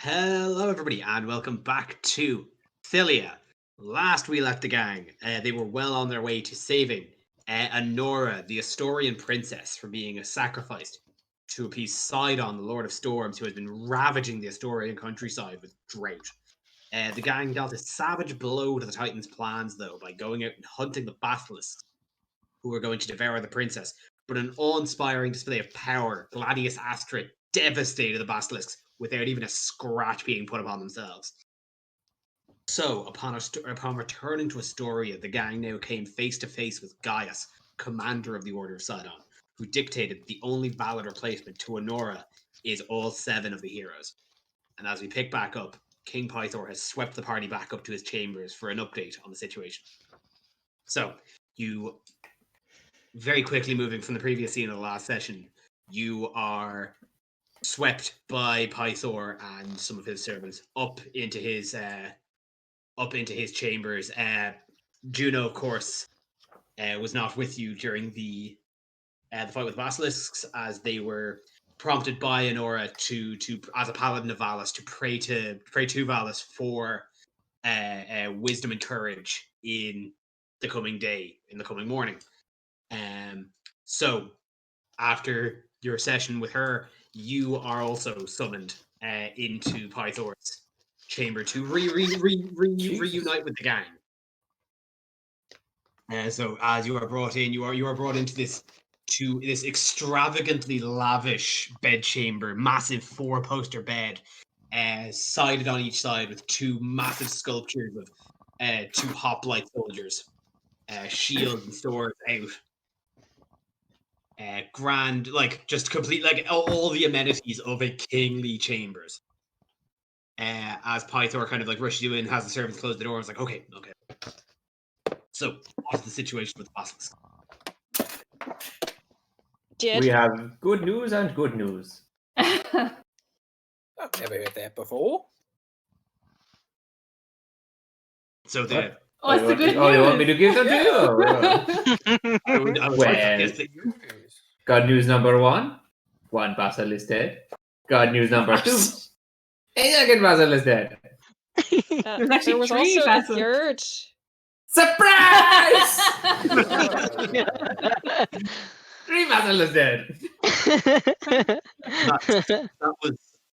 Hello, everybody, and welcome back to Philia. Last we left the gang, they were well on their way to saving Anora, the Estorian princess, from being sacrificed to appease Sidon, the Lord of Storms, who has been ravaging the Estorian countryside with drought. The gang dealt a savage blow to the Titans' plans, though, by going out and hunting the basilisks, who were going to devour the princess. But an awe-inspiring display of power, Gladius Astra devastated the basilisks without even a scratch being put upon themselves. So, upon returning to Estoria, the gang now came face to face with Gaius, commander of the Order of Sidon, who dictated the only valid replacement to Sonora is all 7 of the heroes. And as we pick back up, King Pythora has swept the party back up to his chambers for an update on the situation. So, you very quickly moving from the previous scene of the last session, you are swept by Pythor and some of his servants up into his chambers. Juno, of course, was not with you during the fight with basilisks, as they were prompted by Sonora to as a paladin of Valis to pray to Valis for wisdom and courage in the coming day, in the coming morning. So after your session with her, you are also summoned into Pythor's chamber to reunite with the gang. So as you are brought in, you are brought into this extravagantly lavish bedchamber, massive 4-poster bed, sided on each side with 2 massive sculptures of 2 hoplite soldiers, shields and swords out. Grand, like, just complete, like, all the amenities of a kingly chambers. As Pythor kind of like rushes you in, has the servants close the door, and is like, okay. So, what's the situation with the basilisks? We have good news and good news. I've never heard that before. So the What's the good news? Oh, you want me to give them to you? I would God news number 1, 1 basilisk dead. God news number 2, a second basilisk dead. There's actually there was 3 also basilisks. a third. Surprise! 3 basilisks dead.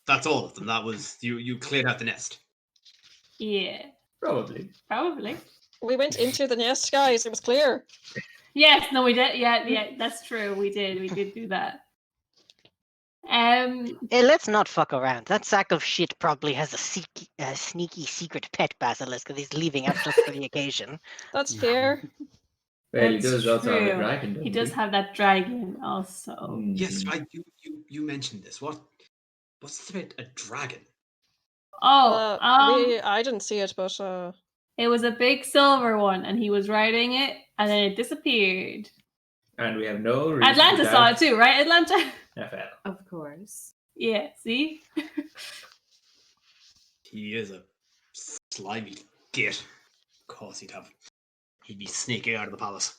That's all of them. That was you cleared out the nest. Yeah. Probably. We went into the nest, guys. It was clear. Yes, no, we did. Yeah, that's true. We did do that. Hey, let's not fuck around. That sack of shit probably has a sneaky secret pet basilisk that he's leaving out just for the occasion. That's fair. Well, he does also have a dragon, doesn't he does have that dragon also. Yes, right. You mentioned this. What's about a dragon? I didn't see it, but it was a big silver one, and he was riding it, and then it disappeared. And we have no reason. Atlanta saw it too, right? Atlanta. Of course. Yeah. See. He is a slimy git. Of course he'd be sneaking out of the palace.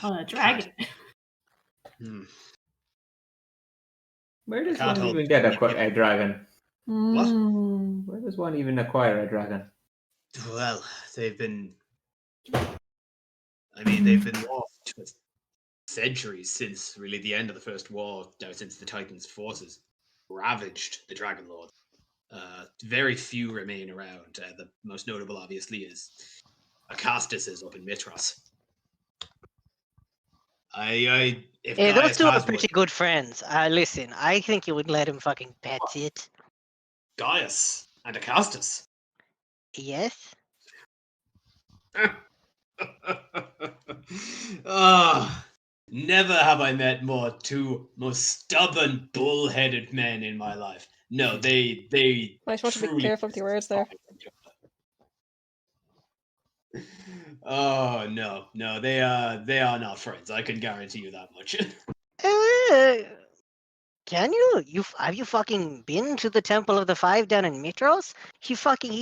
Oh, a dragon. Where does one even get a dragon? What? Where does one even acquire a dragon? Well, they've been lost for centuries since really the end of the First War, since the Titans' forces ravaged the Dragon Lord. Very few remain around. The most notable, obviously, is Acastus is up in Mitros. Those two are pretty good friends. Listen, I think you would let him fucking pet it. Gaius and Acastus. Yes. Never have I met two most stubborn, bull-headed men in my life. No, they. I want to be careful with your words there. Oh no, they are not friends. I can guarantee you that much. Can you? Have you fucking been to the Temple of the Five down in Mitros? He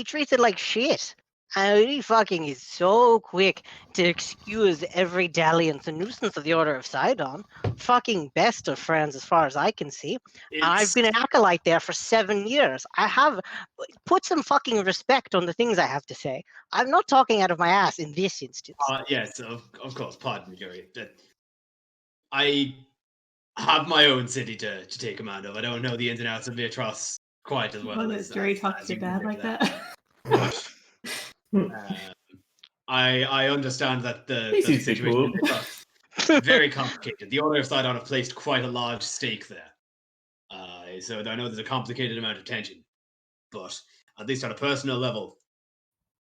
treats it like shit. And he fucking is so quick to excuse every dalliance and nuisance of the Order of Sidon. Fucking best of friends as far as I can see. And I've been an acolyte there for 7 years. I have put some fucking respect on the things I have to say. I'm not talking out of my ass in this instance. Yes, of course. Pardon me, Gary. I have my own city to take command of. I don't know the ins and outs of Beatrice quite as well. Well, as Jerry talks to you your dad can like do that. I understand that the This is situation cool. in Beatrice very complicated. The Order of Sidon have placed quite a large stake there. So I know there's a complicated amount of tension. But at least on a personal level,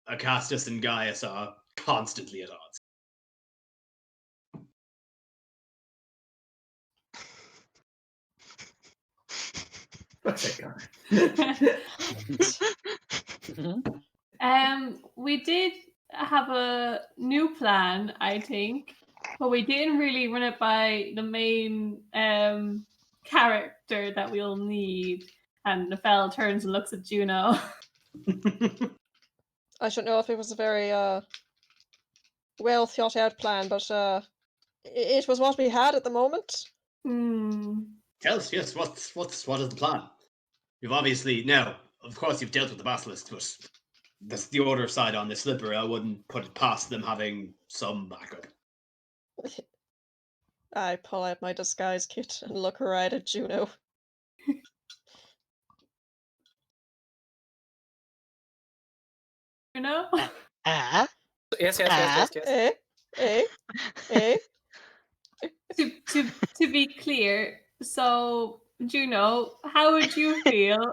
Acastus and Gaius are constantly at odds. We did have a new plan, I think, but we didn't really run it by the main character that we'll need. And Nefel turns and looks at Juno. I don't know if it was a very well thought out plan, but it was what we had at the moment. Tell us, yes, what is the plan? You've obviously of course you've dealt with the basilisks, but that's the Order of Sidon, the slipper. I wouldn't put it past them having some backup. I pull out my disguise kit and look right at Juno. Juno? Yes. To be clear, so Juno, how would you feel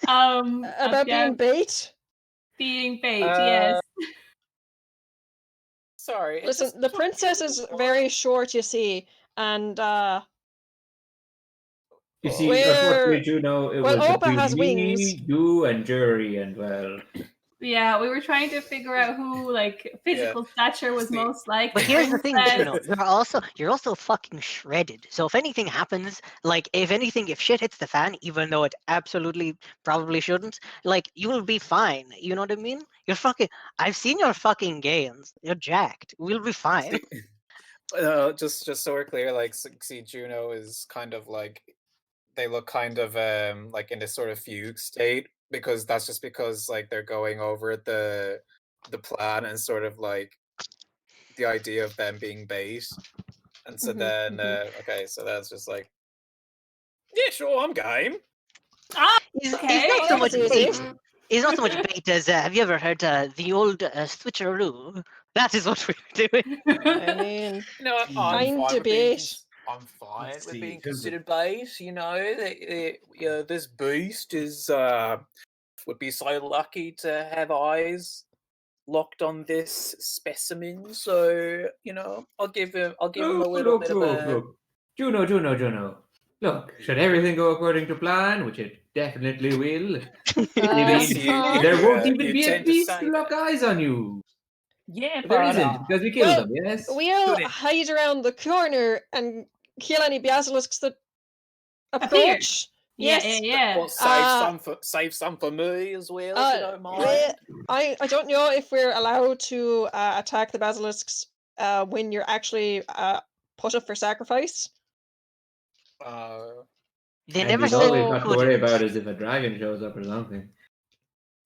About being bait? Being bait, yes. Sorry. Listen, the princess is very short, you see, and You see, Where- unfortunately, Juno, it well, was Opa between has me, wings. you, and Jury, and well, Yeah, we were trying to figure out who, like, physical stature was See, most like. But here's the thing, Princess. Juno, you're also fucking shredded. So if anything happens, like if shit hits the fan, even though it absolutely probably shouldn't, like you will be fine. You know what I mean? You're fucking. I've seen your fucking gains. You're jacked. We'll be fine. Just so we're clear, like, see, Juno is kind of like, they look kind of like in this sort of fugue state, because that's just because like they're going over the plan and sort of like the idea of them being bait, and so then okay, so that's just like, yeah, sure, I'm game. He's Okay. not so much That's bait. easy. He's not so much bait as have you ever heard the old switcheroo? That is what we're doing. I mean, No, I'm Kind fine to with being bait. I'm fine Let's with see, being who's considered bait. You know, this beast is would be so lucky to have eyes locked on this specimen. So I'll give him a little bit of a. look. Juno. Look, should everything go according to plan, which it definitely will, Yes, there won't even you be a tend to beast say to lock that. eyes on you. Yeah, But there but isn't, because we killed Well, them, yes? we'll Good. hide around the corner and kill any basilisks that Appear. approach. Yeah, Yes. yeah. Well, save some for me as well, if you don't mind. well, I don't know if we're allowed to attack the basilisks when you're actually put up for sacrifice. They And never you've said always you got to worry couldn't. about is if a dragon shows up or something.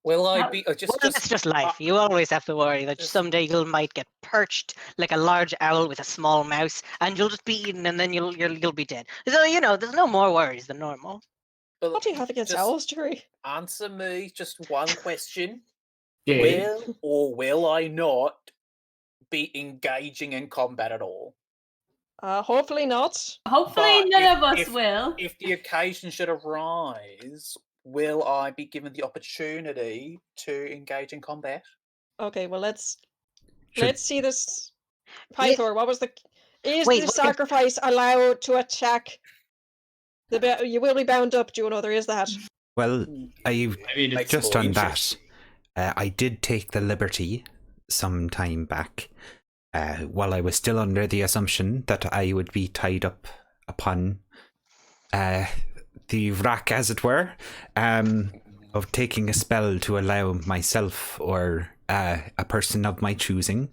Will I Well, be Well, that's just life. You always have to worry that just- someday you might get perched like a large owl with a small mouse, and you'll just be eaten, and then you'll be dead. So there's no more worries than normal. What do you have against just owls, Jerry? Answer me just one question. Yeah. Will or will I not be engaging in combat at all? Hopefully not. Hopefully But none of us if- will. If the occasion should arise, will I be given the opportunity to engage in combat? Okay, well let's Should- see this. Yeah. Pythor, what was the? Is Wait, the what- sacrifice allowed to attack? You will be bound up, Juno. There is that. Well, I I mean, Makes just more on interest. that, I did take the liberty some time back, while I was still under the assumption that I would be tied up upon the rack, as it were, of taking a spell to allow myself or a person of my choosing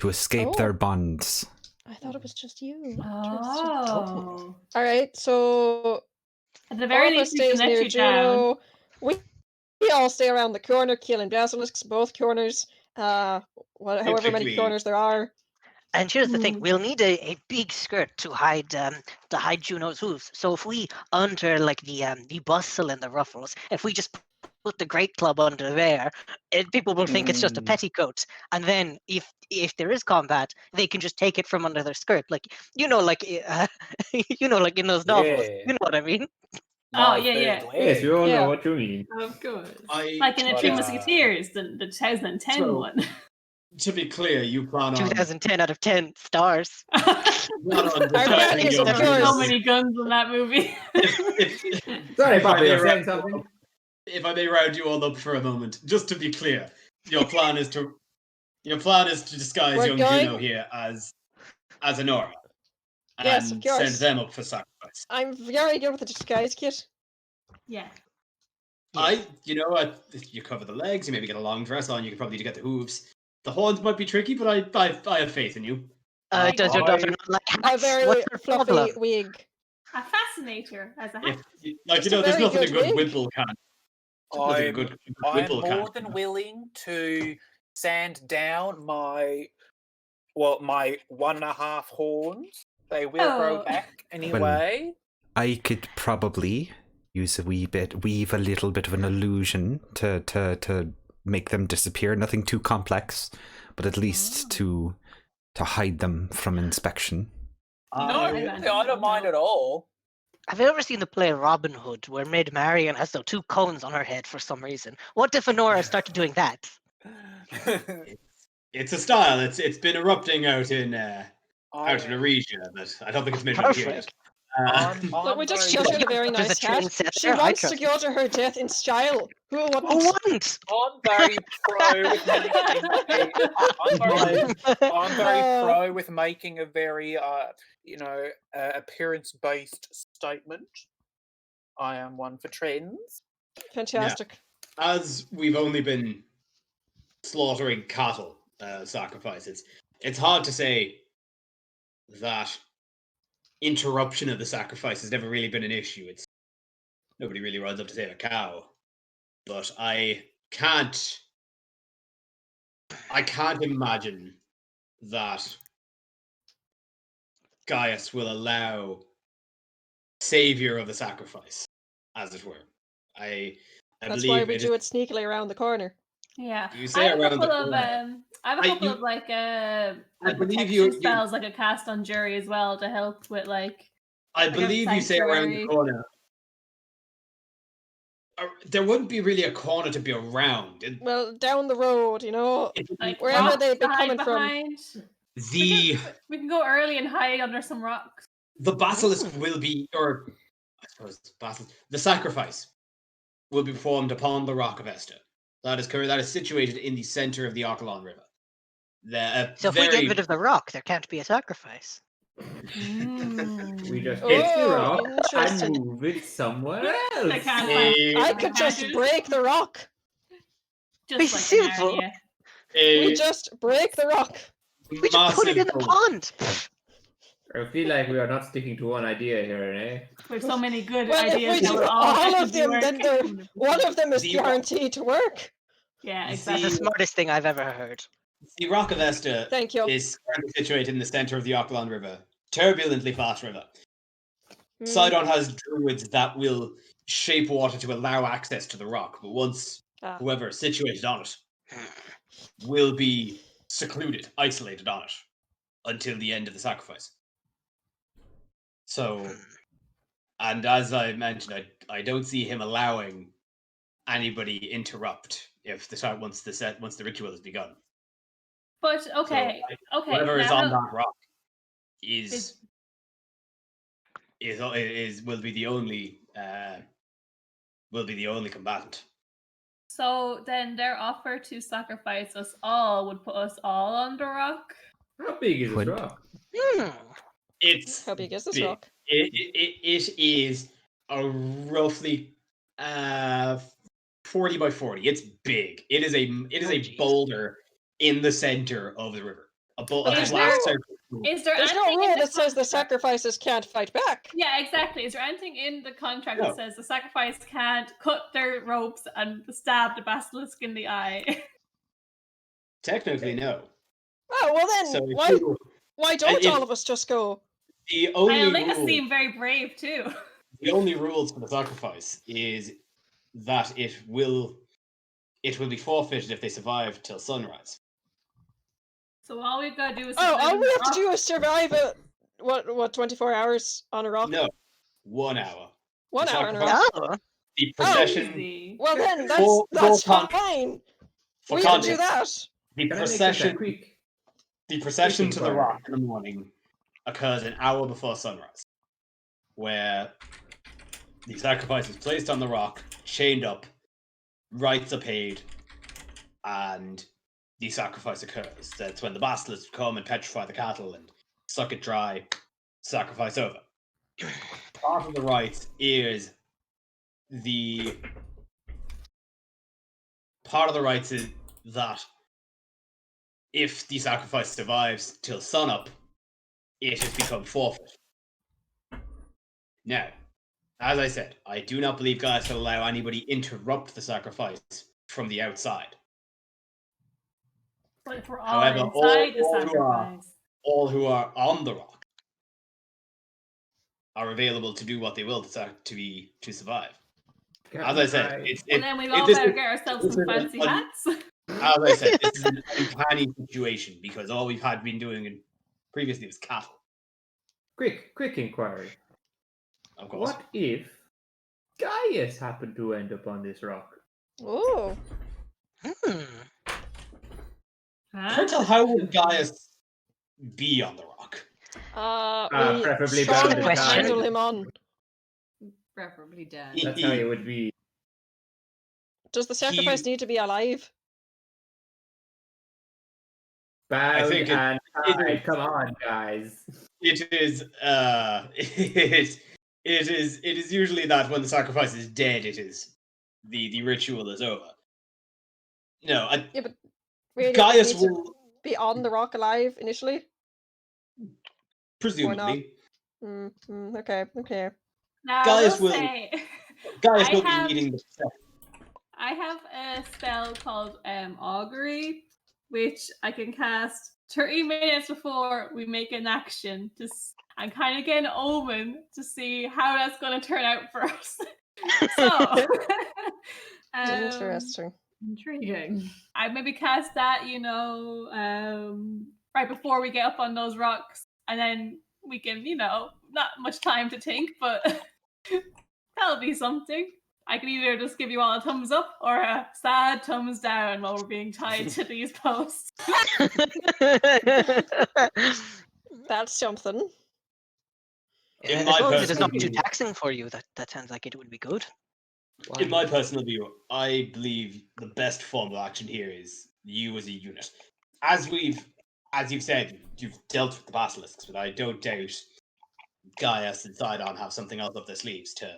to escape their Oh. bonds. I thought it was just you. Interesting. Oh. All right, so At the very Orpha least, we can stays let near you down. Juno. We all stay around the corner, killing basilisks, both corners. However many Typically- corners there are. And here's the thing: Mm. we'll need a big skirt to hide Juno's hooves. So if we under like the bustle and the ruffles, if we just put the great club under there, people will think it's just a petticoat. And then if there is combat, they can just take it from under their skirt, like like like in those novels. Yeah. You know what I mean? Oh, yeah. Yes, we all Yeah. know what you mean. Of course. I- Like in the But, Three Musketeers, the 2010 So- one. To be clear, you plan on 2010 out of 10 stars. not on Harpy is your the There were purest. so many guns in that movie. Sorry, If I Papa, may you're saying round- something? If I may round you all up for a moment, just to be clear, your plan is to disguise We're young going- Juno here as Honora, Yes, of and course. send them up for sacrifice. I'm very good with the disguise kit. Yeah. You cover the legs, you maybe get a long dress on, you can probably get the hooves. The horns might be tricky, but I have faith in you. Does your daughter not like A hats? very What's her fluffy problem? wig. A fascinator as a hat. There's a very nothing a good good wig. wimple can. Nothing a good I'm wimple more can. than willing to sand down my 1.5 horns. They will grow Oh. back anyway. I could probably use weave a little bit of an illusion to make them disappear. Nothing too complex, but at least to hide them from inspection. No, really, I don't mind at all. Have you ever seen the play Robin Hood, where Maid Marian has the 2 cones on her head for some reason? What if Honora started doing that? It's a style. It's been erupting out in Aresia, but I don't think it's made it here yet. Look, we just very showed her a very There's nice a hat. trendsetter, She I wants to trust go to her death in style. Who Who wouldn't? wouldn't? I'm very pro with making I'm very pro with making a very appearance-based statement. I am one for trends. Fantastic. As we've only been slaughtering cattle sacrifices, it's hard to say that interruption of the sacrifice has never really been an issue. It's nobody really runs up to save a cow, but I can't imagine that Gaius will allow savior of the sacrifice, as it were. I That's believe why we it do is- it sneakily around the corner. Yeah. You say I have a around the couple of corner. I have a couple of like believe protection you- spells like a cast on jury as well to help with like I like a believe you say around the sanctuary. corner. There wouldn't be really a corner to be around. Well, down the road, like wherever rocks they to be hide coming from. behind. The We can go early and hide under some rocks. the basilisk will be, or I suppose the sacrifice will be performed upon the rock of Esta. That is correct. That is situated in the center of the Ocalon River. So if we get rid of the rock, there can't be a sacrifice. We just Oh, get the rock interesting. and move it somewhere I else. can't I could just break the rock. Be just like simple. Narnia. We just break the rock. We just put it in the pond. I feel like we are not sticking to one idea here, eh? We have so many good Well, if ideas. we that do would all actually of them, work. then one of them is The- guaranteed to work. Yeah, You exactly. That's the smartest thing I've ever heard. The rock of Esta Thank you. is currently situated in the center of the Ocalon River, turbulently fast river. Hmm. Sidon has druids that will shape water to allow access to the rock, but once Ah. whoever is situated on it will be secluded, isolated on it until the end of the sacrifice. So, and as I mentioned, I don't see him allowing anybody interrupt if once the ritual has begun. But okay, So, okay. whatever is now- on that rock is will be the only combatant. So then their offer to sacrifice us all would put us all on the rock. How big is this Would- rock? It's How big is this big. rock? It is a roughly 40 by 40. It's big. It is a jeez. boulder in the center of the river. A Is flat there- circle. Is there There's no anything in rule the that says the contract- sacrifices can't fight back. Yeah, exactly. Is there anything in the contract No. that says the sacrifice can't cut their ropes and stab the basilisk in the eye? Technically, no. Oh, well then, So why don't if- all of us just go? the I'll only make us rule, seem very brave too. the only rules for the sacrifice is that it will be forfeited if they survive till sunrise. So all we've got to do is. Oh, all we have to rock. do is survive what 24 hours on a rock? No, 1 hour. 1 the hour on a sacrifice- rock. Oh, The procession. Easy. Well then, Full that's con- fine. For We can do context, that. the Can I make this procession. quick? The procession to the inquiry. rock in the morning occurs an hour before sunrise, where the sacrifice is placed on the rock, chained up, rites are paid, and the sacrifice occurs. That's when the basilisks come and petrify the cattle and suck it dry, sacrifice over. Part of the rites is that if the sacrifice survives till sunup, it has become forfeit. Now, as I said, I do not believe Gaius will allow anybody interrupt the sacrifice from the outside. But if we're all However, inside the all who are- sacrifice. All who are on the rock are available to do what they will to survive. As I said, Well, then we've all this better is- get ourselves this some is an fancy un- hats. as I said, this is an uncanny situation because all we've had been doing previously was cattle, Quick inquiry. of course. What if Gaius happened to end up on this rock? Oh, Huh? Curtel, how would Gaius be on the rock? we preferably strongly bound and schedule tied. him on. Preferably dead. He- That's how it would be. Does the sacrifice need to be alive? Bound think and it tied. is- Come on, guys. It is it is usually that when the sacrifice is dead, it is the ritual is over. No, Really, Gaius needs to will be on the rock alive initially. presumably. Okay. Now, Gaius I will will- say, Gaius I will have- be leading the procession. I have a spell called Augury, which I can cast 30 minutes before we make an action and kind of get an omen to see how that's going to turn out for us. So, Interesting. Intriguing. I maybe cast that, right before we get up on those rocks, and then we can, not much time to think, but that'll be something. I can either just give you all a thumbs up or a sad thumbs down while we're being tied to these posts. That's something. In as my long as it is not personal too view- taxing for you, that sounds like it would be good. In my personal view, I believe the best form of action here is you as a unit. As you've said, you've dealt with the basilisks, but I don't doubt Gaius and Sidon have something else up their sleeves to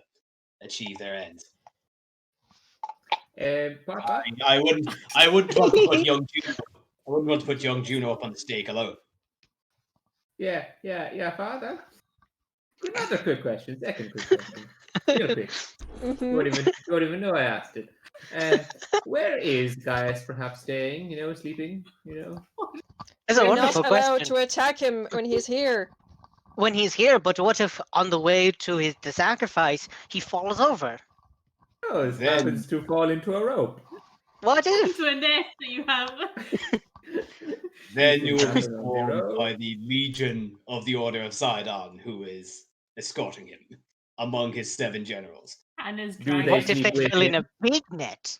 achieve their ends. Papa? I wouldn't want to put young Juno. I wouldn't want to put young Juno up on the stake alone. Yeah, Father. Another quick question. Second quick question. Real quick. Mhm. Don't even know I asked it. Where is Gaius perhaps staying? Sleeping. That's a You're wonderful not allowed question. to attack him when he's here. When he's here, but what if on the way to the sacrifice he falls over? Oh, it Then- happens to fall into a rope. What if? Into a net that you have. Then you will be Down on the informed road. by the Legion of the Order of Sidon, who is escorting him among his 7 generals. And his Do dragon. they What if sleep they with fell in him? a big net?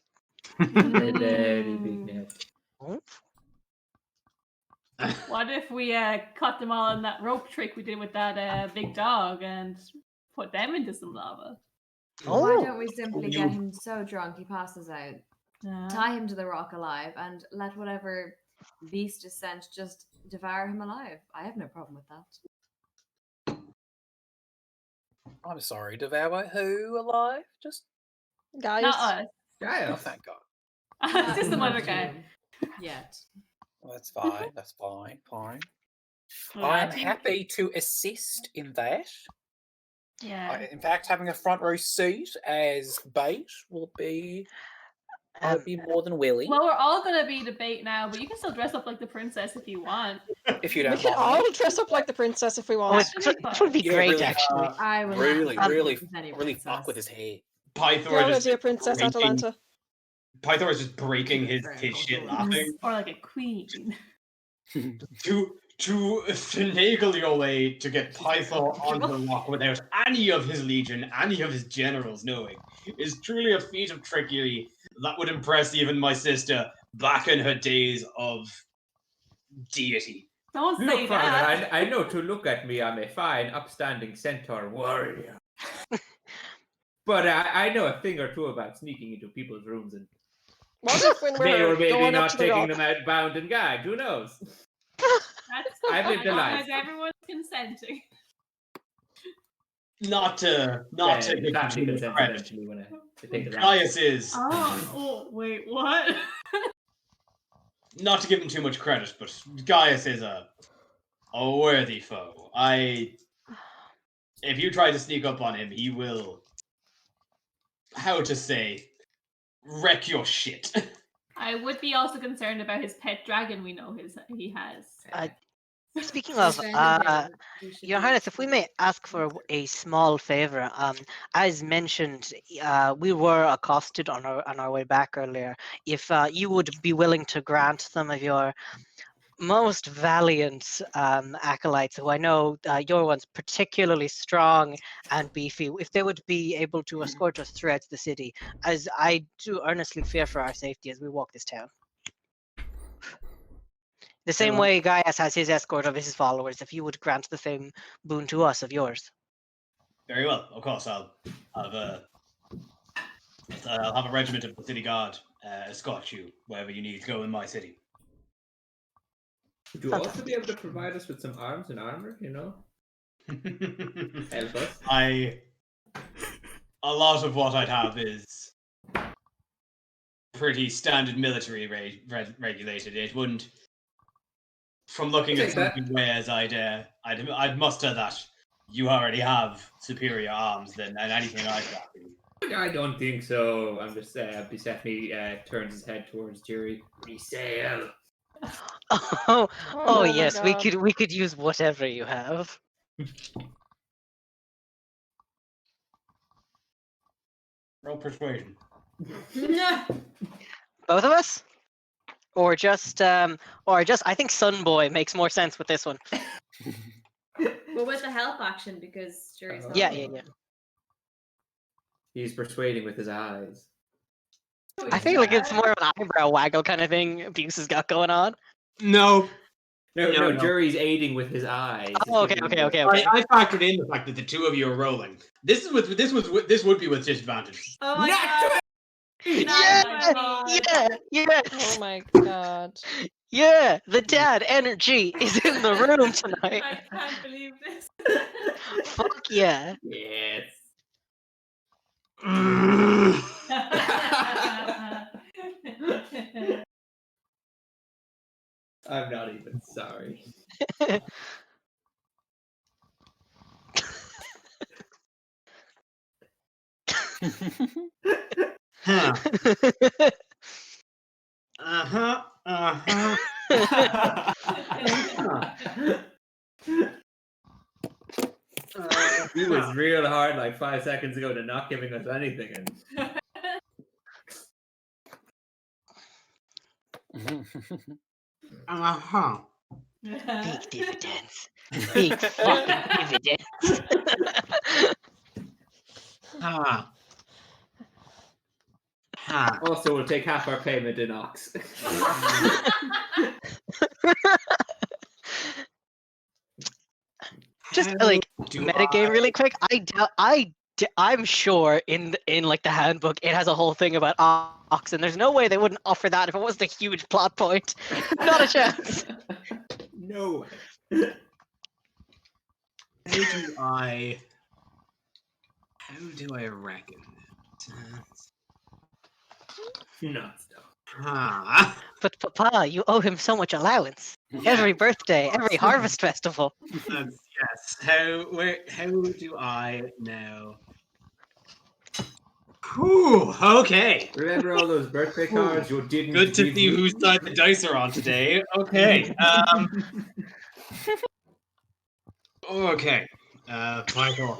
A very big net. Oh, What if we caught them all in that rope trick we did with that big dog and put them into some lava? Why Oh. don't we simply get him so drunk he passes out, tie him to the rock alive, and let whatever beast is sent just devour him alive? I have no problem with that. I'm sorry, devour who alive? Just Guys, Not us. Yeah. Oh, thank God. It's just the one Not guy. June Yet. Well, that's fine. That's fine. Fine. Well, I I am think- happy to assist in that. Yeah. In fact, having a front row seat as bait will be. I would be more than willing. Well, we're all gonna be the bait now, but you can still dress up like the princess if you want. If you We don't can mind. all dress up like the princess if we Oh, want. this would be Yeah, great, really, actually. I will Really, not really, with any really fuck princess. with his hair. Pythora Yeah, just dear Princess breaking- Atalanta. Pythora's just breaking his Very shit comfortable. laughing. Or like a queen. To finagle your way to get Pythor onto the rock without any of his legion, any of his generals knowing, is truly a feat of trickery that would impress even my sister back in her days of deity. Don't say Look, Father, that. I know to look at me, I'm a fine, upstanding centaur warrior. But I know a thing or two about sneaking into people's rooms and What if when may or we're maybe going up not to the taking rock? them out bound and gagged. Who knows? That's I've lived a as long life. as everyone's consenting. Not to Yeah, give him family too much consent credit. eventually when I take it out. Gaius is, Oh, wait, what? not to give him too much credit, but Gaius is a worthy foe. If you try to sneak up on him, he will, how to say, wreck your shit. I would be also concerned about his pet dragon he has. Speaking of, Your Highness, if we may ask for a small favor, as mentioned, we were accosted on our way back earlier. If you would be willing to grant some of your most valiant acolytes, who I know your one's particularly strong and beefy, if they would be able to escort us throughout the city, as I do earnestly fear for our safety as we walk this town. The same way Gaius has his escort of his followers, if you would grant the same boon to us of yours. Very well. Of course, I'll have a regiment of the city guard escort you wherever you need to go in my city. Would you also be able to provide us with some arms and armor, you know? Help us. A lot of what I'd have is pretty standard military regulated. It wouldn't. From looking at Take some that. of the wares, I'd muster that you already have superior arms than anything I've got. I don't think so. I'm just Bisethny turns his head towards Jerry. Resale. Oh my yes, we God. could use whatever you have. Roll persuasion. Both of us? Or just I think Sunboy makes more sense with this one. But with the help action, because Jerry's not. Yeah. He's persuading with his eyes. I feel like it's more of an eyebrow waggle kind of thing Buse has got going on. No. No, No. Jerry's aiding with his eyes. Oh, okay. I factored in the fact that the two of you are rolling. This would be with disadvantage. Oh my Not god! Yeah. Oh my god. Yeah, the dad energy is in the room tonight. I can't believe this. Fuck yeah. Yes. I'm not even sorry. Huh. Uh-huh. Uh-huh. He was real hard like 5 seconds ago to not giving us anything. And Uh-huh. Big dividends. Big fucking dividends. Ah. Ah. also, we'll take half our payment in Ox. Just How like do metagame really quick. I'm sure in like the handbook it has a whole thing about Oxen. There's no way they wouldn't offer that if it wasn't a huge plot point. Not a chance. No. How do I reckon? Non-stop. Ah, But Papa, you owe him so much allowance. yeah, Every birthday, every harvest festival. yes. How do I know? Whew, okay. Remember all those birthday cards you didn't Good to give see me? whose side the dice are on today. Okay. Okay. Pythora.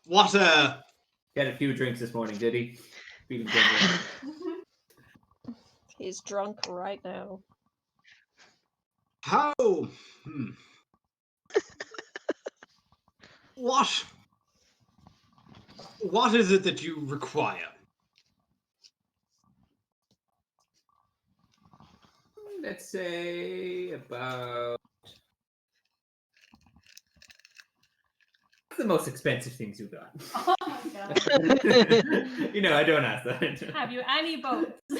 What He had a few drinks this morning, did he? Feeling good. He's drunk right now. how what is it that you require? Let's say about. What's the most expensive things you got? Oh my god. You know, I don't ask that. Have you any boats? Do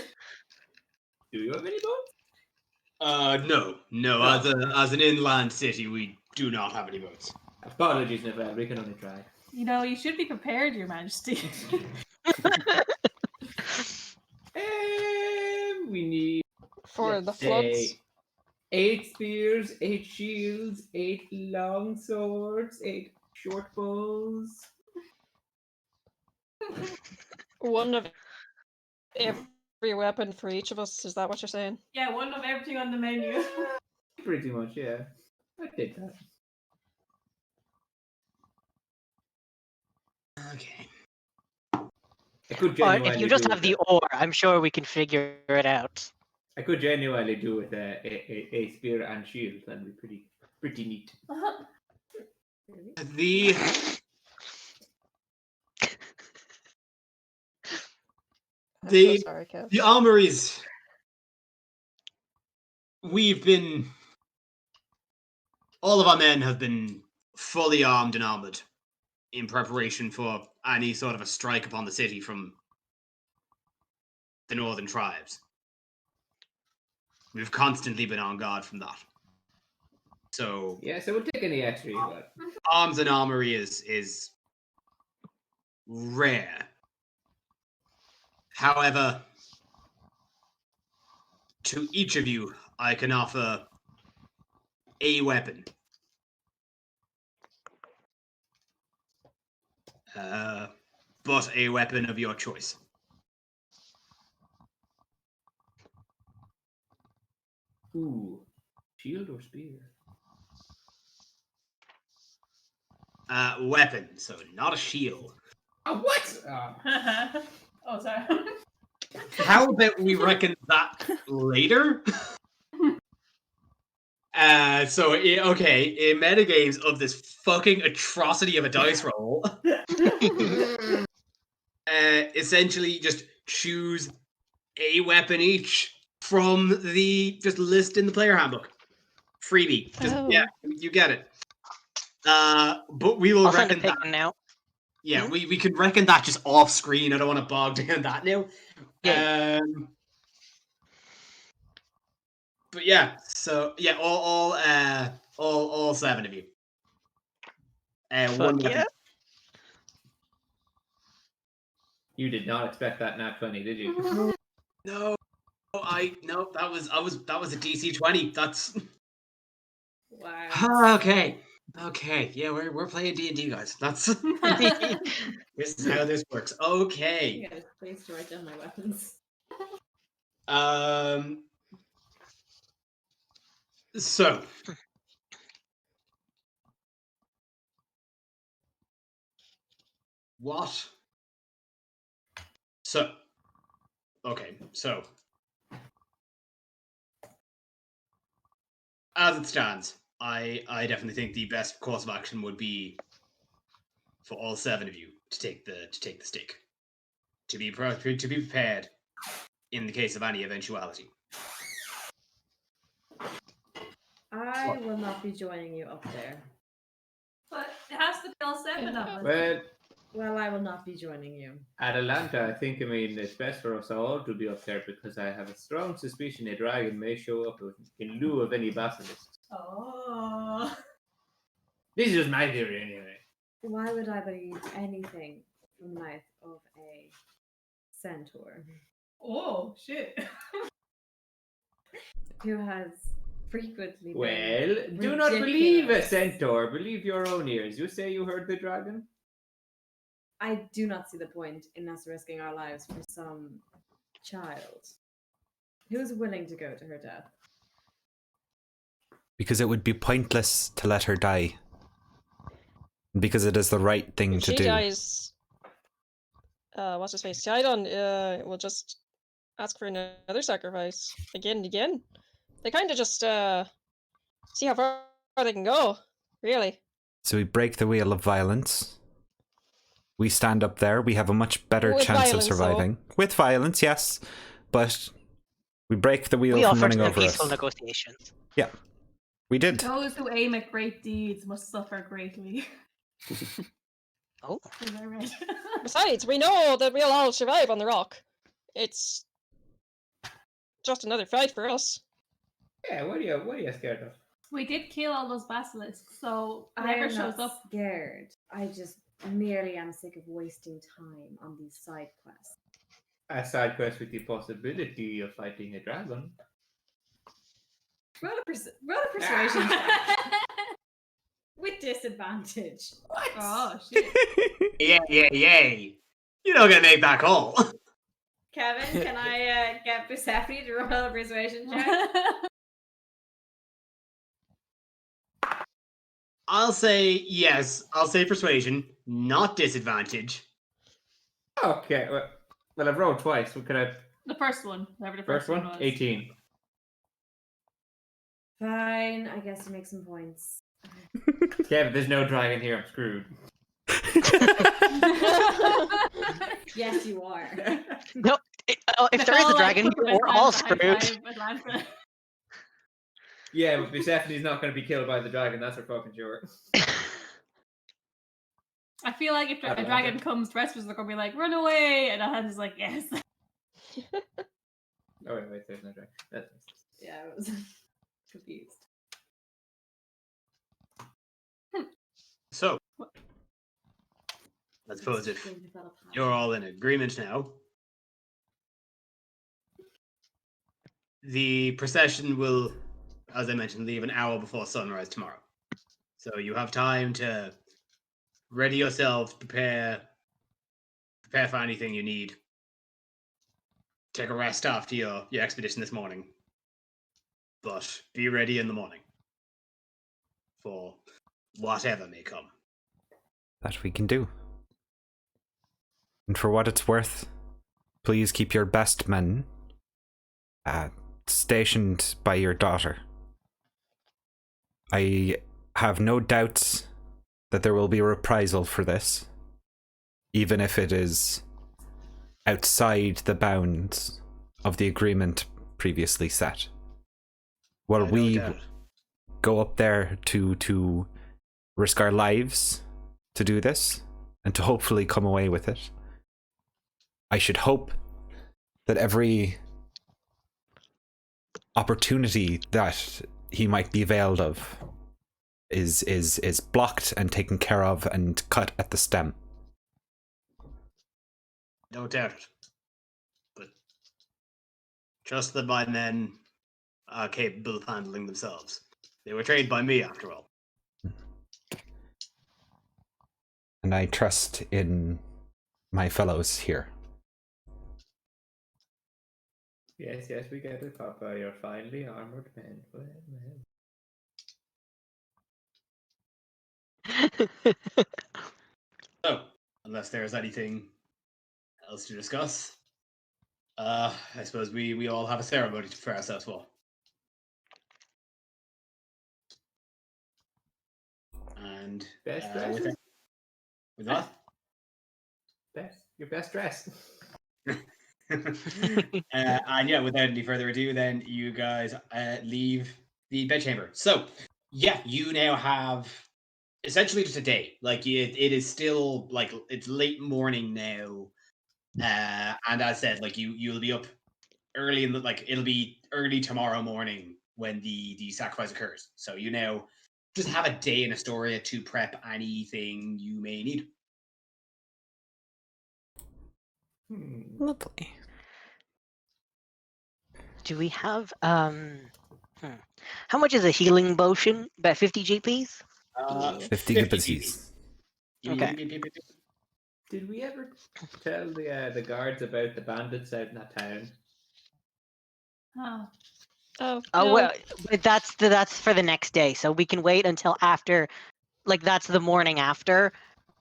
you have any boats? No. Oh. As an inland city, we do not have any boats. Apologies, Nevada. We can only try. You know, you should be prepared, Your Majesty. We need For let's the floods. say 8 spears, 8 shields, 8 long swords, 8 short bows. One of every weapon for each of us. Is that what you're saying? Yeah, one of everything on the menu. Pretty much, yeah. I did that. Okay. I could Or genuinely if you just do have with the ore, I'm sure we can figure it out. I could genuinely do with a spear and shield. That'd be pretty neat. The I'm The- so sorry, Kev. the armories. All of our men have been fully armed and armored in preparation for any sort of a strike upon the city from the northern tribes. We've constantly been on guard from that. So Yeah, so we'll take any extra you got. arms and armory is rare. However, to each of you, I can offer a weapon. But a weapon of your choice. Ooh, shield or spear? Weapon, so not a shield. What? Oh, sorry. How about we reckon that later? Okay, in metagames of this fucking atrocity of a dice roll, essentially just choose a weapon each from the just list in the player handbook. Freebie. Just, yeah, you get it. But we will I'll send a reckon that. pic now. Yeah, we can reckon that just off screen. I don't want to bog down that now. Yeah. But yeah, so yeah, all 7 of you. One Fuck weapon. yeah. You did not expect that nat 20, did you? No, that was a DC 20. That's Wow. okay. Yeah, we're playing D&D, guys. That's this is how this works. Okay. I got a place to write down my weapons. So what? So okay, so as it stands, I definitely think the best course of action would be for all 7 of you to take the stick, to be prepared in the case of any eventuality. I will not be joining you up there. But it has to be all 7 of us. Well, Well, I will not be joining you. Atalanta, I think, it's best for us all to be up there because I have a strong suspicion a dragon may show up in lieu of any basilisks. Oh. This is just my theory, anyway. Why would I believe anything from the mouth of a centaur Oh shit! who has frequently Well, been do not believe a ridiculous. centaur. Believe your own ears. You say you heard the dragon? I do not see the point in us risking our lives for some child who's willing to go to her death. Because it would be pointless to let her die. Because it is the right thing If to she do. dies, what's his face? Sidon will just ask for another sacrifice again and again. They kind of just see how far they can go, really. So we break the wheel of violence. We stand up there. We have a much better With chance of violence, though. surviving. With violence, yes. But we break the wheel We from offered running them over peaceful us. negotiations. Yeah. We did. Those who aim at great deeds must suffer greatly. Oh. Is that right? Besides, we know that we'll all survive on the rock. It's just another fight for us. Yeah, what are you scared of? We did kill all those basilisks, so I whoever am shows not up. scared. I just merely am sick of wasting time on these side quests. A side quest with the possibility of fighting a dragon. Roll a persuasion check with disadvantage. What? Oh shit! Yay. You're not going to make that call. Kevin, can I get Persephone to roll a persuasion check? I'll say yes. I'll say persuasion, not disadvantage. Okay, well I've rolled twice. What can I? The first one, whatever the First one? was. 18. Fine, I guess you make some points. Yeah, but there's no dragon here. I'm screwed. Yes, you are. No, if there is a dragon, we're all screwed. Yeah, but Persephone's not going to be killed by the dragon. That's for fucking sure. I feel like if I a don't dragon like it. comes, the rest of us are gonna be like, "Run away!" and Alhan's like, "Yes." Oh wait, there's no dragon. That's Yeah, I was confused. So, I suppose if you're all in agreement now, the procession will, as I mentioned, leave an hour before sunrise tomorrow. So you have time to ready yourselves, prepare for anything you need. Take a rest after your expedition this morning. But be ready in the morning for whatever may come. That we can do. And for what it's worth, please keep your best men stationed by your daughter. I have no doubts that there will be a reprisal for this, even if it is outside the bounds of the agreement previously set. While No we doubt. go up there to risk our lives to do this, and to hopefully come away with it, I should hope that every opportunity that he might be availed of is blocked and taken care of and cut at the stem. No doubt it. But trust that my men are capable of handling themselves. They were trained by me, after all. And I trust in my fellows here. Yes, we get it, Papa. You're finely armored men. Well. So, unless there's anything else to discuss, I suppose we all have a ceremony for ourselves for. And Best with dress. what? Your best dress. And yeah, without any further ado, then you guys leave the bedchamber. So yeah, you now have essentially just a day. Like it is still like it's late morning now, and as I said, like you'll be up early in the it'll be early tomorrow morning when the sacrifice occurs. So you now just have a day in Estoria to prep anything you may need. Lovely. Do we have How much is a healing potion? About 50 GPs? 50 GPs. Okay. Did we ever tell the guards about the bandits out in that town? Oh. Oh, Oh no. well, but that's for the next day, so we can wait until after, like that's the morning after.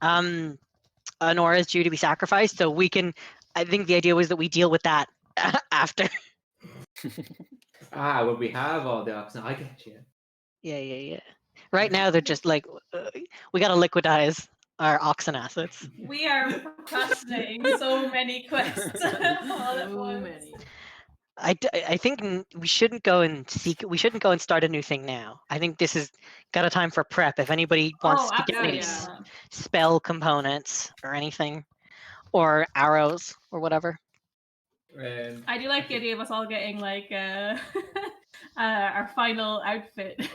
Honora is due to be sacrificed, so we can. I think the idea was that we deal with that after. Well, we have all the oxen. I get you. Yeah. Right now they're just like we gotta liquidize our oxen assets. We are procrastinating so many quests all at So once. many. I think we shouldn't go and seek. We shouldn't go and start a new thing now. I think this is got a time for prep. If anybody wants to get absolutely, maybe yeah. spell components or anything, or arrows or whatever. I do like the idea of us all getting like our final outfit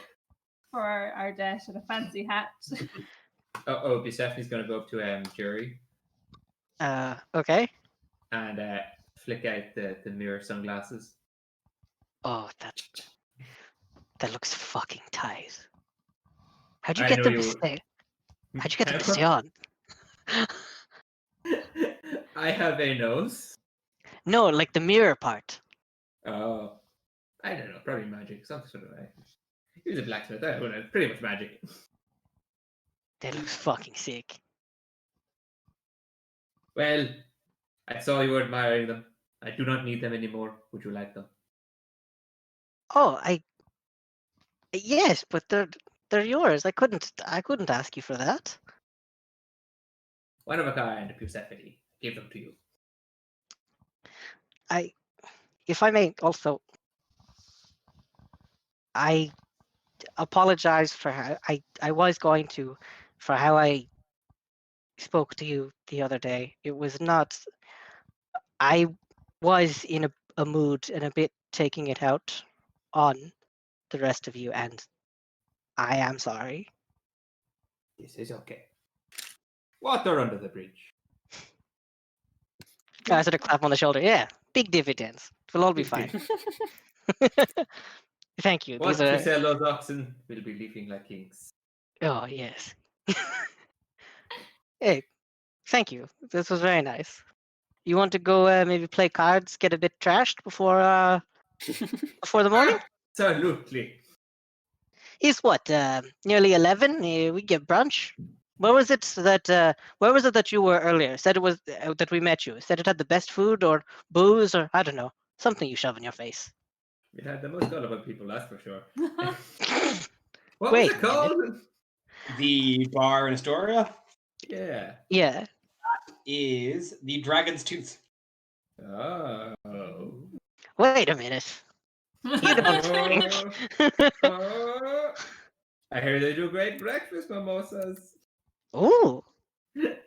for our dash and a fancy hat. Bisephine's going to go up to Jury Okay. and flick out the mirror sunglasses. Oh, that looks fucking tight. How'd you I get know them you- to stay? How'd you get them to stay on? I have a nose. No, like the mirror part. Oh, I don't know. Probably magic. Something sort of way. He was a blacksmith. I don't know. Pretty much magic. That looks fucking sick. Well, I saw you were admiring them. I do not need them anymore. Would you like them? Oh, yes, but they're yours. I couldn't ask you for that. One of a kind, Persephone. Give them to you. If I may also, I apologize for how I was going to, for how I spoke to you the other day. It was not. I was in a mood and a bit taking it out on the rest of you, and I am sorry. This is okay. Water under the bridge. I sort of clap on the shoulder. Yeah, big dividends. We'll all be fine. Thank you. Once These we are. sell those oxen, we'll be living like kings. Oh yes. Hey, thank you. This was very nice. You want to go maybe play cards, get a bit trashed before the morning? Absolutely. It's what nearly 11. We get brunch. Where was it that you were earlier? Said it was that we met you. Said it had the best food or booze or I don't know, something you shove in your face. We had the most gullible people, that's for sure. What Wait was it called? The bar in Astoria Yeah. Yeah. is the Dragon's Tooth. Oh. Wait a minute. You don't think. Oh. I hear they do great breakfast mimosas. Ooh.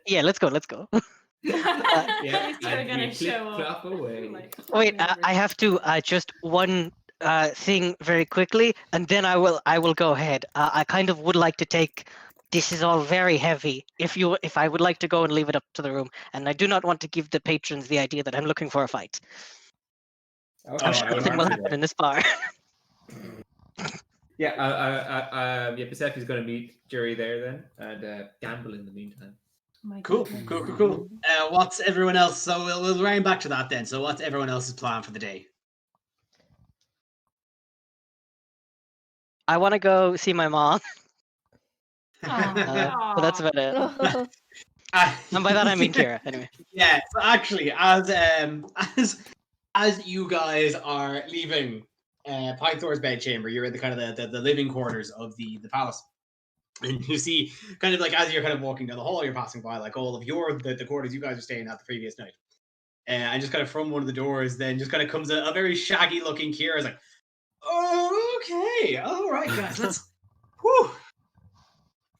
Yeah, let's go. Yeah, These two are and gonna you show clip up. clop away. Like, Wait, I have to just one thing very quickly, and then I will go ahead. I kind of would like to take. This is all very heavy. If I would like to go and leave it up to the room, and I do not want to give the patrons the idea that I'm looking for a fight. Okay, I'm sure I will nothing will answer happen that. in this bar. Yeah, Persephone's going to meet Jerry there then, and gamble in the meantime. my Cool. goodness. What's everyone else? So we'll round back to that then. So what's everyone else's plan for the day? I want to go see my mom. Aw. But that's about it. And by that I mean Kira. Anyway. Yeah. So actually, as you guys are leaving Pythora's bedchamber, you're in the kind of the living quarters of the palace. And you see, kind of like as you're kind of walking down the hall, you're passing by like all of the quarters you guys are staying at the previous night. And just kind of from one of the doors, then just kind of comes a very shaggy looking Kira. Is like, oh, okay, all right, guys, let's, whew,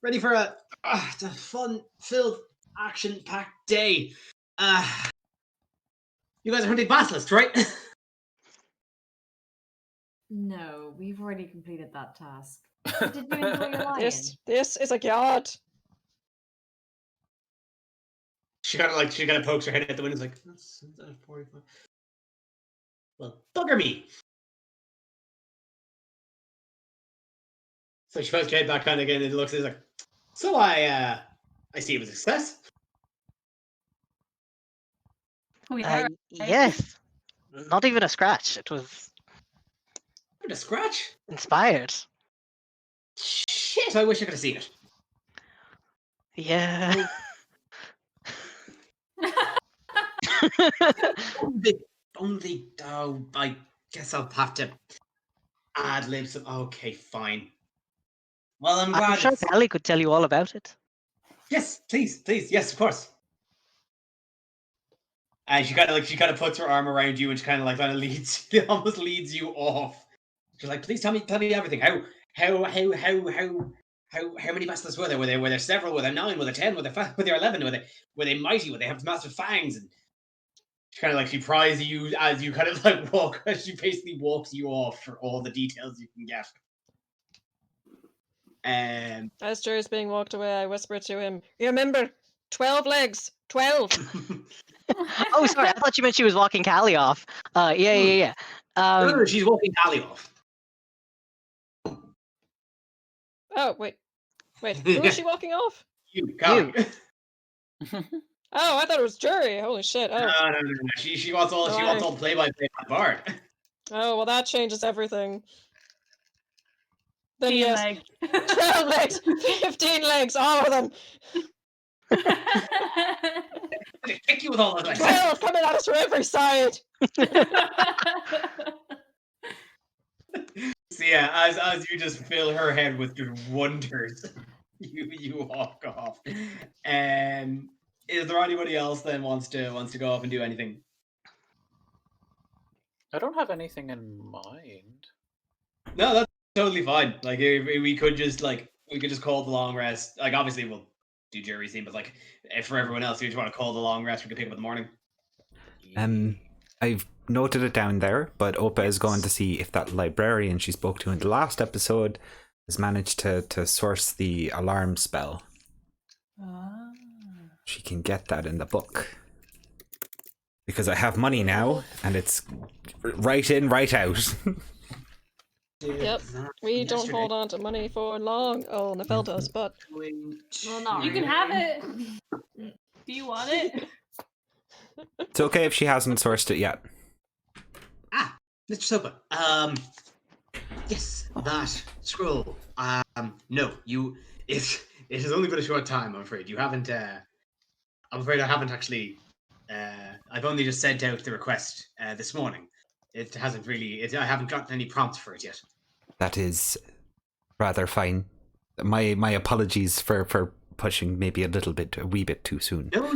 ready for a fun-filled, action-packed day. You guys are hunting basilisks, right? No, we've already completed that task. Did you enjoy your lion? This is a god. she kind of pokes her head at the window, like, that's 45. Well, bugger me. So she pokes her head back on again and looks at it like, so I see it was a success. We are. Yes. Not even a scratch. It was A scratch? inspired. Shit, I wish I could have seen it. Yeah. I guess I'll have to ad-lib some. Okay, fine. Well, I'm glad. I'm sure Callie could tell you all about it. Yes, please, yes, of course. And she kind of puts her arm around you, and she kind of leads, almost leads you off. She's like, please tell me everything. How many basilisks were there? Were there several? Were there 9? Were there 10? Were there 11? Were they mighty? Were they have massive fangs? And she kind of she pries you as you kind of walk. She basically walks you off for all the details you can get. As Jerry's being walked away, I whisper to him, remember, 12 legs, 12. Oh, sorry, I thought you meant she was walking Callie off. Yeah. No, she's walking Callie off. Oh, wait, who is she walking off? You, Callie. Oh, I thought it was Jerry. Holy shit. Oh. No. She wants all play-by-play on Bard. Oh, well, that changes everything. Then 15 yes, legs. 12 legs, 15 legs, all of them. They kick you with all those legs. 12 coming at us from every side. So yeah, as you just fill her head with just wonders, you walk off. Is there anybody else then wants to go off and do anything? I don't have anything in mind. No, that's totally fine. We could just call the long rest. Obviously we'll do Jerry's scene, but if for everyone else, if you just want to call the long rest, we can pick up in the morning. I've noted it down there, but Opa is going to see if that librarian she spoke to in the last episode has managed to source the alarm spell. She can get that in the book. Because I have money now, and it's right in, right out. Yep, we don't hold on to money for long. Oh, Nefel does, but... Well, not You can really. have it. Do you want it? It's okay if she hasn't sourced it yet. Mr. Sopa. Yes, that scroll. No, it has only been a short time, I'm afraid. You haven't, I'm afraid I haven't actually, I've only just sent out the request, this morning. It hasn't really, I haven't gotten any prompts for it yet. That is rather fine. My apologies for pushing maybe a wee bit too soon. No.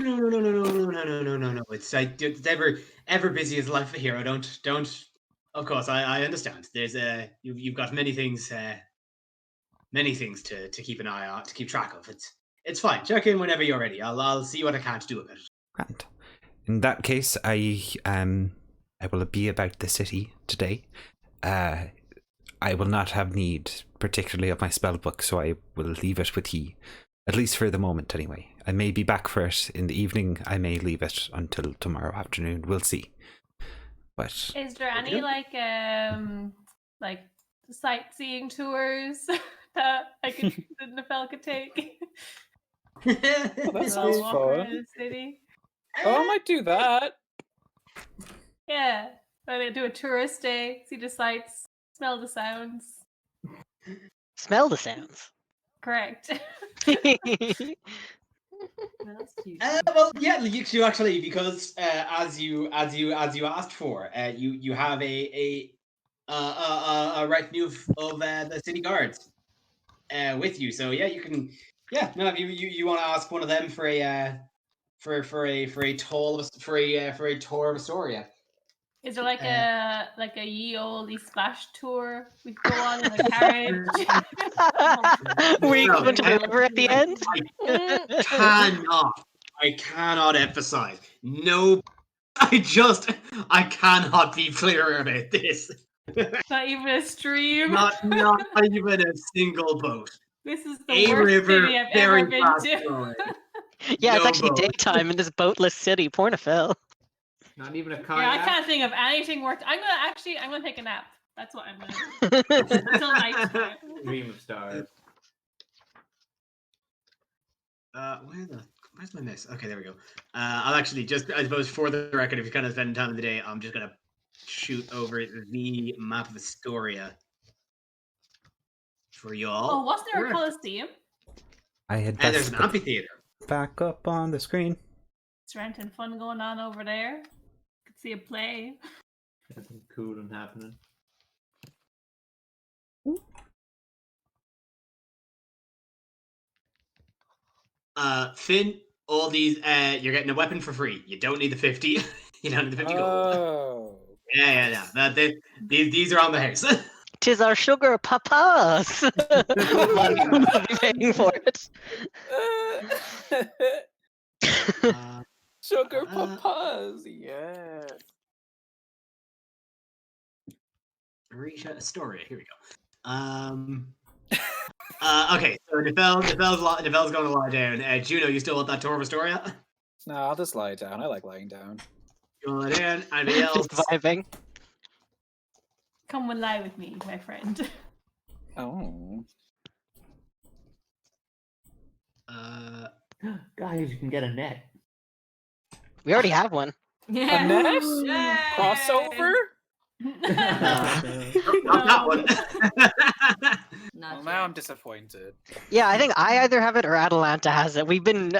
It's ever busy as life a hero. Don't. Of course, I understand. There's you've got many things to keep an eye on, to keep track of. It's fine. Check in whenever you're ready. I'll see what I can do about it. Grand. In that case, I will be about the city today. I will not have need, particularly of my spell book, so I will leave it with ye, at least for the moment anyway. I may be back for it in the evening. I may leave it until tomorrow afternoon. We'll see. But Is there any sightseeing tours that Nefel could take? That sounds Walk around fun. the city. Oh, I might do that. Yeah, do a tourist day, see the sights, smell the sounds. Smell the sounds. Correct. That's cute. Well, yeah, you actually, because as you asked for, you have a retinue of the city guards with you. So yeah, you can. Yeah, no, if you want to ask one of them for a tour of Astoria. Is there a ye olde splash tour we could go on in a carriage? We No, come to the river at the end. I cannot emphasize. No, I cannot be clearer about this. Not even a stream. Not even a single boat. This is the A worst river, city I've very ever been fast to. flowing. Yeah, it's No actually boat. daytime in this boatless city, Pornafel. Not even a Yeah, I kayak. can't think of anything worth. I'm gonna take a nap. That's what I'm gonna do until nighttime. Dream of stars. Where's my miss? Okay, there we go. I'll actually just, I suppose, for the record, if you're kind of spending time of the day, I'm just gonna shoot over the map of Astoria for y'all. Oh, wasn't there a Where- Coliseum? I had And there's best an put amphitheater. back up on the screen. It's renting fun going on over there. Could see a play. Something cool and happening. Finn, all these, you're getting a weapon for free. You don't need the 50. You don't need the 50 gold. Oh. Yeah. These are on the house. Tis our sugar papas. Money will be paying for it. Sugar papas, yeah. Risha Astoria. Here we go. Okay, so Nevel's going to lie down. Juno, you still want that tour of Astoria? No, I'll just lie down. I like lying down. You want to lie down? Anybody else? Just vibing. Come and lie with me, my friend. Oh. Guys, you can get a net. We already have one. Yeah. A net? Yay! Crossover? Not that one. Not Well, now I'm disappointed. Yeah, I think I either have it or Atalanta has it. We've been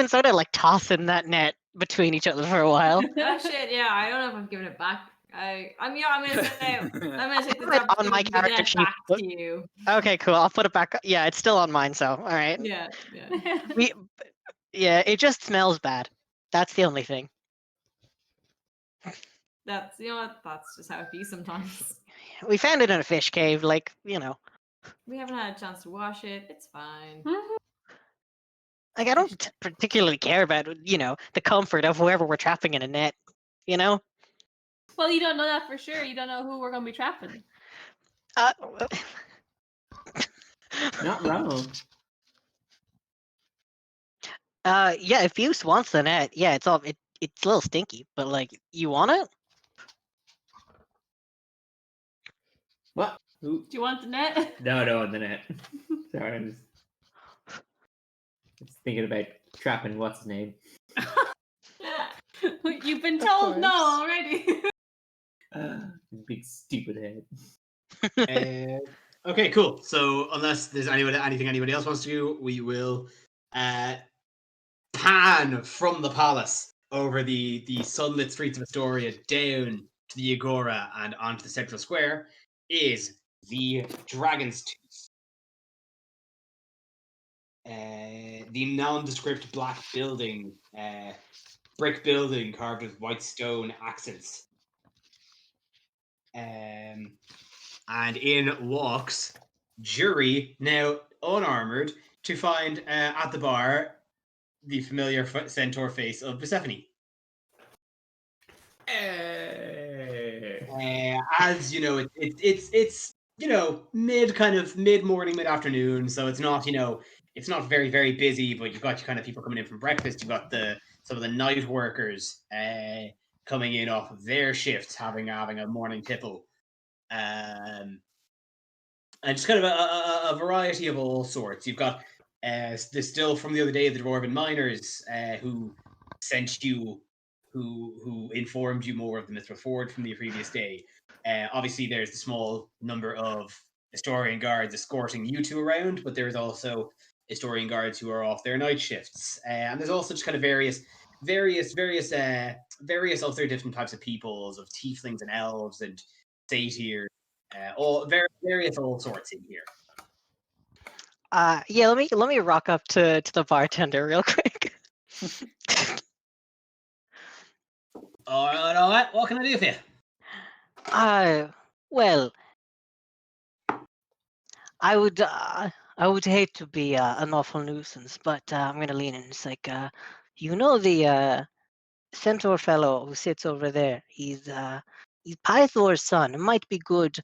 sort of like tossing that net between each other for a while. Oh shit! Yeah, I don't know if I've given it back. I'm gonna say I'm gonna take this Put it on my opportunity to give character that sheet. back to you. Okay, cool. I'll put it back. Yeah, it's still on mine, so all right. Yeah. Yeah, it just smells bad. That's the only thing. That's that's just how it be sometimes. We found it in a fish cave, like, you know. We haven't had a chance to wash it. It's fine. Like, I don't particularly care about, you know, the comfort of whoever we're trapping in a net, you know? Well, you don't know that for sure. You don't know who we're gonna be trapping. Not wrong. Yeah, if Fuse wants the net, yeah, it's a little stinky, but like, you want it? What? Who? Do you want the net? No, the net. Sorry, I'm just thinking about trapping what's his name. You've been told no course. already. Big stupid head. Okay, cool. So unless there's anything anybody else wants to do, we will pan from the palace over the sunlit streets of Astoria down to the Agora and onto the central square is the Dragon's Tooth. The nondescript black building, brick building carved with white stone accents. And in walks Jury, now unarmored, to find at the bar the familiar centaur face of Persephone. As you know, it's you know mid morning, mid afternoon, so it's not it's not very very busy. But you've got your kind of people coming in from breakfast. You've got some of the night workers coming in off of their shifts, having a morning tipple, and just kind of a variety of all sorts. You've got there's still from the other day the dwarven miners who sent you. Who informed you more of the Mithril Ford from the previous day. Obviously, there's the small number of Estorian guards escorting you two around, but there's also Estorian guards who are off their night shifts. And there's also just kind of various other different types of peoples, of tieflings and elves and satyrs, all various all sorts in here. Yeah, let me rock up to the bartender real quick. All right. What can I do for you? Well, I would hate to be an awful nuisance, but I'm gonna lean in. It's like, you know, the centaur fellow who sits over there. He's Pythora's son. It might be good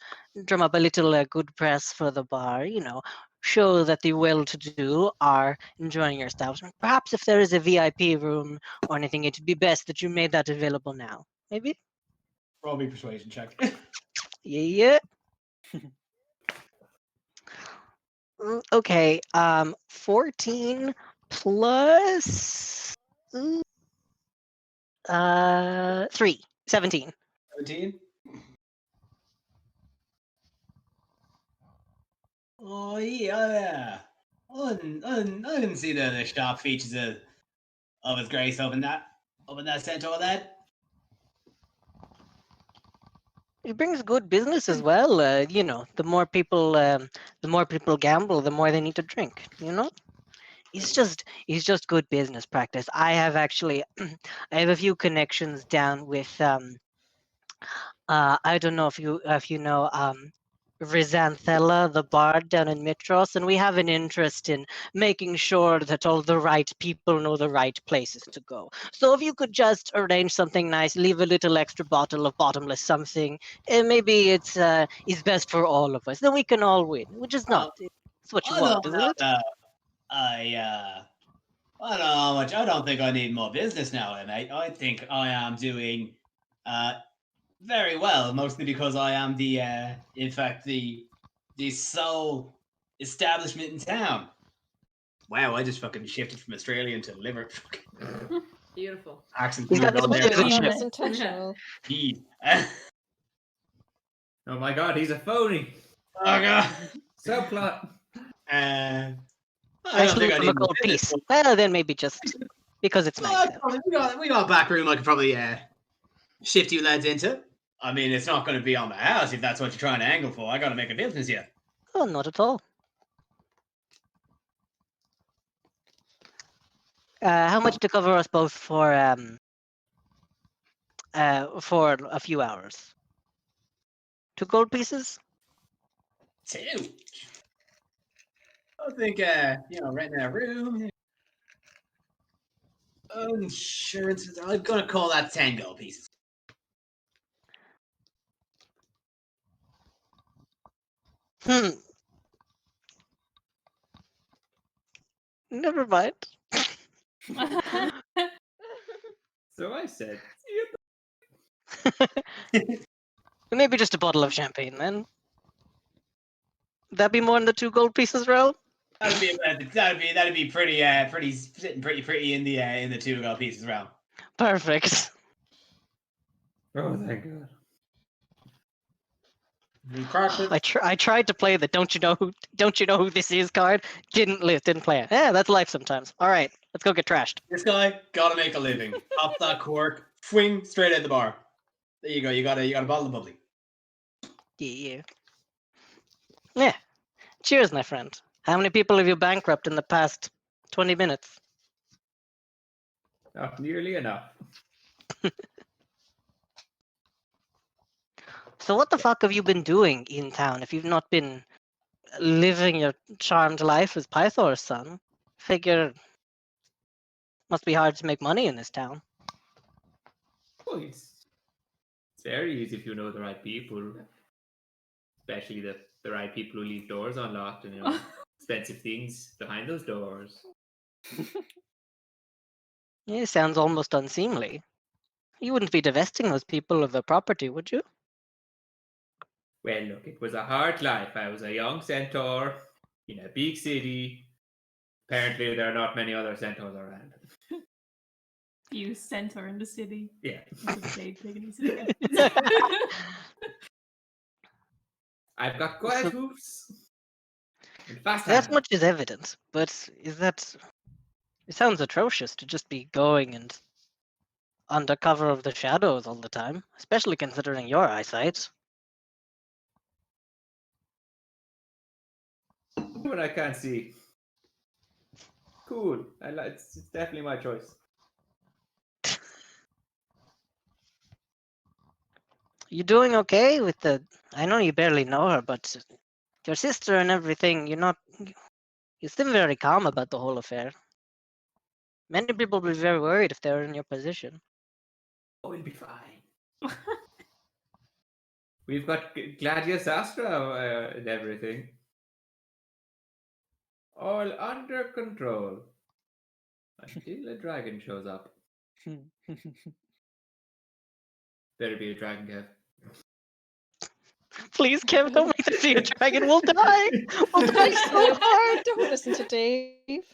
drum up a little good press for the bar. You know, show that the well-to-do are enjoying your establishment. Perhaps if there is a VIP room or anything, it'd be best that you made that available now. Maybe? Roll me persuasion check. Yeah. Okay. 14 plus 3. 17. 17. Oh yeah. I can see the sharp features of his grace up in that centaur there. It brings good business as well. The more people gamble, the more they need to drink. It's just good business practice. I have actually, I have a few connections down with I don't know if you know Rizanthella, the bard down in Mitros, and we have an interest in making sure that all the right people know the right places to go. So if you could just arrange something nice, leave a little extra bottle of bottomless something, and maybe it's best for all of us, then we can all win. Which is not. It's what you want, isn't it? I don't know how much. I don't think I need more business now, mate. I think I am doing very well, mostly because I am in fact, the sole establishment in town. Wow, I just fucking shifted from Australian to liver. Beautiful. Accent He's got moved on this there. citizenship. It's intentional. Jeez. Oh my god, he's a phony. Oh god. Subplot. I don't Especially think I from need a more gold business, piece. Well, then maybe just because it's but- nice out. we got a back room I could probably shift you lads into. I mean, it's not going to be on my house if that's what you're trying to angle for. I got to make a business here. Oh, not at all. How much to cover us both for a few hours? 2 gold pieces? 2. I think renting a room. Insurance. I'm going to call that 10 gold pieces. Never mind. So I said, Maybe just a bottle of champagne then. Would that be more than the 2 gold pieces, Ro? That'd be pretty pretty in the 2 gold pieces round. Perfect. oh thank god. I tried to play the don't you know who this is card. Didn't play it. Yeah, that's life sometimes. All right, let's go get trashed. This guy gotta make a living. Pop that cork, swing straight at the bar. There you go. You got a bottle of bubbly. Yeah. Yeah. Cheers, my friend. How many people have you bankrupt in the past 20 minutes? Not nearly enough. So what the fuck have you been doing in town if you've not been living your charmed life as Pythora's son? Figure must be hard to make money in this town. Oh, it's very easy if you know the right people. Especially the right people who leave doors unlocked and expensive things behind those doors. Yeah, sounds almost unseemly. You wouldn't be divesting those people of their property, would you? Well, look, it was a hard life. I was a young centaur in a big city. Apparently, there are not many other centaurs around. You center in the city. Yeah. It's a big thing in the city. I've got quiet hoofs. And fast That hands. much is evident, but it sounds atrocious to just be going and under cover of the shadows all the time, especially considering your eyesight. When I can't see. Cool. It's definitely my choice. You doing okay with I know you barely know her, but your sister and everything, you seem very calm about the whole affair. Many people would be very worried if they were in your position. Oh, we'll be fine. We've got Gladius, Astra, and everything. All under control. Until a dragon shows up. Better be a dragon, Kev. Please, Kev, don't make this be a dragon. We'll die. We'll die so hard. Don't listen to Dave.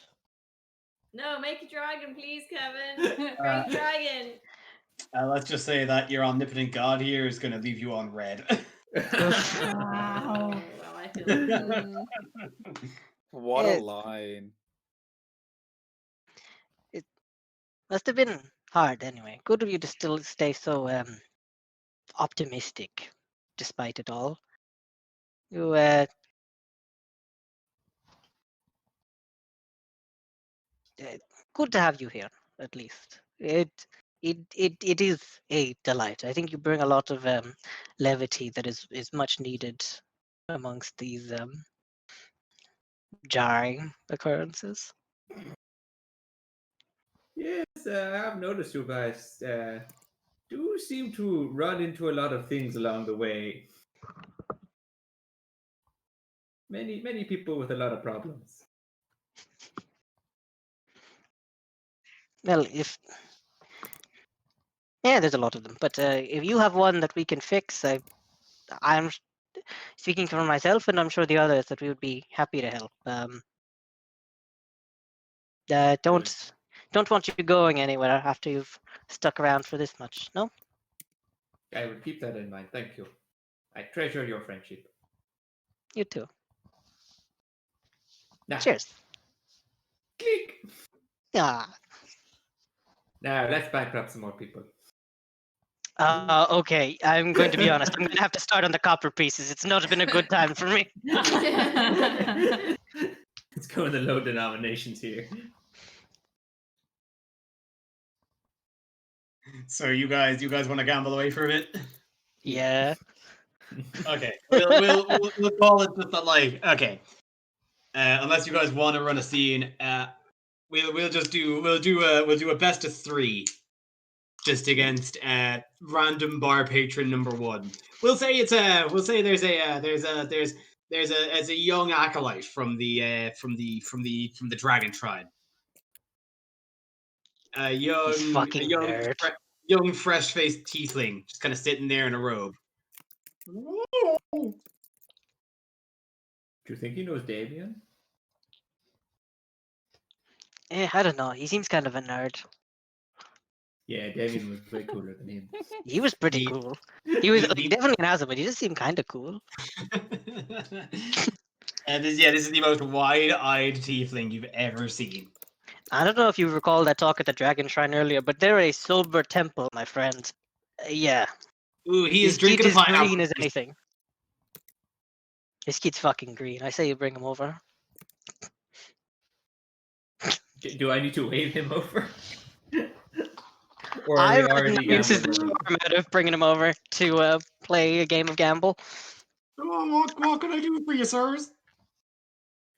No, make a dragon, please, Kevin. Bring dragon. Let's just say that your omnipotent god here is going to leave you on red. Wow. Well, I feel What a line. It must have been hard anyway. Good of you to still stay so optimistic despite it all. You good to have you here, at least. It is a delight. I think you bring a lot of levity that is much needed amongst these jarring occurrences. Yes, I have noticed you guys do seem to run into a lot of things along the way. Many people with a lot of problems. Well, there's a lot of them. But if you have one that we can fix, I'm speaking for myself, and I'm sure the others that we would be happy to help. Don't want you going anywhere after you've stuck around for this much. No. I will keep that in mind. Thank you. I treasure your friendship. You too. Now, Cheers. click. Ah. Now let's bankrupt some more people. Okay. I'm going to be honest. I'm going to have to start on the copper pieces. It's not been a good time for me. Let's go in the low denominations here. So you guys want to gamble away for a bit? Yeah. Okay, we'll call it just like okay. Unless you guys want to run a scene, we'll do a best of 3, just against random bar patron number 1. We'll say there's a young acolyte from the dragon tribe. A young fresh-faced tiefling, just kind of sitting there in a robe. Do you think he knows Damien? I don't know. He seems kind of a nerd. Yeah, Damien was way cooler than him. He was pretty cool. He was definitely an asshole, but he just seemed kind of cool. And this is the most wide-eyed tiefling you've ever seen. I don't know if you recall that talk at the Dragon Shrine earlier, but they're a sober temple, my friend. Yeah. Ooh, he His is drinking kid a is pineapple. green as anything. His kid's fucking green. I say you bring him over. Do I need to wave him over? Or I are we already this is the gambling? format of bringing him over to play a game of gamble. Oh, what can I do for you, sirs?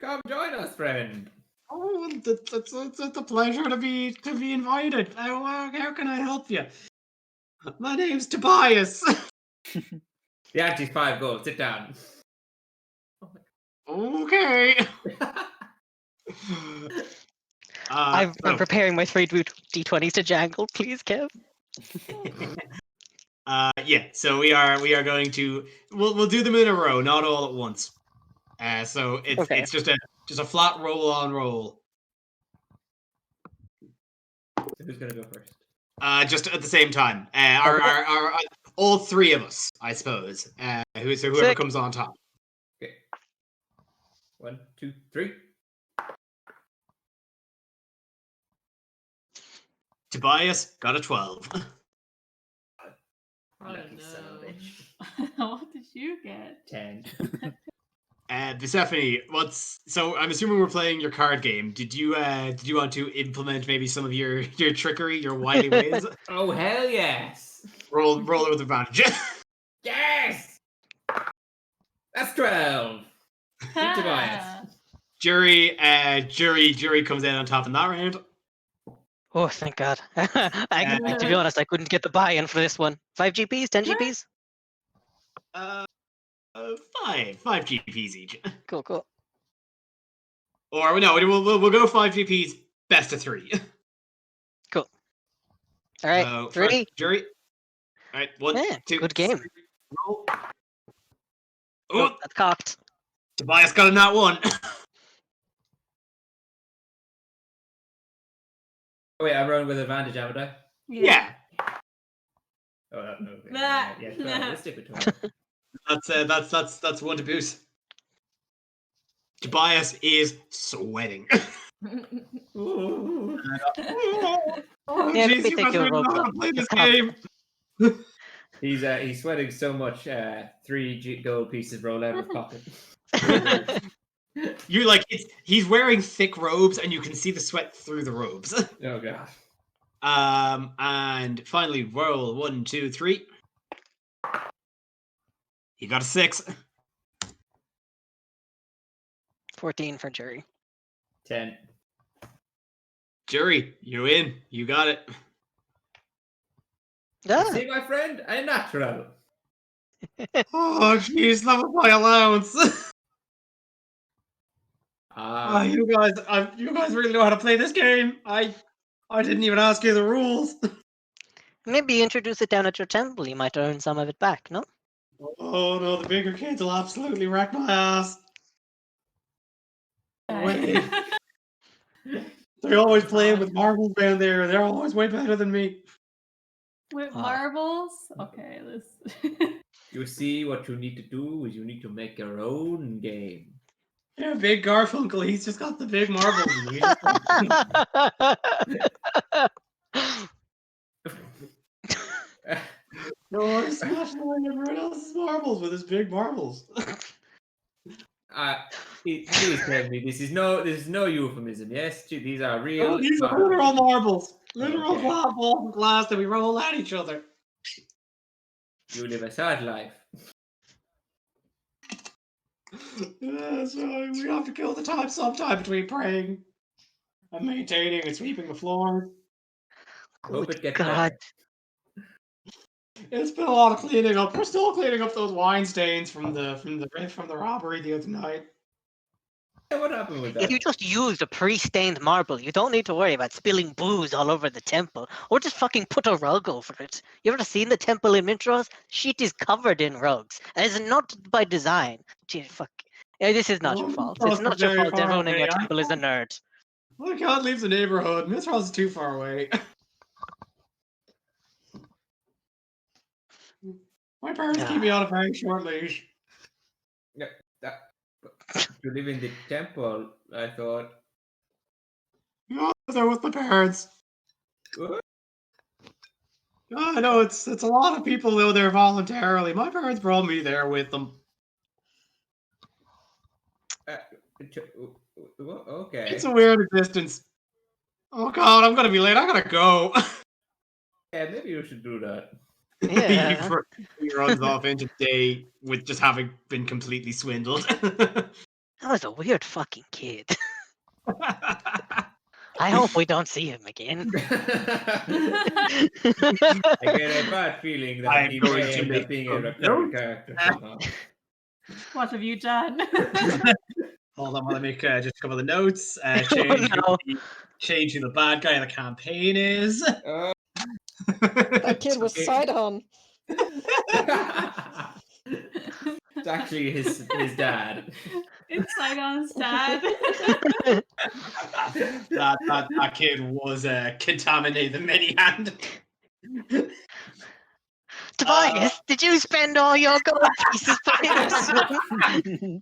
Come join us, friend. Oh, it's a pleasure to be invited. How can I help you? My name's Tobias. The ante's 5 gold. Sit down. Okay. I'm preparing my 3 d20s to jangle, please, Kev. Yeah. So we are going to we'll do them in a row, not all at once. So it's just a flat roll on roll. Who's gonna go first? Just at the same time. Our all 3 of us, I suppose. Whoever Sick. comes on top. Okay. 1, 2, 3. Tobias got a 12. Oh Lucky son of a no. bitch. What did you get? 10. Persephone, so I'm assuming we're playing your card game. Did you want to implement maybe some of your trickery, your wily ways? Oh hell yes! roll it with advantage. Yes! That's 12. Beat Tobias. Jury comes in on top in that round. Oh, thank God. To be honest, I couldn't get the buy-in for this one. 5 GPs? 10 GPs? 5 GPs each. Cool. Or no, we'll go 5 VPs, best of 3. Cool. All right, So, 3. Jury. All right, 1, Yeah, 2, good game. 3, roll. Oh, that's cocked. Tobias got a nat 1. Oh, wait, I'm rolling with advantage, haven't I? Yeah. Oh, no. Okay. Nah. Yeah, 12. Let's stick with 12. That's 1 to boot. Tobias is sweating. Ooh. Oh, Yeah, jeez, maybe you take guys your don't know rope how to up. play this It's cocked. game. He's sweating so much. 3 gold pieces roll out of his pocket. You like he's wearing thick robes and you can see the sweat through the robes. Oh god. And finally roll 1, 2, 3. You got a 6. 14 for jury. 10. Jury, you in. You got it. Ah, See, my friend, I'm natural. Oh jeez, that was my allowance. Oh, you guys really know how to play this game. I didn't even ask you the rules. maybe introduce it down at your temple. You might earn some of it back, no? Oh no, the bigger kids will absolutely wreck my ass. Wait. They're always playing with marbles down there. They're always way better than me. With Ah. marbles? Okay, let's. You see, what you need to do is you need to make your own game. Yeah, big Garfunkel. He's just got the big marbles. And he just no, he's smashing away everyone else's marbles with his big marbles. Please tell me this is no euphemism. Yes, these are real. Oh, these are marbles. literal marbles. Literal Okay. balls of glass that we roll at each other. You live a sad life. Yeah, so we have to kill the time sometime between praying and maintaining and sweeping the floor. Hope Good it gets God. better. It's been a lot of cleaning up. We're still cleaning up those wine stains from the robbery the other night. Yeah, what happened with If that? you just used a pre-stained marble, you don't need to worry about spilling booze all over the temple, or just fucking put a rug over it. You ever seen the temple in Mintros? Shit is covered in rugs, and it's not by design. Gee, fuck. Yeah, this is not your fault. It's not your fault. Everyone in your temple is a nerd. I can't leave the neighborhood. Mithras is too far away. My parents keep me on a very short leash. You live in the temple, I thought. No, there with my parents. What? I know it's a lot of people go there voluntarily. My parents brought me there with them. Okay. It's a weird existence. Oh god, I'm gonna be late. I gotta go. Yeah, maybe you should do that. Yeah. he runs off into day with just having been completely swindled. That was a weird fucking kid. I hope we don't see him again. I get a bad feeling that I'm he going may to end make up being a some recurring notes. character somehow. What have you done? Hold on, while I make just a couple of notes. Oh, Change who the bad guy of the campaign is. That kid was Okay. side on. It's actually his dad. It's Sidon's dad. that kid was contaminated the many-handed. Tobias, did you spend all your gold pieces putting this one?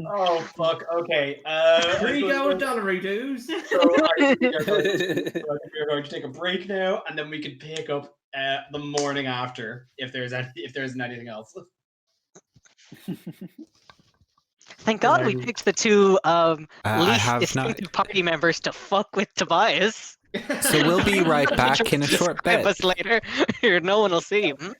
Oh fuck. Okay. $3 dollary dues. So I think we're going to take a break now, and then we can pick up the morning after if there isn't anything else. Thank God we picked the two I least have distinctive party members to fuck with Tobias. So we'll be right back in a short Describe bit. us later. No one will see him.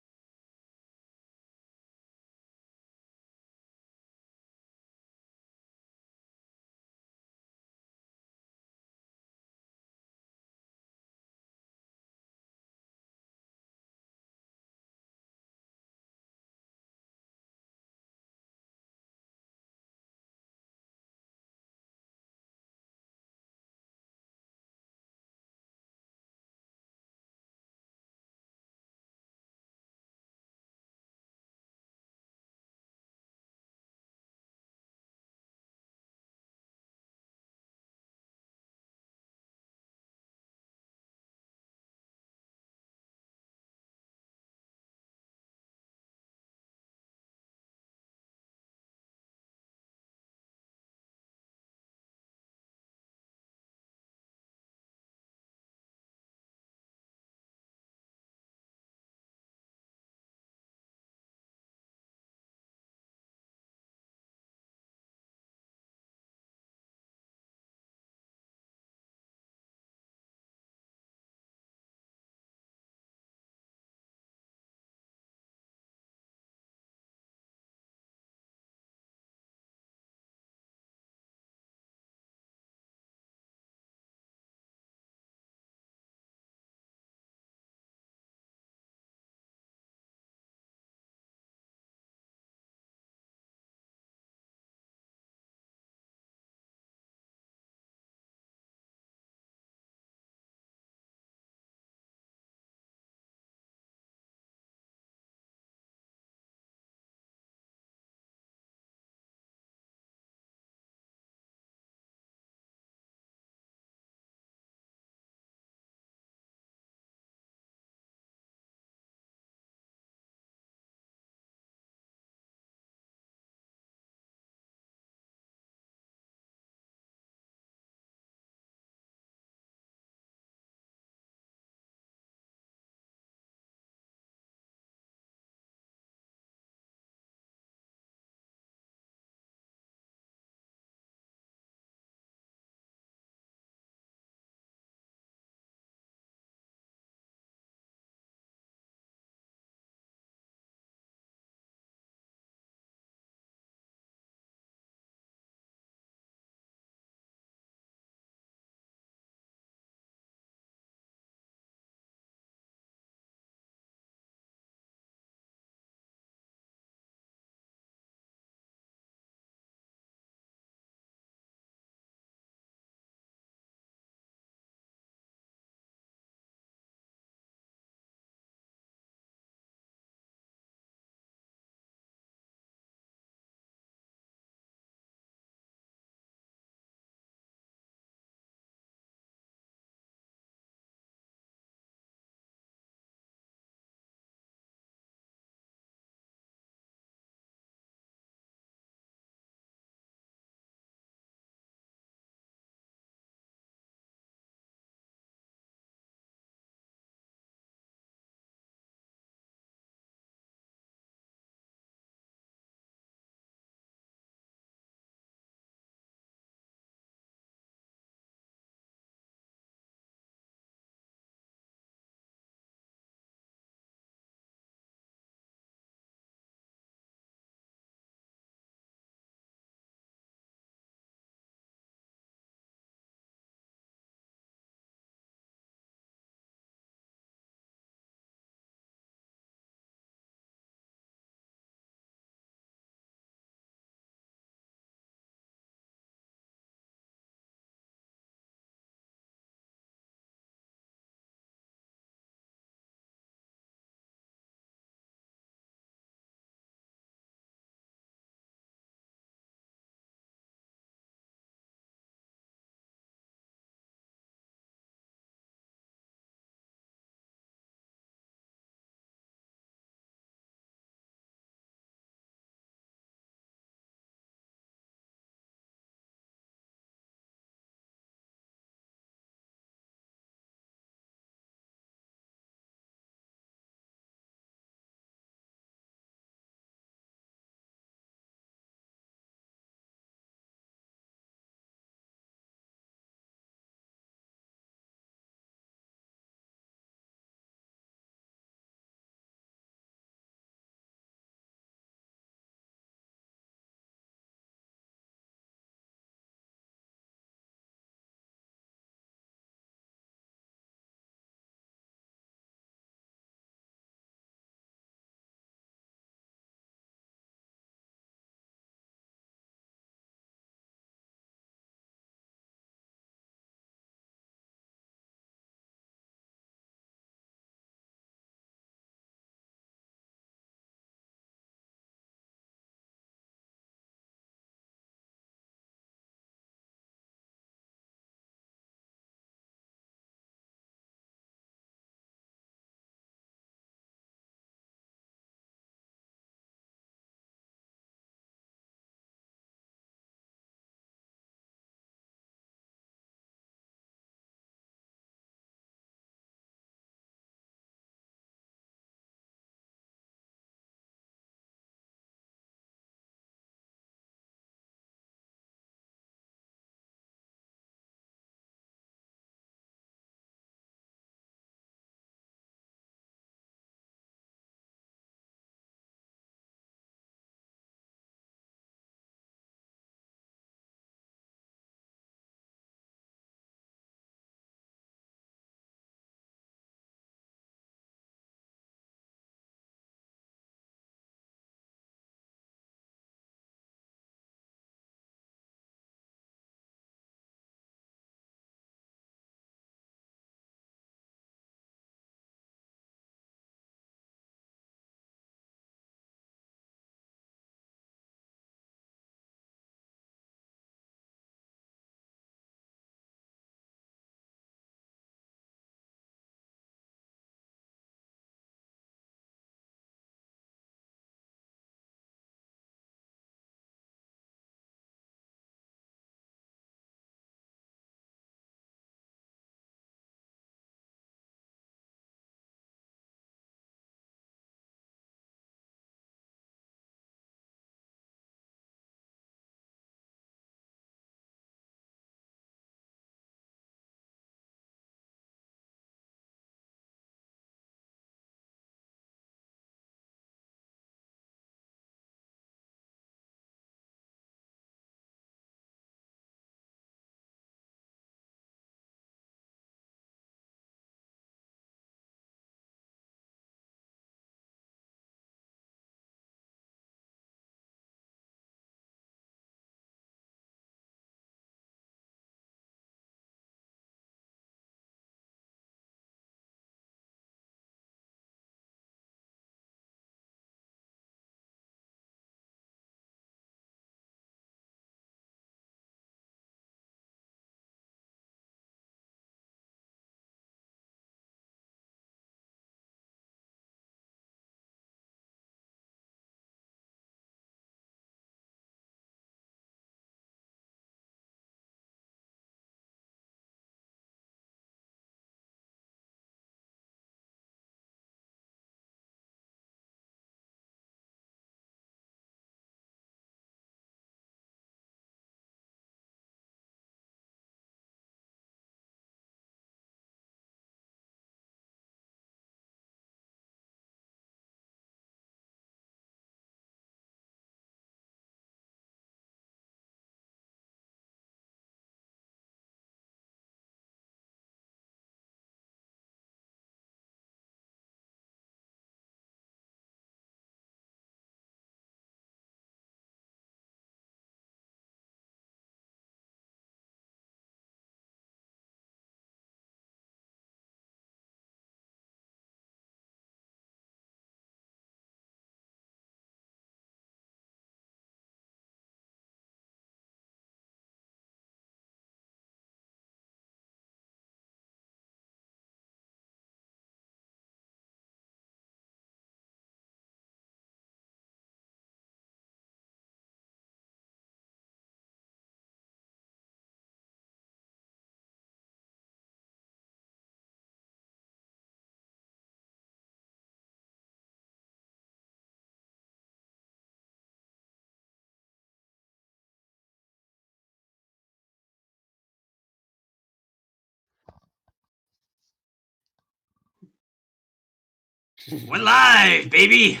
We're live, baby!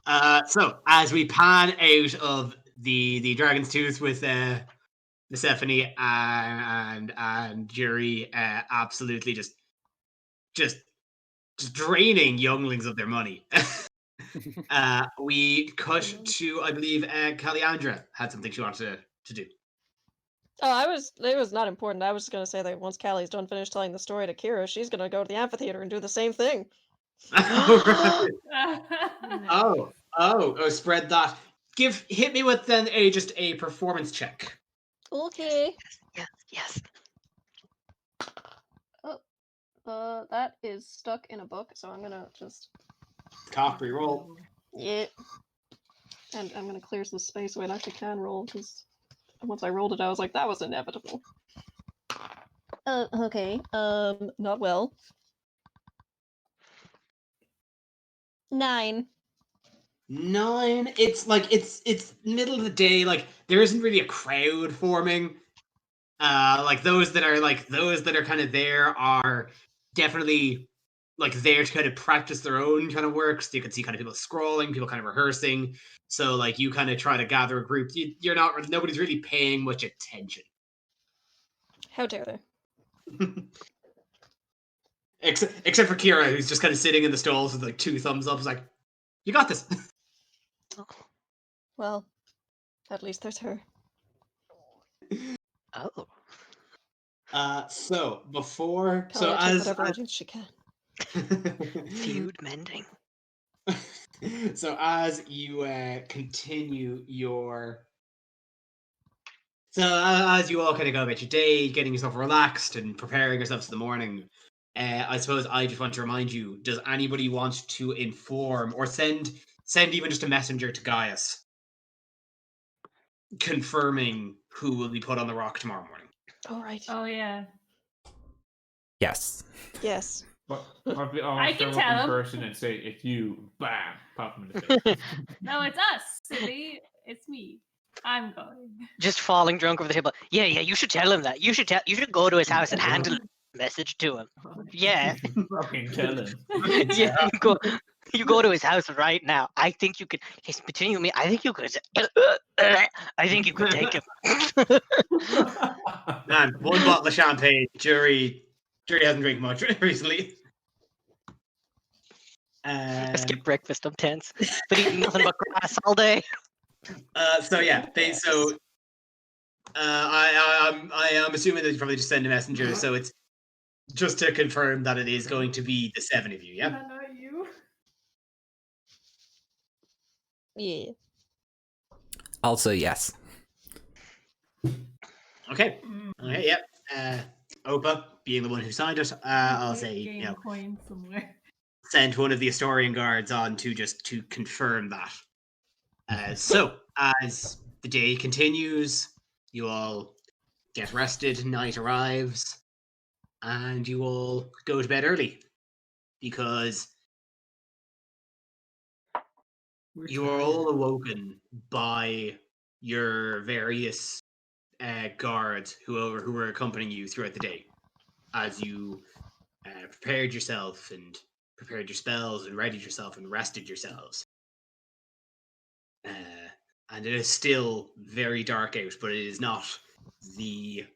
So, as we pan out of the Dragon's Tooth with Persephone and Jury absolutely just draining younglings of their money. We cut to, I believe, Caliandra had something she wanted to do. Oh, it was not important. I was just gonna say that once Callie's done finished telling the story to Kira, she's gonna go to the amphitheater and do the same thing. Oh, spread that. Hit me with then just a performance check. Okay. Yes. That is stuck in a book, so I'm gonna just Cock reroll. yeah. And I'm gonna clear some space so I actually can roll, because once I rolled it, I was like, that was inevitable. Okay. Not well. 9. 9. It's like it's middle of the day. Like there isn't really a crowd forming. Like those that are kind of there are definitely like there to kind of practice their own kind of work. So you can see kind of people scrolling, people kind of rehearsing. So like you kind of try to gather a group. Nobody's really paying much attention. How dare they? Except for Kira, who's just kind of sitting in the stalls with like 2 thumbs up. Is like, you got this. Well, at least there's her. Oh. So before, Callie so will take as whatever audience she can. Feud mending. So as you continue your, as you all kind of go about your day, getting yourself relaxed and preparing yourselves for the morning, I suppose I just want to remind you: does anybody want to inform or send even just a messenger to Gaius, confirming who will be put on the rock tomorrow morning? All right. Oh yeah. Yes. Yes. But I'll I can come up tell in him. person and say, it's you. Bam! Pop him in the face. No, it's us, silly. It's me. I'm going. Just falling drunk over the table. Yeah, you should tell him that. You should go to his house and hand a message to him. Yeah. Fucking tell him. Yeah, you go to his house right now. I think you could. He's between me. I think you could. I think you could take him. Man, 1 bottle of champagne. Jury hasn't drank much recently. I skipped breakfast. I'm tense. But eating nothing but grass all day. So yeah, I am assuming that you probably just send a messenger. So it's just to confirm that it is going to be the 7 of you. Yeah. Not you. Yeah. Also, yes. Okay. Okay. Yep. Opa, being the one who signed it, I'll say Game coin somewhere. send one of the Astorian guards on to confirm that. So as the day continues, you all get rested. Night arrives, and you all go to bed early because you are all awoken by your various guards who were accompanying you throughout the day, as you prepared yourself and prepared your spells and readied yourself and rested yourselves. And it is still very dark out, but it is not the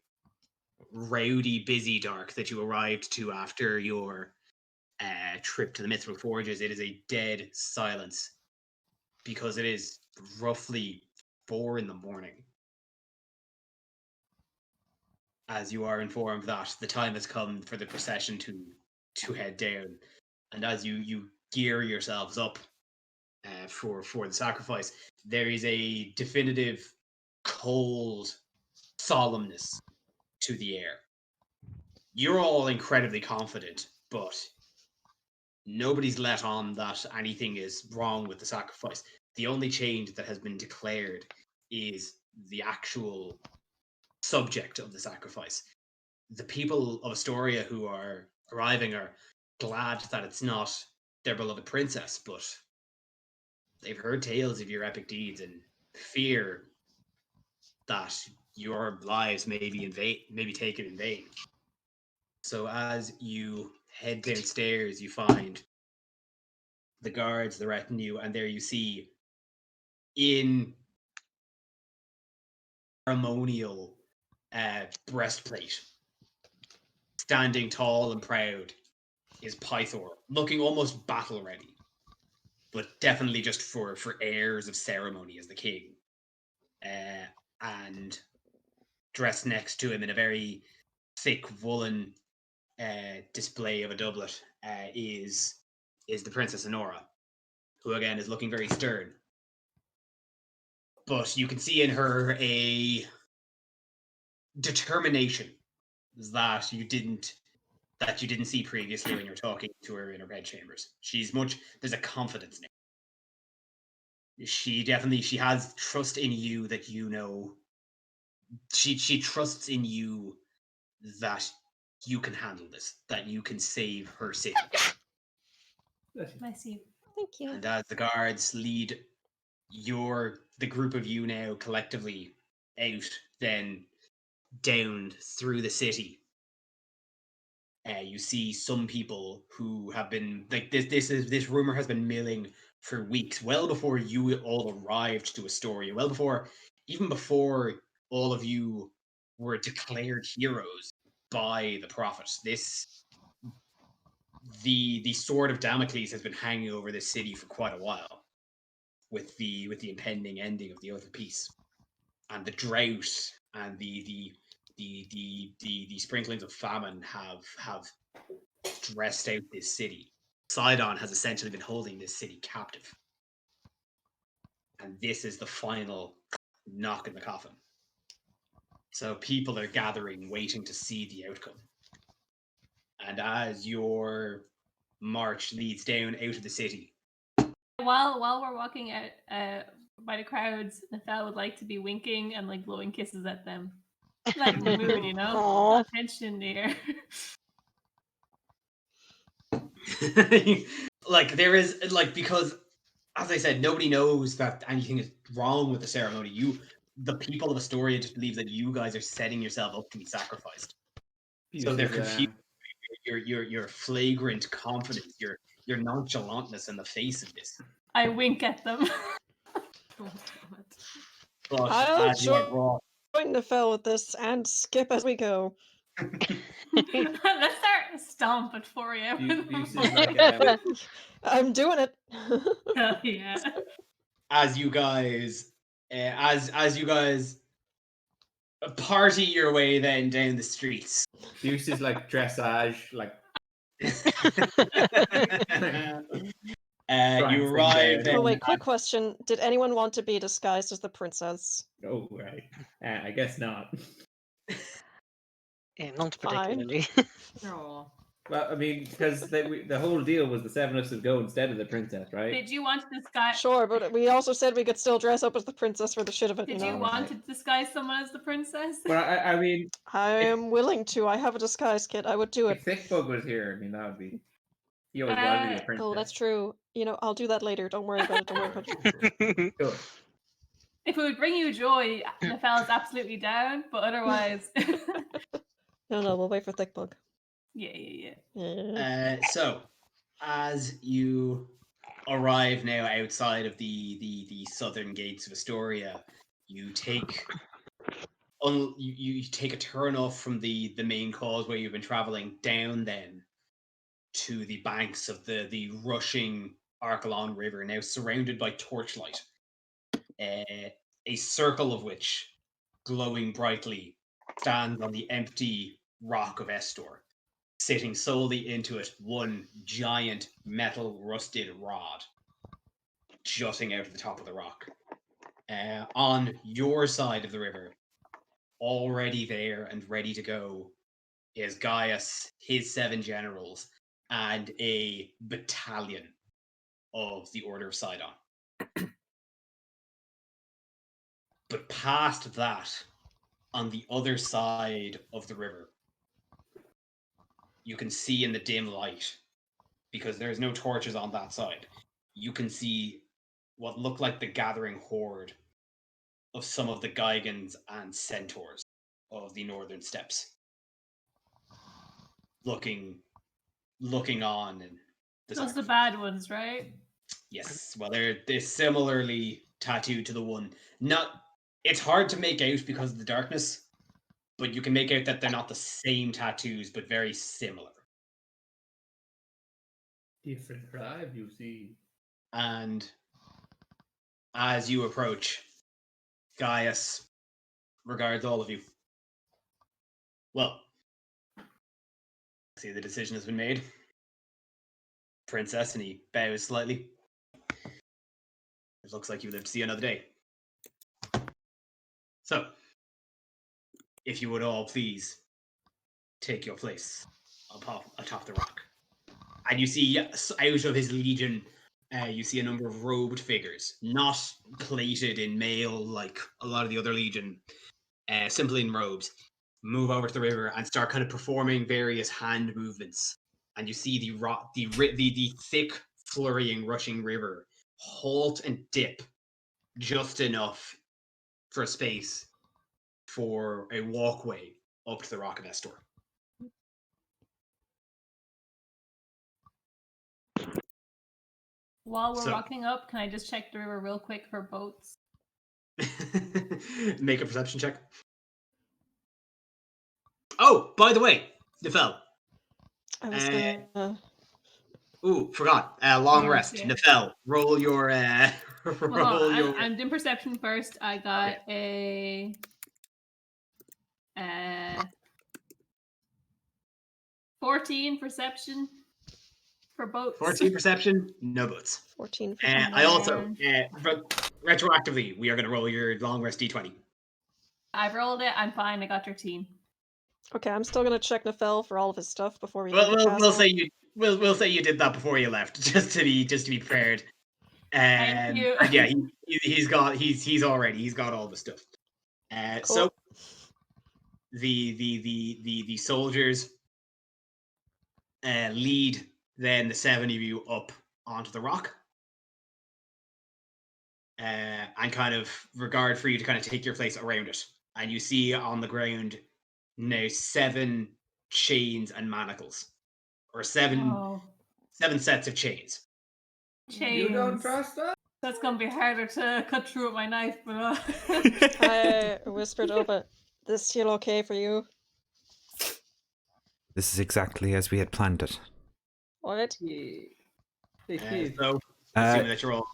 rowdy, busy dark that you arrived to after your trip to the Mithril Forges. It is a dead silence because it is roughly 4 in the morning. As you are informed that the time has come for the procession to head down, and as you gear yourselves up for the sacrifice, there is a definitive cold solemnness to the air. You're all incredibly confident, but nobody's let on that anything is wrong with the sacrifice. The only change that has been declared is the actual subject of the sacrifice. The people of Astoria who are arriving are glad that it's not their beloved princess, but they've heard tales of your epic deeds and fear that your lives may be taken in vain. So as you head downstairs, you find the guards, the retinue, and there you see in ceremonial breastplate, standing tall and proud, is Pythora, looking almost battle ready, but definitely just for airs of ceremony as the king. And dressed next to him in a very thick woolen display of a doublet is the Princess Sonora, who again is looking very stern. But you can see in her a determination that you didn't see previously when you're talking to her in her bedchambers. There's a confidence in her. She has trust in you that you know. She trusts in you that you can handle this, that you can save her city. Bless you. Thank you. And as the guards lead the group of you now collectively out, then down through the city, you see some people who have been like this rumor has been milling for weeks, well before you all arrived to Astoria, even before all of you were declared heroes by the prophet. The sword of Damocles has been hanging over this city for quite a while, with the impending ending of the Oath of Peace, and the drought and the sprinklings of famine have stressed out this city. Sidon has essentially been holding this city captive, and this is the final knock in the coffin. So people are gathering, waiting to see the outcome. And as your march leads down out of the city, While we're walking out by the crowds, Nafel would like to be winking and like blowing kisses at them. Like the mood, you know? Aw. Not tension there. like there is because as I said, nobody knows that anything is wrong with the ceremony. The people of Astoria just believe that you guys are setting yourself up to be sacrificed. So they're confused. Your flagrant confidence, your nonchalantness in the face of this. I wink at them. Oh, But I'll as you are brought, Join the fell with this and skip as we go. Let's start stomp at 4 a.m. This is like I'm doing it. Hell yeah. as you guys party your way then down the streets. This is like dressage, like You arrive. Oh wait, quick question. Did anyone want to be disguised as the princess? oh right. I guess not. Not Fine. particularly. Oh. Well, I mean, because the whole deal was the 7 of us would go instead of the princess, right? Did you want to disguise? Sure, but we also said we could still dress up as the princess for the shit of it. Did you you know? want to disguise someone as the princess? But I mean, I am willing to. I have a disguise kit. I would do it. if Thickbug was here, I mean, that would be. He always wanted to be a princess. Oh, that's true. You know, I'll do that later. Don't worry about it. Don't worry about it. Sure. If it would bring you joy, Nafel is absolutely down, but otherwise. No, we'll wait for Thickbug. Yeah. Yeah. So, as you arrive now outside of the southern gates of Astoria, you take you take a turn off from the main causeway you've been traveling down then to the banks of the rushing Archelon River, now surrounded by torchlight, a circle of which, glowing brightly, stands on the empty rock of Estor. Sitting solely into it, one giant metal rusted rod jutting out of the top of the rock. On your side of the river, already there and ready to go, is Gaius, his 7 generals, and a battalion of the Order of Sidon. But past that, on the other side of the river, you can see in the dim light, because there's no torches on that side, you can see what look like the gathering horde of some of the Gigans and Centaurs of the Northern Steppes. Looking on. And Those are the bad ones, right? Yes, well, they're similarly tattooed to the one. It's hard to make out because of the darkness, but you can make out that they're not the same tattoos, but very similar. Different tribe, you see. And as you approach, Gaius regards all of you. Well, see, the decision has been made. Princess, and he bows slightly. It looks like you live to see another day. So, if you would all please take your place atop the rock. And you see out of his legion, you see a number of robed figures, not plated in mail like a lot of the other legion, simply in robes, move over to the river and start kind of performing various hand movements. And you see the thick, flurrying, rushing river halt and dip just enough for a space for a walkway up to the Rock of Estor. While we're walking up, can I just check the river real quick for boats? Make a perception check. Oh, by the way, Nefel. I was gonna... Ooh, forgot. Long rest. Yeah. Nefel, roll your... I'm doing perception first. I got a... 14 perception for boats. 14 perception, no boats. 14 for I also, retroactively, we are going to roll your long rest d20. I've rolled it. I'm fine. I got 13. Okay, I'm still gonna check Nefel for all of his stuff before we. We'll say you did that before you left, just to be prepared. Thank you. And yeah, he's got all the stuff. Cool. So the soldiers lead then the 7 of you up onto the rock, and kind of regard for you to kind of take your place around it. And you see on the ground now 7 chains and manacles, or 7 sets of chains. Chains. You don't trust us? That's gonna be harder to cut through with my knife, but I whispered over. This feel okay for you? This is exactly as we had planned it. Alright. Yeah. So, assuming that you're all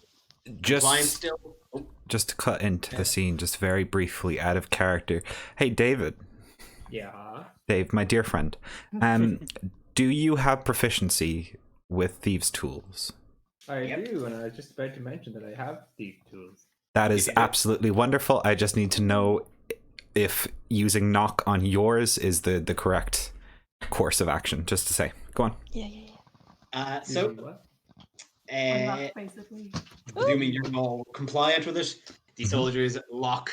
blind Just still. Oh. just to cut into the scene, just very briefly, out of character. Hey, David. Yeah. Dave, my dear friend. Do you have proficiency with thieves' tools? I do, and I was just about to mention that I have these tools. That is absolutely wonderful. I just need to know if using knock on yours is the correct course of action, just to say. Go on. Yeah. So, unlock, basically. assuming you're all compliant with it, the soldiers lock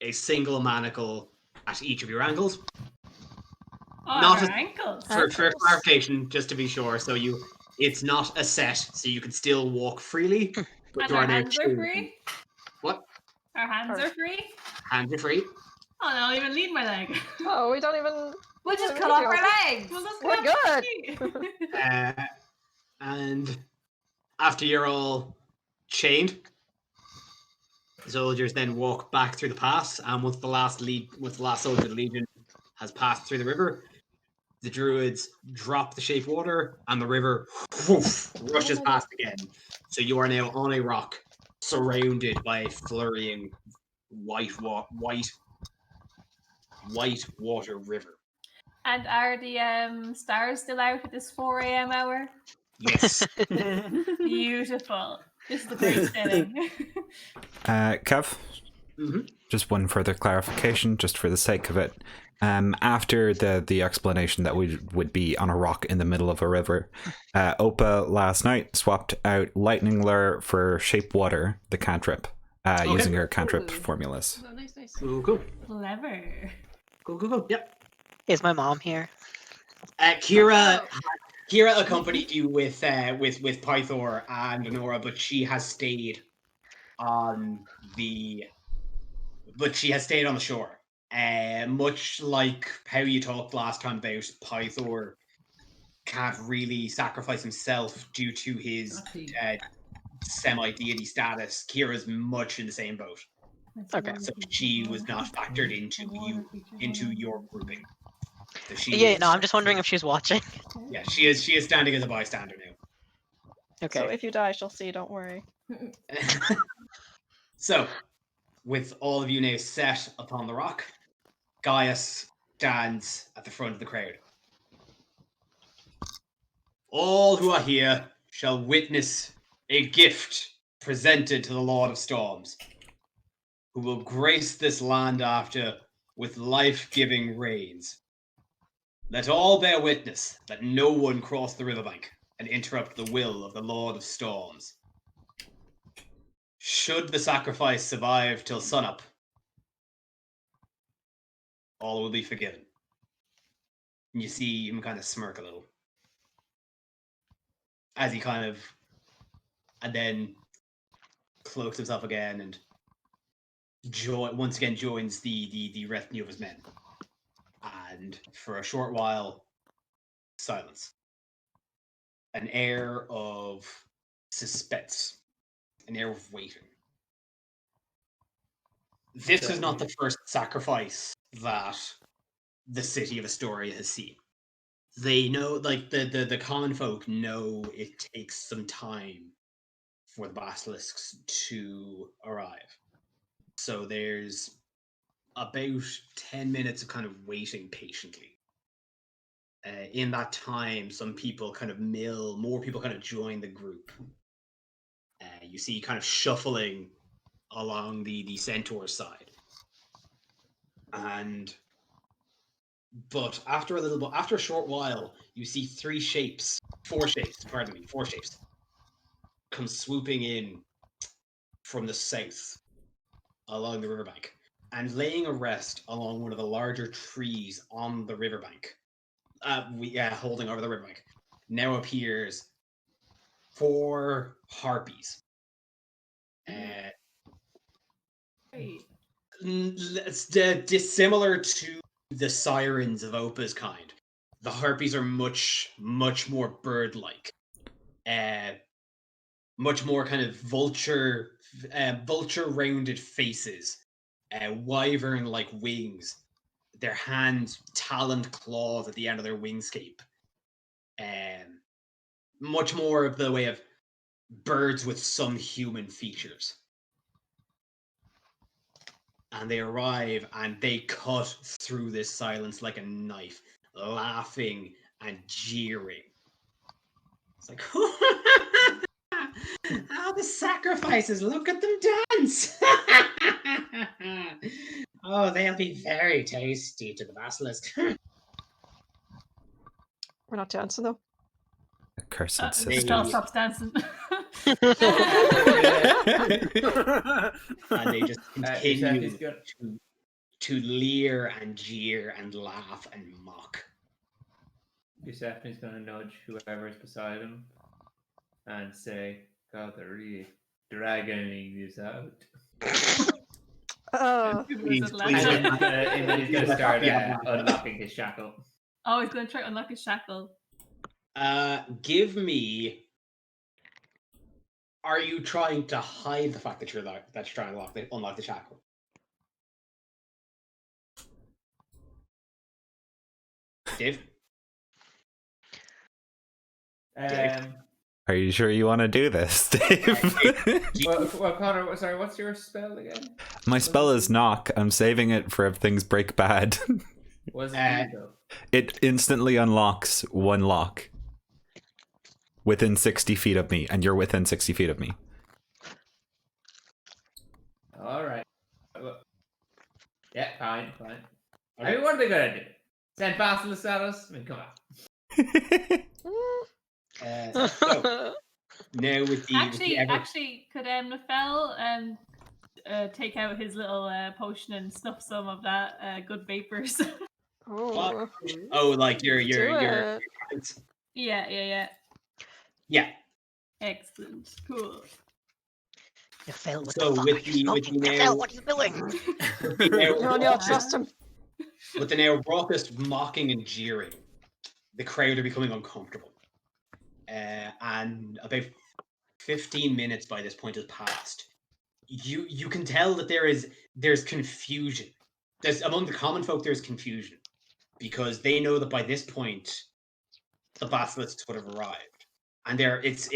a single manacle at each of your ankles. Oh, Not our a- ankles. For clarification, just to be sure, so it's not a set, so you can still walk freely. But And you our are now hands are chained. free. What? Our hands are free. Hands are free. Oh, no, I don't even need my leg. Oh, we don't even. We'll just cut off our legs. Well, that's We're good. And after you're all chained, the soldiers then walk back through the pass, and once the last soldier of the legion has passed through the river, the druids drop the shape water, and the river rushes past again. So you are now on a rock, surrounded by a flurrying white water river. And are the stars still out at this 4 a.m. hour? Yes. Beautiful. This is the great setting. Kev, just one further clarification, just for the sake of it. After the explanation that we would be on a rock in the middle of a river, Opa last night swapped out Lightning Lure for Shape Water, the cantrip, using her cantrip formulas. Oh, nice. Cool. Clever. Cool. Yep. Is my mom here? Kira accompanied you with Pythora and Sonora, but she has stayed on the shore. Much like how you talked last time about Pythor can't really sacrifice himself due to his semi-deity status, Kira's much in the same boat. Okay. So she was not factored into your grouping. So she Yeah, is, no, I'm just wondering if she's watching. yeah, she is standing as a bystander now. Okay. So if you die, she'll see. Don't worry. So, with all of you now set upon the rock, Gaius stands at the front of the crowd. All who are here shall witness a gift presented to the Lord of Storms, who will grace this land after with life-giving rains. Let all bear witness that no one cross the riverbank and interrupt the will of the Lord of Storms. Should the sacrifice survive till sunup, all will be forgiven. And you see him kind of smirk a little. As he kind of, and then cloaks himself again and once again joins the retinue of his men. And for a short while, silence. An air of suspense. An air of waiting. This is not the first sacrifice that the city of Estoria has seen. They know, like, the common folk know it takes some time for the basilisks to arrive. So there's about 10 minutes of kind of waiting patiently. In that time, more people kind of join the group. You see kind of shuffling along the centaur side. But after a short while, you see four shapes come swooping in from the south along the riverbank and laying a rest along one of the larger trees on the riverbank. Holding over the riverbank. Now appears 4 harpies. It's dissimilar to the sirens of Opa's kind. The harpies are much more bird-like. Much more kind of vulture-rounded faces, wyvern-like wings, their hands, taloned claws at the end of their wingscape. Much more of the way of birds with some human features. And they arrive and they cut through this silence like a knife, laughing and jeering. It's like, the sacrifices, look at them dance! Oh, they'll be very tasty to the basilisk. We're not dancing though. Cursed Stop system. stops dancing. And they just continue to leer and jeer and laugh and mock. Giuseppe's going to nudge whoever's beside him and say, God, they're really dragging this out. Please, And then he's going to start unlocking his shackle. Oh, he's going to try to unlock his shackle. Give me. Are you trying to hide the fact that you're trying to unlock the shackle? Dave? Are you sure you want to do this, Dave? Well, Connor, sorry, what's your spell again? My spell is knock. I'm saving it for if things break bad. What does it do, though? It instantly unlocks one lock within 60 feet of me, and you're within 60 feet of me. All right. Yeah, fine. Okay. I mean, what are they gonna do? Send basilisks at us? I mean, come on. So, now with the Actually, could Nafel take out his little potion and stuff some of that good vapors? like your Yeah. Yeah. Excellent. Cool. Nafel, what So the fuck with are you the smoking? now, Nafel, what are you doing? No, trust him. With the now raucous mocking and jeering, the crowd are becoming uncomfortable. And about 15 minutes by this point has passed. You can tell that there's confusion. There's among the common folk there's confusion because they know that by this point the basilisks would have arrived, and there's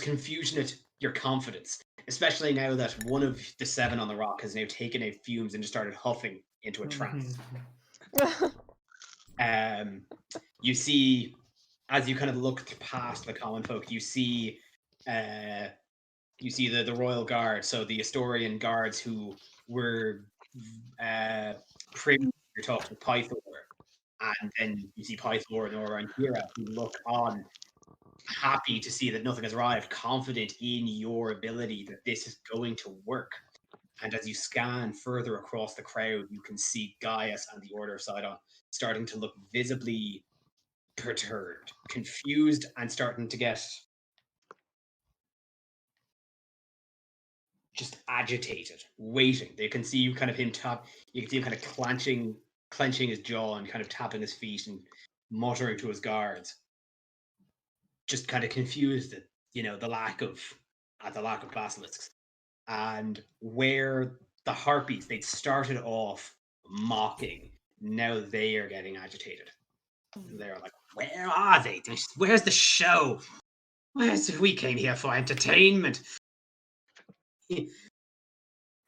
confusion at your confidence, especially now that one of the 7 on the rock has now taken out fumes and just started huffing into a trance. You see, as you kind of look past the common folk, you see the royal guard, so the Estorian guards who were privy to talk to Pythora, and then you see Pythora, Nora, and Kira who look on, happy to see that nothing has arrived, confident in your ability that this is going to work. And as you scan further across the crowd, you can see Gaius and the Order of Sidon starting to look visibly perturbed, confused, and starting to get just agitated, waiting. They can see you kind of you can see him kind of clenching his jaw and kind of tapping his feet and muttering to his guards. Just kind of confused at the lack of basilisks. And where the Harpies, they'd started off mocking, now they are getting agitated. They're like, where are they? Where's the show? We came here for entertainment.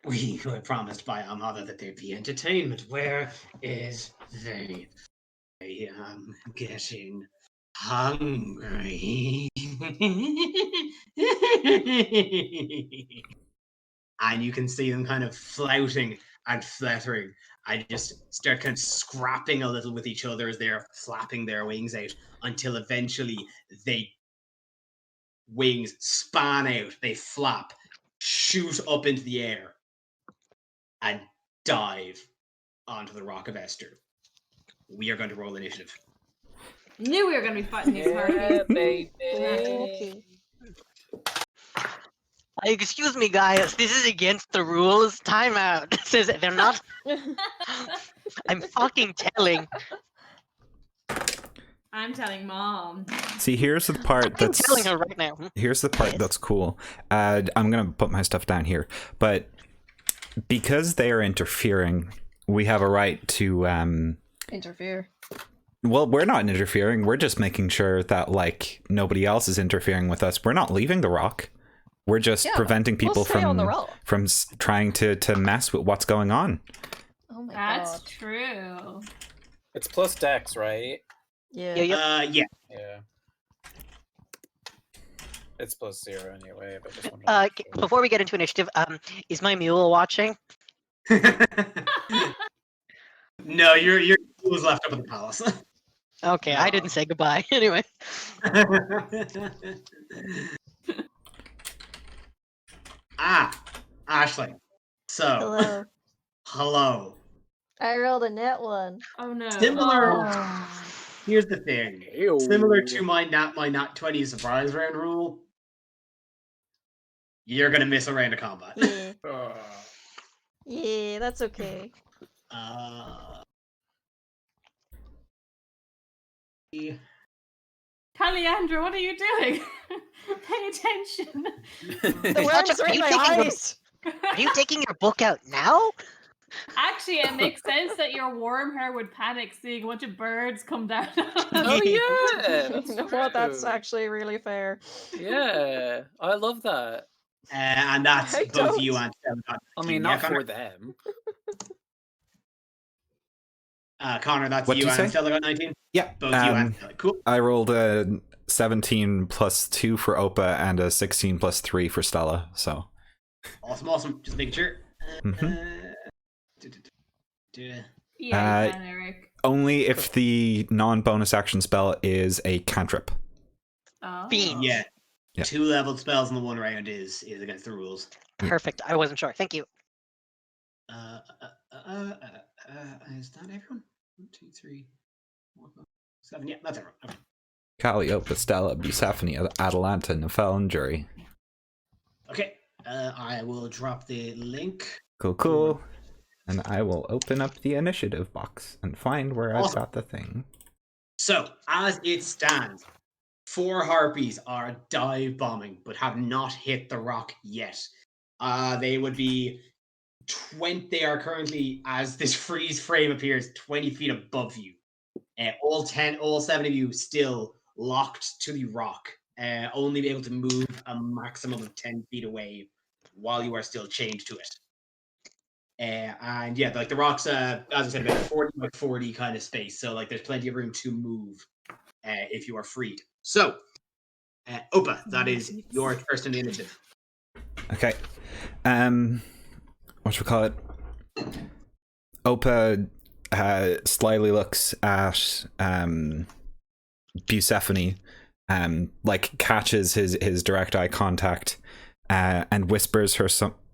We were promised by our mother that there'd be entertainment. Where is they? I am getting hungry. And you can see them kind of flouting and fluttering. I just start kind of scrapping a little with each other as they're flapping their wings out until eventually wings span out, they flap, shoot up into the air, and dive onto the Rock of Esther. We are going to roll initiative. Knew we were going to be fighting these Harpies. baby. Okay. Excuse me, guys. This is against the rules. Timeout. Says they're not. I'm fucking telling. I'm telling Mom. See, here's the part that's I'm telling her right now. Here's the part that's cool. I'm gonna put my stuff down here, but because they are interfering, we have a right to Interfere. Well, we're not interfering. We're just making sure that nobody else is interfering with us. We're not leaving the rock. We're just preventing people from trying to mess with what's going on. Oh my That's god. true. It's plus dex, right? Yeah. Yeah. Yeah. It's plus 0 anyway. But just wanted to make sure. Before we get into initiative, is my mule watching? No, your was left up at the palace. Okay, I didn't say goodbye. Anyway. Ashley. So, hello. I rolled a net one. Oh no. Similar. Oh. Here's the thing. Ew. Similar to my not 20 surprise round rule, you're gonna miss a round of combat. Yeah. Oh. Yeah, that's okay. Caliandra, what are you doing? Pay attention. The worms are in my eyes. Are you taking your book out now? Actually, it makes sense that your worm hair would panic seeing a bunch of birds come down. Oh yeah, that's You know what? That's true. actually really fair. Yeah, I love that. And that's I both don't. you and Stella. I mean, not for them. Connor, that's What'd you you and say? Stella got 19? Yeah. Both you and Stella. Cool. I rolled a 17 plus 2 for Opa and a 16 plus 3 for Stella. So. Awesome. Just making sure. Yeah, Eric. Only if the non-bonus action spell is a cantrip. Oh. Fiend. Yeah. Yeah. 2 leveled spells in the one round is against the rules. Perfect. I wasn't sure. Thank you. Is that everyone? 1, 2, 3, 4, 5, 7. Yeah, that's everyone. Okay. Calliope, Stella, Busaphone, Atalanta, Nephel, and Jury. Okay. I will drop the link. Cool. And I will open up the initiative box and find where I've Awesome. got the thing. So, as it stands, 4 harpies are dive bombing, but have not hit the rock yet. They would be 20. They are currently, as this freeze frame appears, 20 feet above you. All 7 of you still locked to the rock. Only be able to move a maximum of 10 feet away while you are still chained to it. And yeah, like the rocks, as I said, about 40 by 40 kind of space. So like, there's plenty of room to move if you are freed. So, Opa, that is your first in the initiative. Okay. Whatchamacallit? Opa slyly looks at Bucephone, like catches his direct eye contact, and whispers her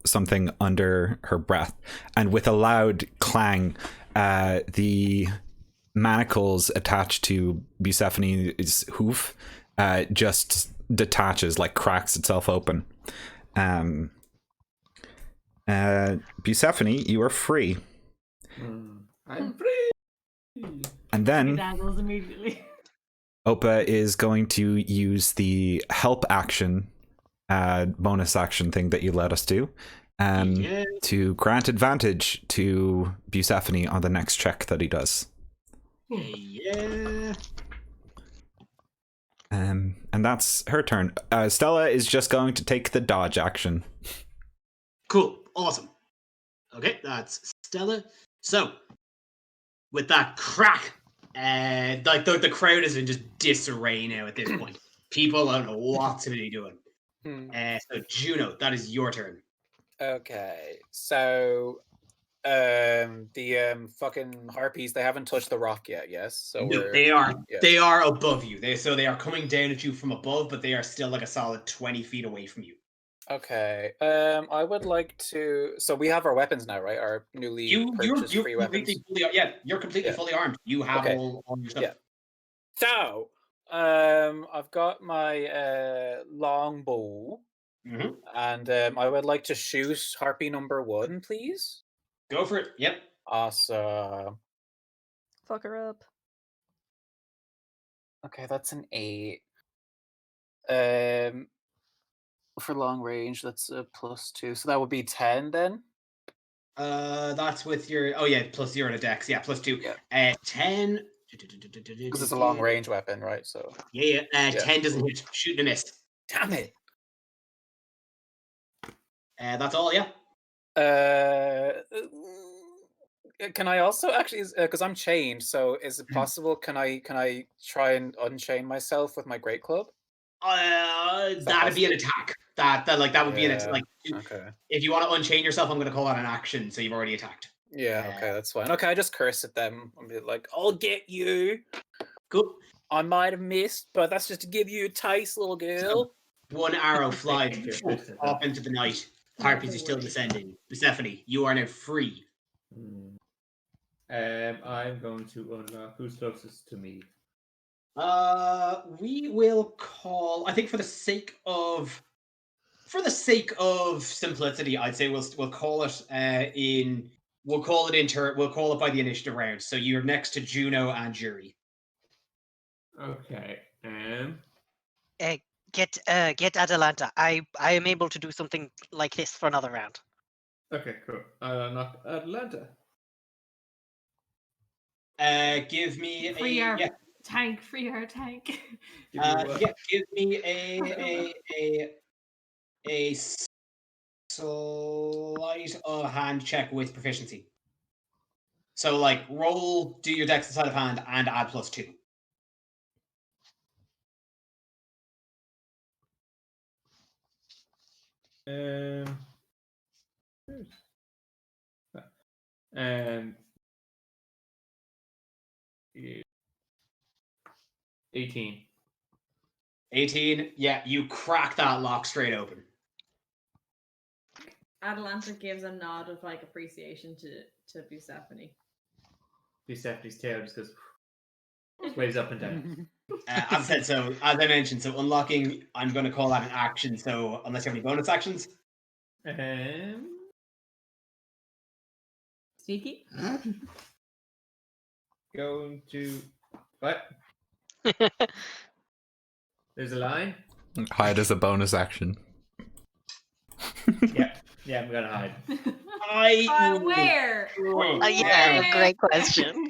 something under her breath, and with a loud clang, the manacles attached to Bucephone's hoof just detaches, like cracks itself open. Bucephone, you are free. I'm free. And then Dazzles immediately. Opa is going to use the help action, bonus action thing that you let us do, to grant advantage to Bucephone on the next check that he does. Yeah. And that's her turn. Stella is just going to take the dodge action. Cool. Awesome. Okay, that's Stella. So, with that crack, like the crowd is in just disarray now at this point. People don't know what to be doing. So, Juno, that is your turn. Okay, so the fucking harpies, they haven't touched the rock yet, yes? So No, they are above you. They are coming down at you from above, but they are still like a solid 20 feet away from you. Okay. I would like to. So we have our weapons now, right? Our newly purchased free weapons. You're completely fully armed. You have all your stuff. Yeah. So, I've got my long bow, and I would like to shoot harpy number 1, please. Go for it. Yep. Awesome. Fuck her up. Okay, that's an 8. For long range, that's a +2, so that would be 10 then. That's with your plus 0 to dex. Yeah, +2. Yeah. 10. Because it's a long range weapon, right? So 10 doesn't hit. Shoot and miss. Damn it. That's all. Yeah. Can I also actually, because I'm chained, so is it possible? Can I try and unchain myself with my great club? That'd be an attack. That would be an attack. Okay. If you want to unchain yourself, I'm going to call that an action. So you've already attacked. Yeah. Okay, that's fine. Okay, I just curse at them. I'm like, I'll get you. Cool. I might have missed, but that's just to give you a taste, little girl. One arrow flies off into the night. Harpies are still descending. Persephone, you are now free. I'm going to unlock. Who's closest to me? We will call. I think for the sake of simplicity, I'd say we'll call it We'll call it by the initiative round. So you're next to Juno and Jury. Okay. Get Atalanta. I am able to do something like this for another round. Okay, cool. Not Atalanta. Give me free our tank. Free our tank. Give me a sleight of hand check with proficiency. So like do your dex sleight of hand and add +2. And 18. 18. Yeah, you crack that lock straight open. Atalanta gives a nod of like appreciation to Bucephone. Busephone's tail just goes waves up and down. As I mentioned, unlocking, I'm going to call that an action. So unless you have any bonus actions. Sneaky. Going to what? There's a line. Hide as a bonus action. Yeah, I'm gonna hide. Where? Yeah, great question.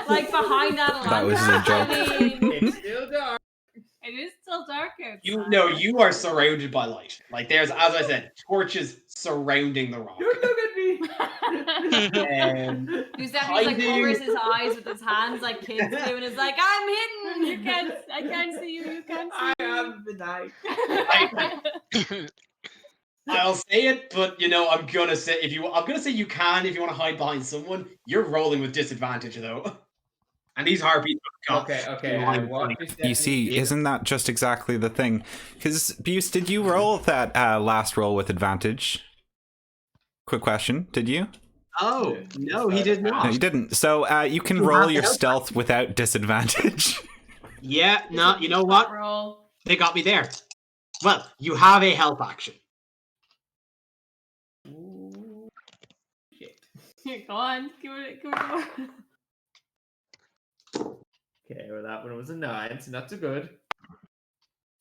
Like behind Atalanta? That was a joke. I mean, It's still dark. it is still dark outside. You are surrounded by light. Like there's, as I said, torches surrounding the rock. Don't look at me. Who's definitely like covers his eyes with his hands like kids do, and is like, "I'm hidden. I can't see you. You can't see I me. am the night. I'll say it, but I'm gonna say you can if you want to hide behind someone. You're rolling with disadvantage though. And these harpies have got Okay. You see, isn't that just exactly the thing? Because, Buse, did you roll that last roll with advantage? Quick question, did you? Oh, no, he did not. No, you didn't. So you can roll your stealth without disadvantage. Yeah, no, you know what? Roll. They got me there. Well, you have a help action. Here, go on. Give it more. Okay, well that one was a 9, so not so good.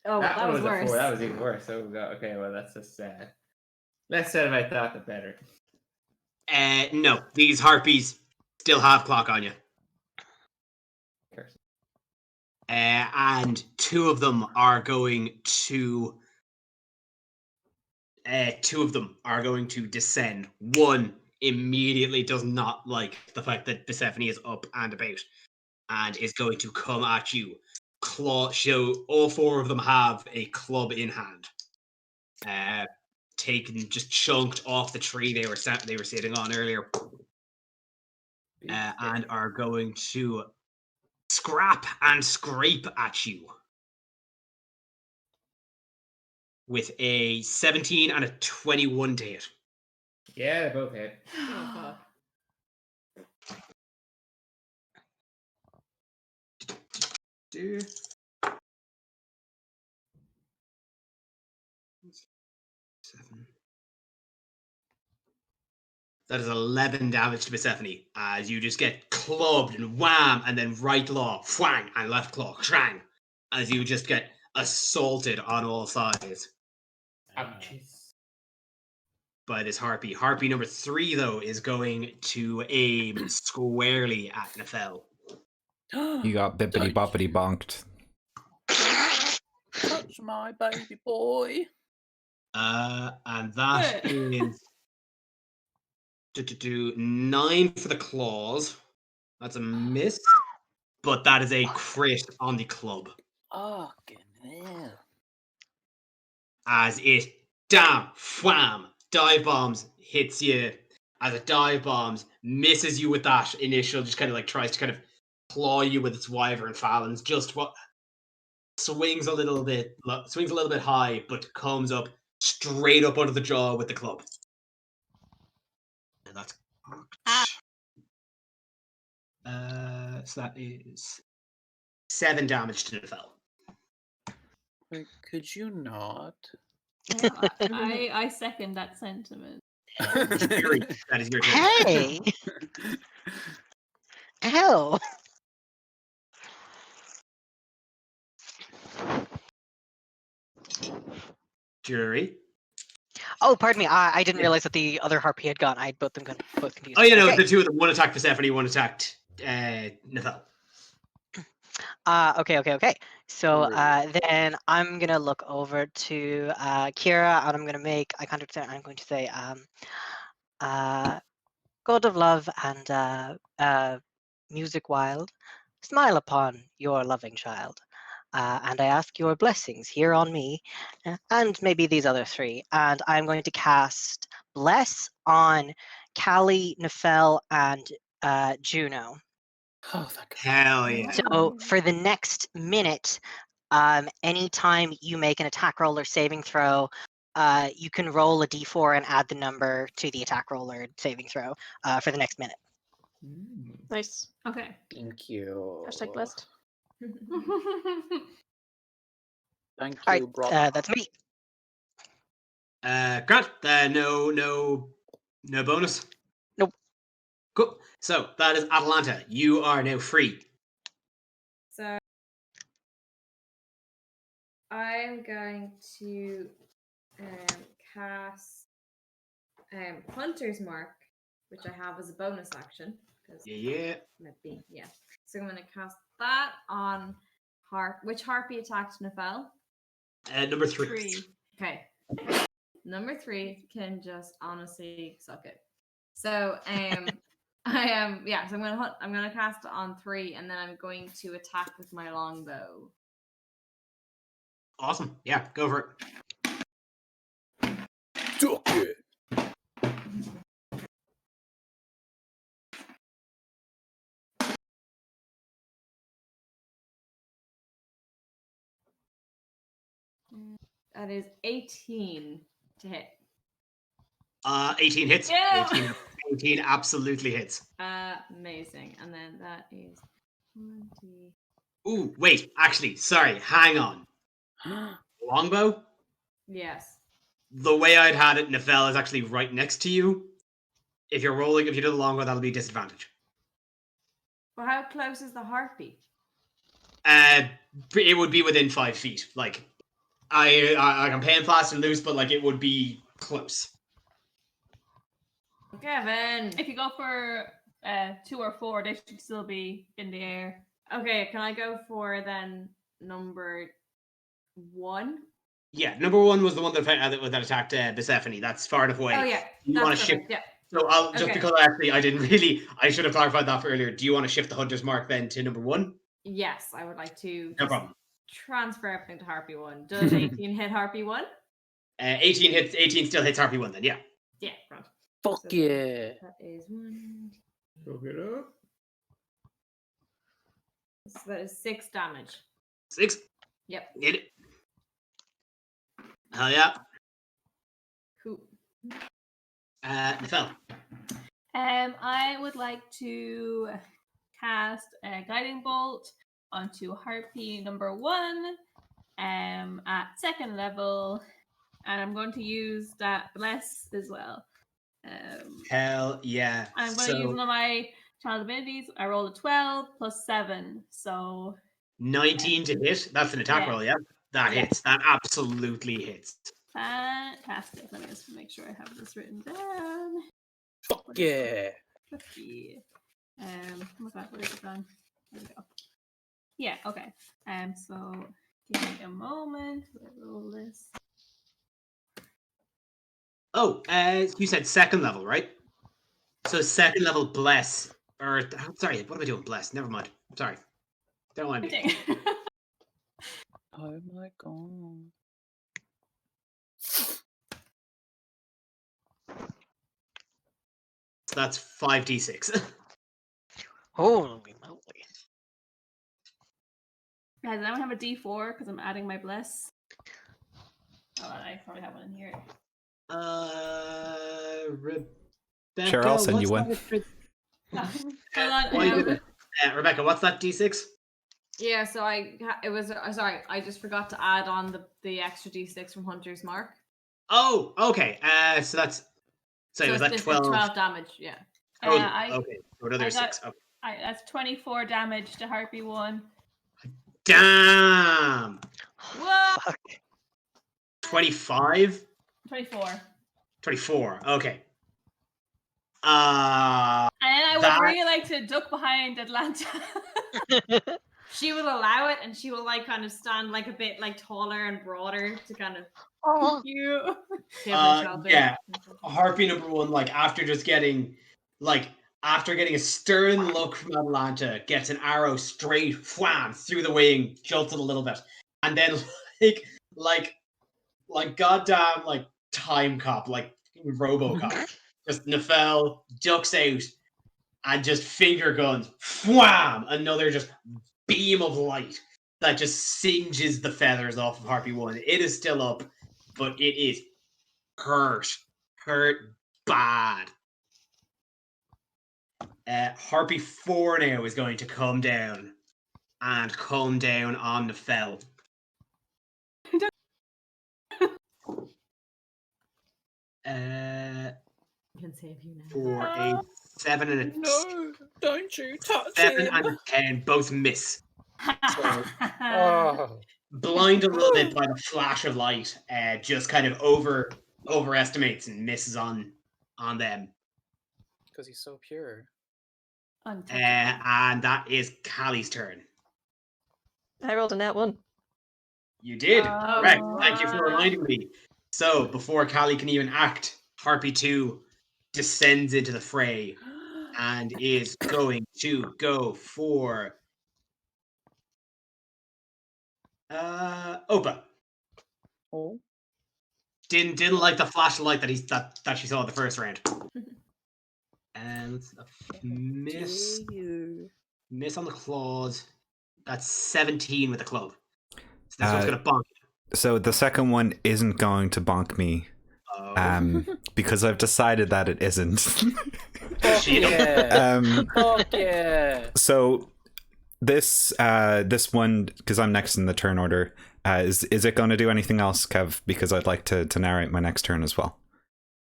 Oh, that that one was was worse. a 4. That was even worse. Oh god. Okay, well that's just sad. Less said if I thought, the better. No, these harpies still have clock on you. Curse. And two of them are going to descend. One immediately does not like the fact that Persephone is up and about and is going to come at you. All four of them have a club in hand. Just chunked off the tree they were sitting on earlier. And are going to scrap and scrape at you with a 17 and a 21 to hit. Yeah, they both hit. Seven. That is 11 damage to Persephone as you just get clubbed and wham, and then right claw, whang, and left claw, shrang, as you just get assaulted on all sides Ouchies. by this harpy. Harpy number 3, though, is going to aim squarely at Nefel. You got bippity boppity bonked. Touch my baby boy. And that is 9 for the claws. That's a miss, but that is a crit on the club. Oh, hell. As it wham, dive bombs hits you. As it dive bombs, misses you with that initial, just kind of like tries to kind of claw you with its wyvern phalanx. Just what swings a little bit high, but comes up straight up under the jaw with the club. And that's so that is 7 damage to the fell. Could you not? I second that sentiment. That is your turn. Hey! Ow! Jury. Oh, pardon me. I didn't realize that the other harpy had gone. I had both confused. Oh, no, Okay. the two of them. One attacked Persephone, one attacked Nefel. Okay. So then I'm gonna look over to Kira, and I'm gonna make eye contact with her, and I'm going to say, God of love and music wild, smile upon your loving child. And I ask your blessings here on me, and maybe these other 3. And I'm going to cast Bless on Callie, Nefel, and Juno. Oh, thank God. Hell yeah. So for the next minute, anytime you make an attack roll or saving throw, you can roll a d4 and add the number to the attack roll or saving throw for the next minute. Nice. Okay. Thank you. Hashtag blessed. Thank All you, right, bro. that's me. Grant, no bonus? Nope. Cool. So that is Atalanta. You are now free. So I'm going to cast Hunter's Mark, which I have as a bonus action. Yeah. Yeah. So I'm going to cast that on Which Harpy attacked Nefel? Number 3. 3. Okay. Number 3 can just honestly suck it. So so I'm gonna cast it on 3, and then I'm going to attack with my longbow. Awesome. Yeah, go for it. Suck it. That is 18 to hit. 18 hits. Yeah. 18 absolutely hits. Amazing. And then that is 20. Ooh, wait. Actually, sorry. Hang on. Longbow? Yes. The way I'd had it, Nefel is actually right next to you. If you do the longbow, that'll be a disadvantage. Well, how close is the harpy? It would be within 5 feet. Like, I can pay him fast and loose, but like it would be close. Kevin. If you go for 2 or 4, they should still be in the air. Okay, can I go for then number 1? Yeah, number 1 was the one that attacked Persephone. That's far enough away. Oh yeah, You that's want to shift? perfect. Yeah. So I'll just Okay. because I should have clarified that for earlier. Do you want to shift the Hunter's Mark then to number 1? Yes, I would like to. No problem. Transfer everything to Harpy 1. Does 18 hit Harpy 1? 18 hits. 18 still hits Harpy 1 then. Yeah. Yeah, right. Fuck So yeah. That is 1. Look it up. So that is 6 damage. 6. Yep. Hit it. Hell yeah. Cool. Nefel. I would like to cast a guiding bolt onto Harpy number 1 at 2nd level, and I'm going to use that bless as well. Hell yeah. I'm going to use one of my child abilities. I rolled a 12 plus 7, so 19 to hit. That's an attack Yeah. roll, yeah? That Yeah. hits. That absolutely hits. fantastic. Let me just make sure I have this written down. Fuck yeah. Cookie. Oh my god, where is it gone? There we go. Yeah, okay. So give me a moment. Let's roll this. Oh, you said 2nd level, right? So 2nd level bless. Or, sorry, what am I doing? Bless. Never mind. Sorry. Don't mind me. Oh my god. So that's 5d6. Holy moly. Guys, I don't have a D4 because I'm adding my bless. Oh, I probably have one in here. Rebecca. Sure, I'll send you what's one. Hold on. Why you do that? Rebecca, what's that d6? Yeah, so I just forgot to add on the extra d6 from Hunter's Mark. Oh, okay. So that's. So was that it's 12? 12 damage, yeah. Oh, okay. So another 6. Okay. That's 24 damage to Harpy 1. Damn! Whoa! Fuck. 25? 24. 24. Okay. And I would That- really like to duck behind Atlanta. She will allow it, and she will like kind of stand like a bit like taller and broader to kind of Oh, You. give her shelter. Yeah. Harpy number 1, like after getting a stern look from Atlanta, gets an arrow straight wham through the wing, jolted a little bit, and then like goddamn like time cop, like RoboCop, just Nefel ducks out and just finger guns, wham! Another just beam of light that just singes the feathers off of Harpy 1. It is still up, but it is hurt bad. Harpy 4 now is going to come down on the fell. Can save you now. For a 7 and a No, don't you touch 7 him. and a 10, both miss. Oh, blinded a little bit by the flash of light, just kind of overestimates and misses on them. Because he's so pure. And that is Callie's turn. I rolled a nat 1. You did. Oh, Correct. Thank you for wow. reminding me. So, before Callie can even act, Harpy 2 descends into the fray and is going to go for Opa. Oh. Didn't like the flash of light that she saw in the first round. And miss on the claws. That's 17 with the club. So this one's gonna bonk. So the second one isn't going to bonk me. Oh. Because I've decided that it isn't. Fuck yeah. Fuck yeah. So this one, because I'm next in the turn order, is it going to do anything else, Kev? Because I'd like to narrate my next turn as well.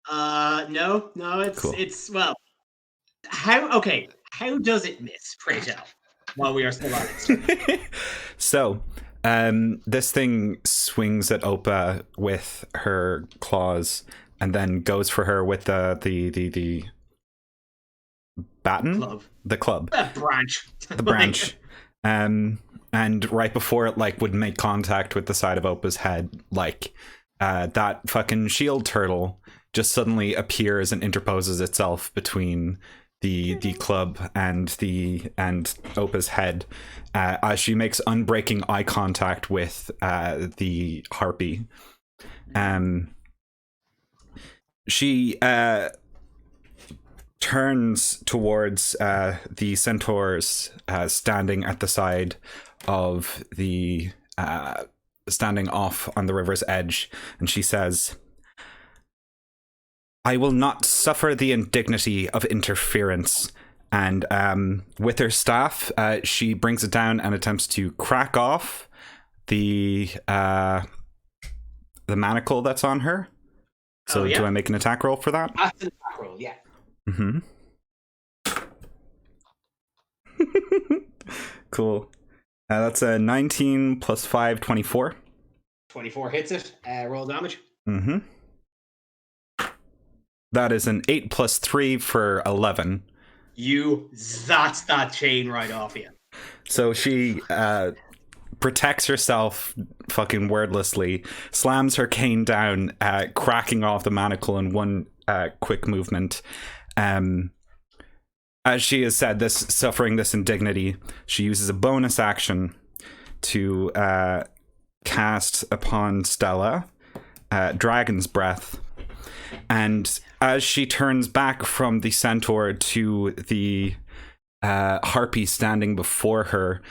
No, it's Cool. it's well. How does it miss? Pray tell. While we are still on it. So, this thing swings at Opa with her claws, and then goes for her with the baton, the club, branch, the branch. And right before it would make contact with the side of Opa's head, that fucking shield turtle just suddenly appears and interposes itself between the club and Opa's head, as she makes unbreaking eye contact with the harpy. She turns towards the centaurs standing at the side of the standing off on the river's edge, and she says, "I will not suffer the indignity of interference." And with her staff, she brings it down and attempts to crack off the manacle that's on her. So do I make an attack roll for that? That's an attack roll, yeah. Mm-hmm. Cool. That's a 19 plus 5, 24. 24 hits it. Roll damage. Mm-hmm. That is an 8 plus 3 for 11. You zats that chain right off you. So she protects herself fucking wordlessly, slams her cane down, cracking off the manacle in one quick movement. As she has said, suffering this indignity, she uses a bonus action to cast upon Stella Dragon's Breath. And as she turns back from the centaur to the harpy standing before her,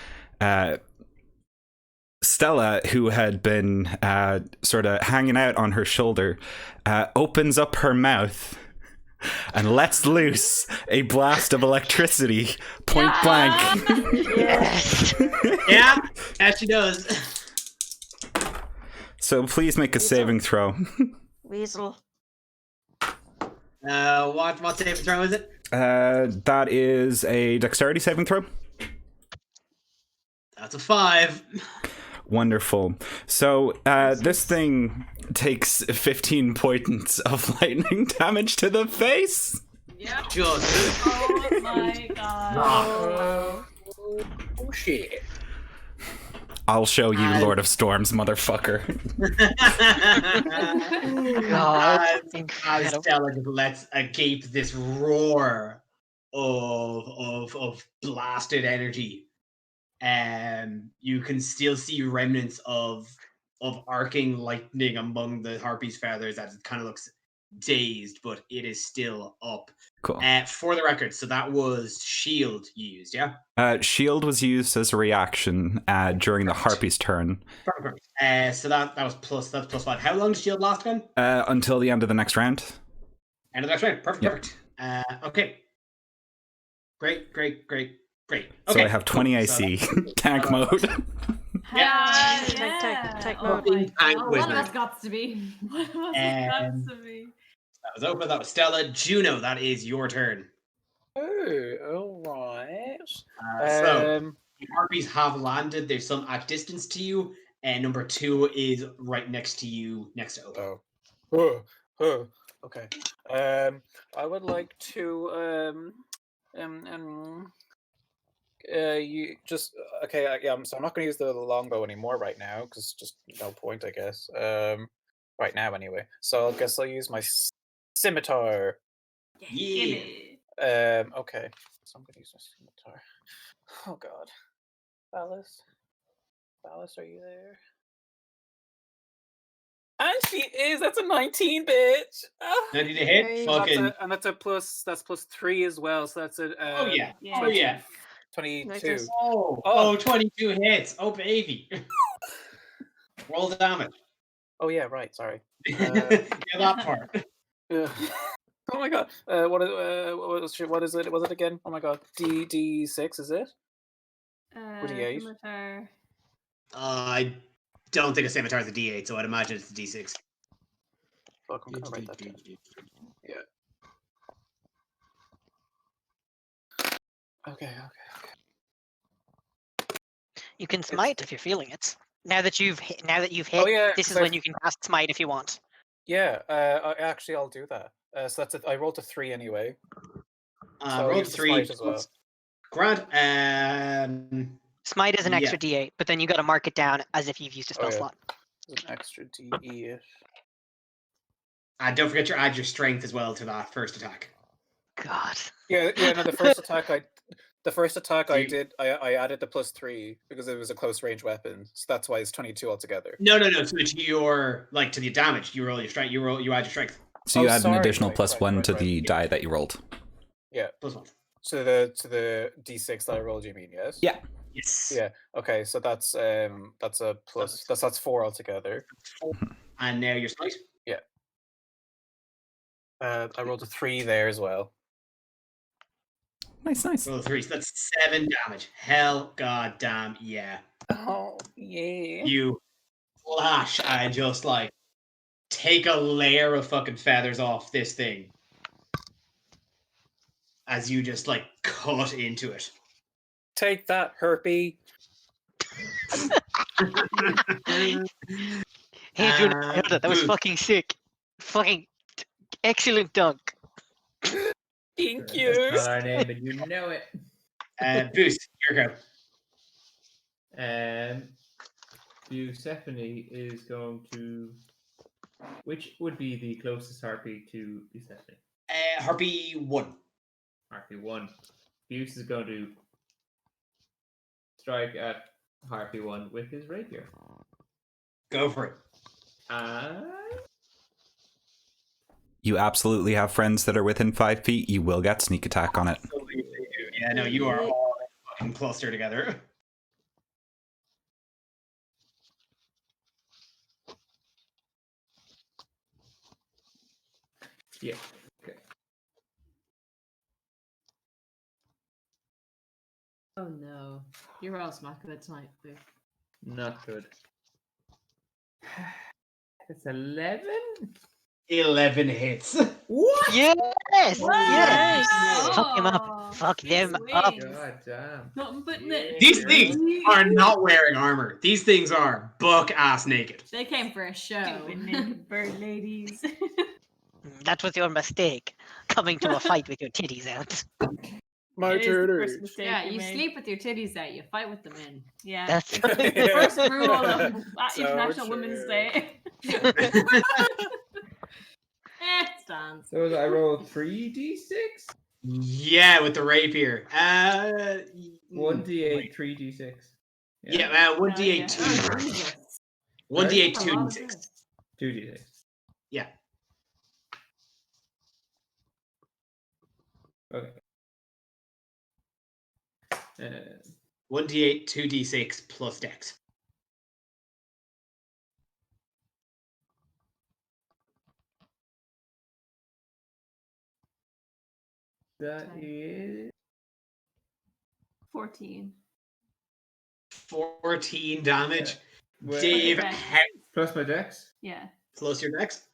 Stella, who had been sort of hanging out on her shoulder, opens up her mouth and lets loose a blast of electricity point blank. Yes. Yeah, she does. So please make a saving throw. Weasel. What saving throw is it? That is a dexterity saving throw. That's a 5. Wonderful. So this thing takes 15 points of lightning damage to the face. Yep. Just. Oh my god. Oh shit. I'll show you, Lord of Storms, motherfucker. God, as Stella lets agape this roar of blasted energy. You can still see remnants of arcing lightning among the harpy's feathers as it kind of looks dazed, but it is still up. Cool. For the record, so that was shield used, yeah? Shield was used as a reaction during the harpy's turn. Perfect. So that's plus 5. How long does shield last again? Until the end of the next round. End of the next round. Perfect. Yep. Perfect. Okay. Great. Okay, So I have 20 AC. Tank mode. Yeah. Tank Oh mode. my Tank Oh, with one of me. us got to be. What was it to be? That was Opa, that was Stella. Juno, that is your turn. Oh, alright. So, the harpies have landed. There's some at distance to you, And number 2 is right next to you, next to Opal. Okay. I would like to you just okay. Yeah, so I'm not going to use the longbow anymore right now because just no point, I guess. Right now anyway. So I guess I'll use my scimitar. Yeah. Okay. So I'm going to use my scimitar. Oh God, Alice, are you there? And she is. That's a 19, bitch. Oh. 90 to hit. Hey. Fucking. That's a plus. That's +3 as well. So that's a. Oh yeah. Yeah. Oh yeah. 22. Oh, 22 hits. Oh baby. Roll the damage. Oh yeah, right. Sorry. Yeah, that part. Oh my God. What is it? Was it again? Oh my God. D6 is it? D8? Scimitar. I don't think a scimitar is a D8, so I'd imagine it's a D6. Fuck, I'm gonna write that down. Yeah. Okay. You can smite if you're feeling it. Now that you've hit, Oh, yeah, this is so when you can cast smite if you want. Yeah. Actually, I'll do that. So that's it. I rolled a 3 anyway. So I'll Roll use the 3 smite as well. Grant. Smite is an extra D8, but then you got to mark it down as if you've used a spell Oh, yeah. slot. An extra DE. Don't forget to add your strength as well to that first attack. God. Yeah. No, the first attack I you- did. I added the +3 because it was a close range weapon. So that's why it's 22 altogether. No. So to your to the damage, you roll your strength. You add your strength. So you add sorry. an additional Right, +1 to right. the die that you rolled. Yeah. +1. So to the D6 that I rolled, you mean, yes? Yeah. Yes. Yeah. Okay. So that's a plus. That's 4 altogether. And now your smite. I rolled a 3 there as well. Nice. Roll 3. So that's 7 damage. Hell, goddamn, yeah. Oh yeah. You flash and just take a layer of fucking feathers off this thing as you just cut into it. Take that, Herpy. Hey, Juno, that was Boo. fucking sick. Fucking excellent dunk. Thank That's you. not our name, and you know it. Boost, your go. Bucephone is going to. Which would be the closest harpy to Bucephone? Harpy 1. Harpy 1. Buse is going to strike at Harpy 1 with his rapier. Go for it. You absolutely have friends that are within 5 feet. You will get sneak attack on it. Yeah, no, you are all fucking closer together. Yeah. Okay. Oh no. You're all smacking it tonight, Boo. Not good. It's 11? 11 hits. What? Yes! Nice. Fuck them up. Oh, Fuck them sweet. up. God damn. Nothing but These things are not wearing armor. These things are buck ass naked. They came for a show. Stupid naked bird ladies. That was your mistake. Coming to a fight with your titties out. My It is the first turtles. mistake Yeah, we you made. sleep with your titties out. You fight with them in. Yeah. That's The first rule of So International Women's true. Day. Stands. So I rolled 3d6? Yeah, with the rapier. 1d8, 3d6. Yeah, 1d8, 2. Oh, Jesus. 1d8, A lot of 2d6. dice. 2d6. Yeah. Okay. 1d8, 2d6 plus dex. That is 14. 14 damage. Well, Dave, Okay. plus my dex. Yeah. plus your dex.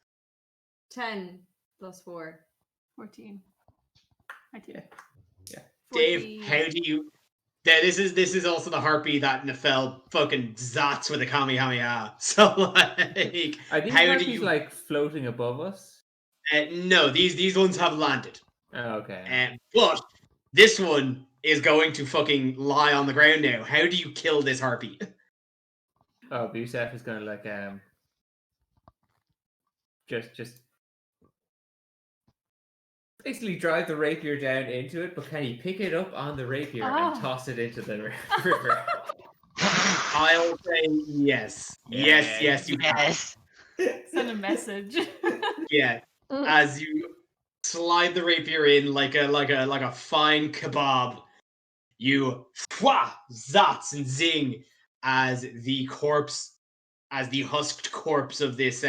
10 plus 4. 14. I do. Yeah. Dave, 14. how do you this is also the harpy that Nefel fucking zats with a Kamehameha. So like, Are these how do harpies you? like floating above us? No, these ones have landed. Oh, okay. But this one is going to fucking lie on the ground now. How do you kill this harpy? Oh, Busef is gonna like just basically drive the rapier down into it, but can he pick it up on the rapier Ah. and toss it into the river? I'll say yes. Yes, you can. Yes. Send a message. Yeah. As you slide the rapier in like a fine kebab, you zats and zing as the husked corpse of this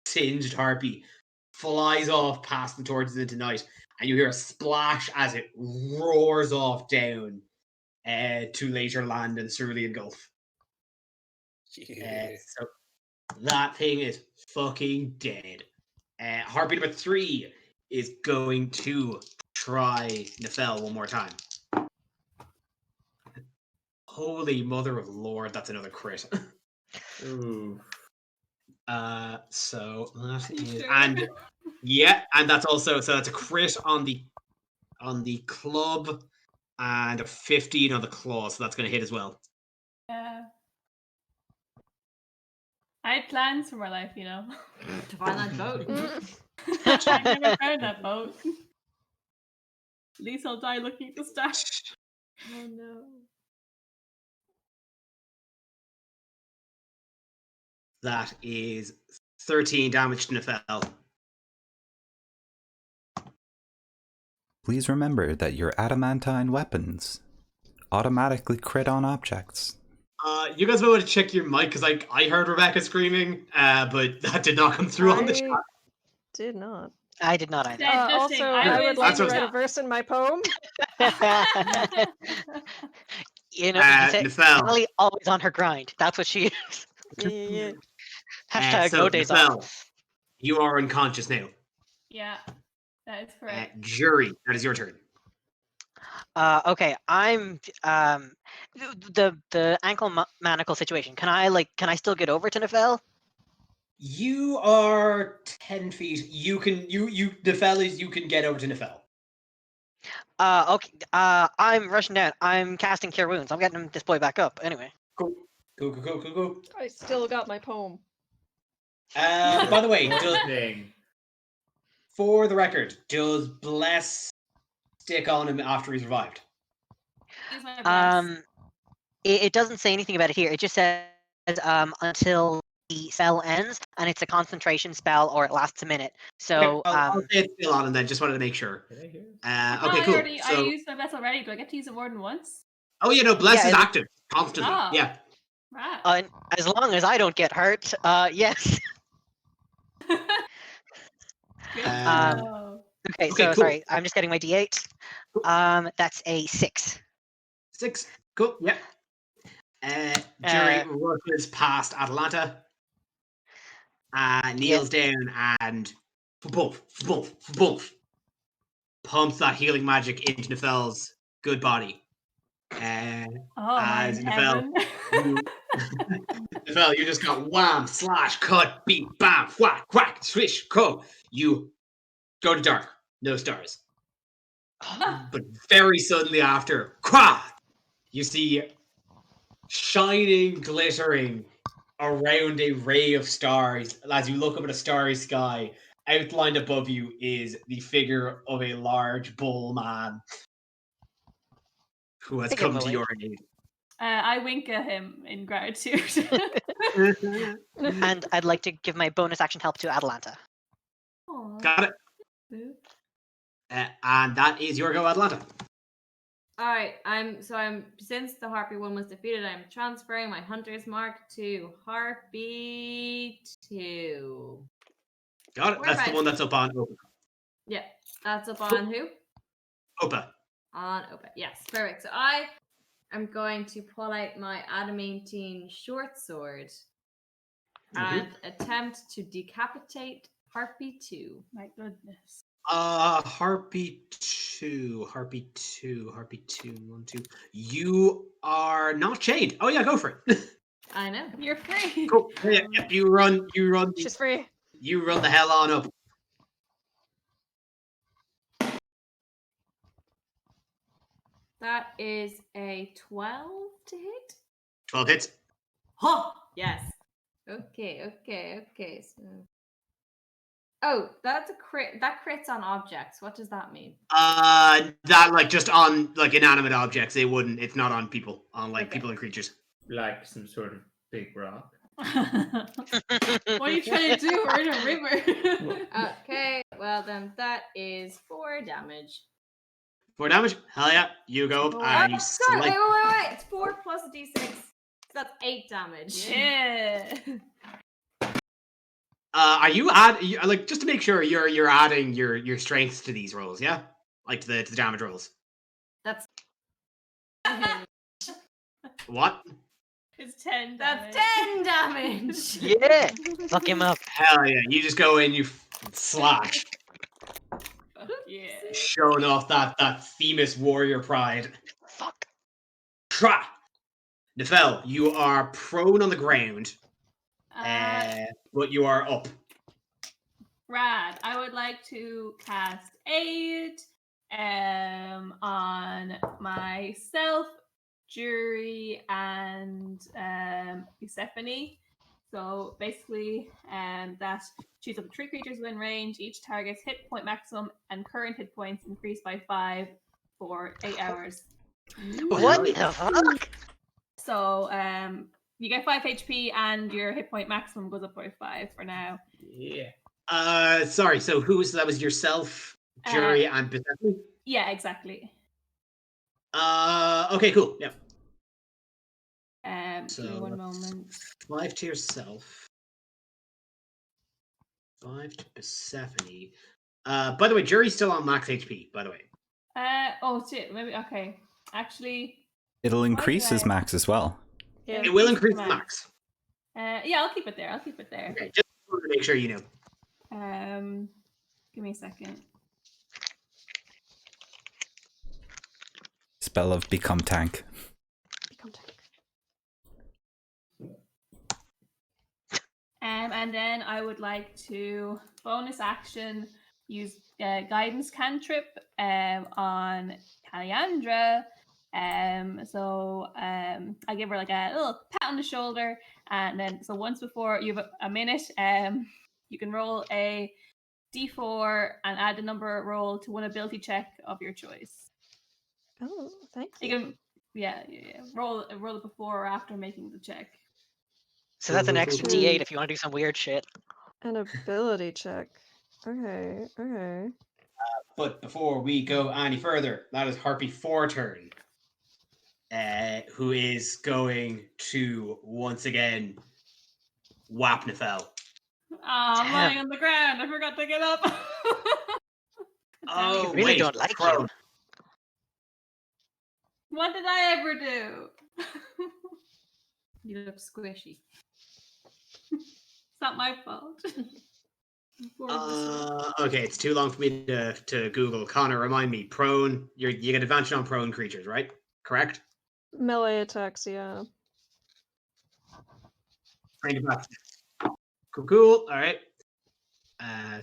singed harpy flies off past the torches into night, and you hear a splash as it roars off down to later land in the Cerulean Gulf. Yeah. So that thing is fucking dead. Harpy number 3 is going to try Nefel one more time. Holy mother of Lord, that's another crit. Ooh. So that You is, sure? and yeah, and that's also, so that's a crit on the club and a 15 on the claw, so that's going to hit as well. Yeah. I had plans for my life, you know. To find that boat. I never found that boat. At least I'll die looking at the stars. Oh no. That is 13 damage to Nefel. Please remember that your adamantine weapons automatically crit on objects. You guys might want to check your mic, because I heard Rebecca screaming, but that did not come through on the chat. Did not. I did not either. Yeah, just Also, saying, I would like That's to what- write a verse in my poem. You know, you say Nefel. Molly always on her grind. That's what she is. Yeah. Hashtag so no days Nefel, off. you are unconscious now. Yeah, that is correct. Jury, that is your turn. Okay, I'm the ankle manacle situation. Can I still get over to Nefel? You are 10 feet. You can Nefel is, you can get over to Nefel. Okay. I'm rushing down. I'm casting Cure Wounds. I'm getting this boy back up. Anyway. Go. I still got my poem. By the way, Thing. for the record, does Bless stick on him after he's revived? Use my bless. It doesn't say anything about it here. It just says until the spell ends, and it's a concentration spell, or it lasts a minute. So I'll say it's still on him then. Just wanted to make sure. Did I hear? Okay, cool. I So, used my bless already. Do I get to use it more than once? oh yeah, no, Bless Yeah, is active constantly. Oh. Yeah. Right. as long as I don't get hurt, yes. Good um, to know. Okay, Okay, so cool. sorry, I'm just getting my d8. That's a 6. 6. Cool. Yeah. Jury rushes past Atalanta. Kneels down and pumps that healing magic into Nefel's good body. Oh, my as heaven. Nefel, you just got wham, slash, cut, beat, bam, whack, whack, swish, go. You go to dark, no stars. But very suddenly after, you see shining, glittering around a ray of stars. As you look up at a starry sky, outlined above you is the figure of a large bull man who has Take it come to away. your aid. I wink at him in gratitude. And I'd like to give my bonus action help to Atalanta. Aw. Got it. Boo. And that is your go, Atlanta. Alright, since the Harpy one was defeated, I'm transferring my Hunter's Mark to Harpy 2. Got it. That's the Whereabouts? one that's up on Opa. Yeah, that's up on who? Opa. On Opa. Yes, perfect. So I'm going to pull out my adamantine short sword and attempt to decapitate Harpy 2. My goodness. Harpy 2, Harpy 2, Harpy 2, 1, 2. You are not chained. Oh yeah, go for it. I know. You're free. Cool. Yeah, you run. She's free. You run the hell on up. That is a 12 to hit. 12 hits. Huh! Yes. Okay. So... Oh, that's a crit. That crits on objects. What does that mean? That like just on like inanimate objects. They wouldn't. It's not on people. On like Okay. people and creatures. Like some sort of big rock. What are you trying to do? We're in a river. Okay, well then that is 4 damage. 4 damage. Hell yeah. You go up and you Sorry, slice. wait. It's 4 plus a d6. So that's 8 damage. Yeah. Are you like just to make sure you're adding your strengths to these rolls? Yeah, like to the damage rolls. That's What? It's 10 that's damage. 10 damage. Yeah, fuck him up. Hell yeah! You just go in, you slash, Yeah. showing off that famous warrior pride. Fuck. Tra. Nefel, you are prone on the ground, but you are up. Rad. I would like to cast Aid on myself, Jury, and Persephone. So basically, that choose up to 3 creatures within range. Each target's hit point maximum and current hit points increase by 5 for 8 hours. What the fuck? So you get 5 HP and your hit point maximum goes up by 5 for now. Yeah. Sorry. So that was yourself, Jury, and Persephone? Yeah, exactly. Okay, cool. Yeah. Give me one moment. 5 to yourself. 5 to Persephone. By the way, Jury's still on max HP, by the way. Oh shit, maybe okay. Actually, It'll increase his Okay. max as well. yeah. It will increase the the max. Yeah, I'll keep it there. Okay, just wanted to make sure you know. Give me a second. Spell of become tank. Become tank. And then I would like to bonus action use guidance cantrip on Calyandra. So I give her like a little pat on the shoulder, and then so once before you have a minute, you can roll a d4 and add the number roll to one ability check of your choice. Oh, thank You you. can yeah. roll it before or after making the check. So that's an extra D8 if you want to do some weird shit. An ability check. Okay. But before we go any further, that is Harpy 4 turn. Who is going to once again whap Nefel. Oh, I'm Damn. lying on the ground. I forgot to get up. Oh, really wait, don't like prone. you. What did I ever do? You look squishy. It's not my fault. Okay, it's too long for me to Google. Connor, remind me. Prone, you get advantage on prone creatures, right? Correct? Melee attacks, yeah. Cool. All right.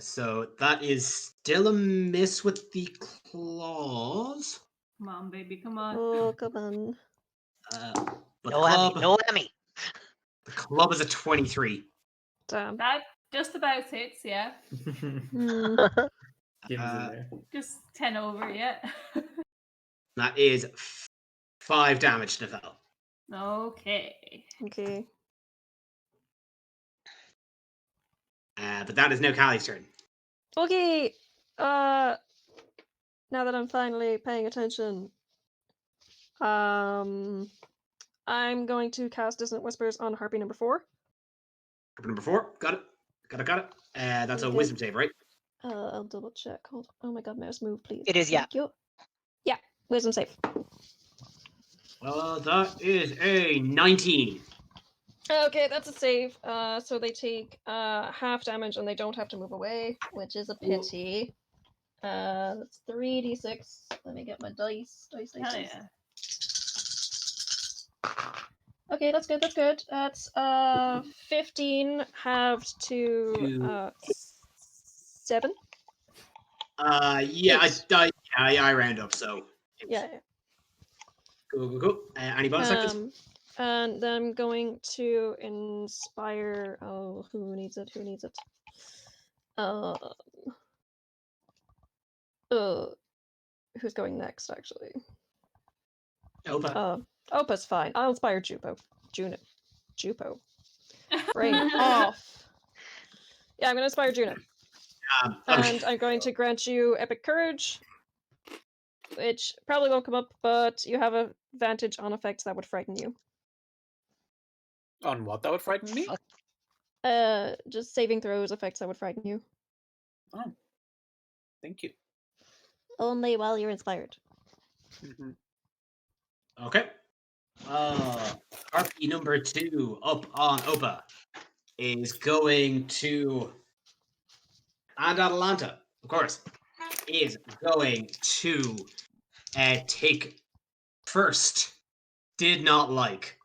So that is still a miss with the claws. Come on, baby, come on. Oh, come on. But No whammy, no whammy. the club is a 23. Damn. That just about hits, yeah. Hmm. Give us in there. Just 10 over, yeah. That is 5 damage to Nefel. Okay. Okay. But that is now Callie's turn. Okay. Now that I'm finally paying attention, I'm going to cast Dissonant Whispers on Harpy number 4. Harpy number 4. Got it. That's a Okay. wisdom save, right? I'll double check. Hold on. Oh my god, mouse move, please. It is, yeah. Thank you. Yeah, wisdom save. That is a 19. Okay, that's a save. So they take half damage and they don't have to move away, which is a pity. That's 3d6. Let me get my dice. Dice. Hell yeah. Okay, that's good. That's 15 halved to 7. Yeah, I round up, so. Yeah. Cool. Any bonus actions? And then I'm going to inspire. Oh, who needs it? Who's going next? Actually. Opa. Opa's fine. I'll inspire Jupo. Jupo. Brain off. Yeah, I'm going to inspire Juno. Okay. And I'm going to grant you Epic Courage, which probably won't come up, but you have an advantage on effects that would frighten you. On what that would frighten me? Just saving throws effects that would frighten you. Oh, thank you. Only while you're inspired. Mm-hmm. Okay. Harpy number 2 up on Opa is going to, and Atalanta, of course, is going to take first. Did not like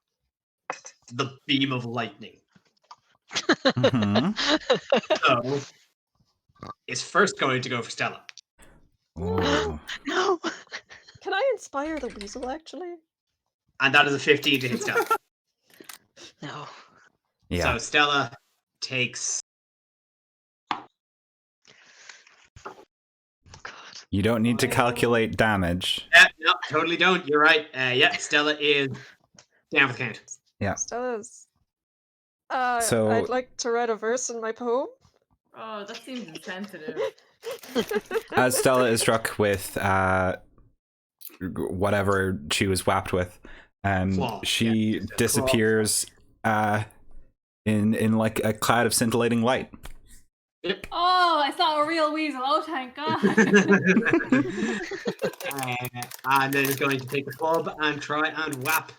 the beam of lightning. Mhm. So is first going to go for Stella. Ooh. No. Can I inspire the weasel, actually? And that is a 15 to hit Stella. No. Yeah. So Stella takes. God. You don't need to calculate damage. No, totally don't. You're right. Yeah, Stella is down for the count. Yeah. Stella's. So- I'd like to write a verse in my poem. Oh, that seems insensitive. As Stella is struck with whatever she was whapped with, Claw. she Yeah. disappears in like a cloud of scintillating light. Oh, I saw a real weasel. Oh, thank God. And then is going to take the club and try and whap.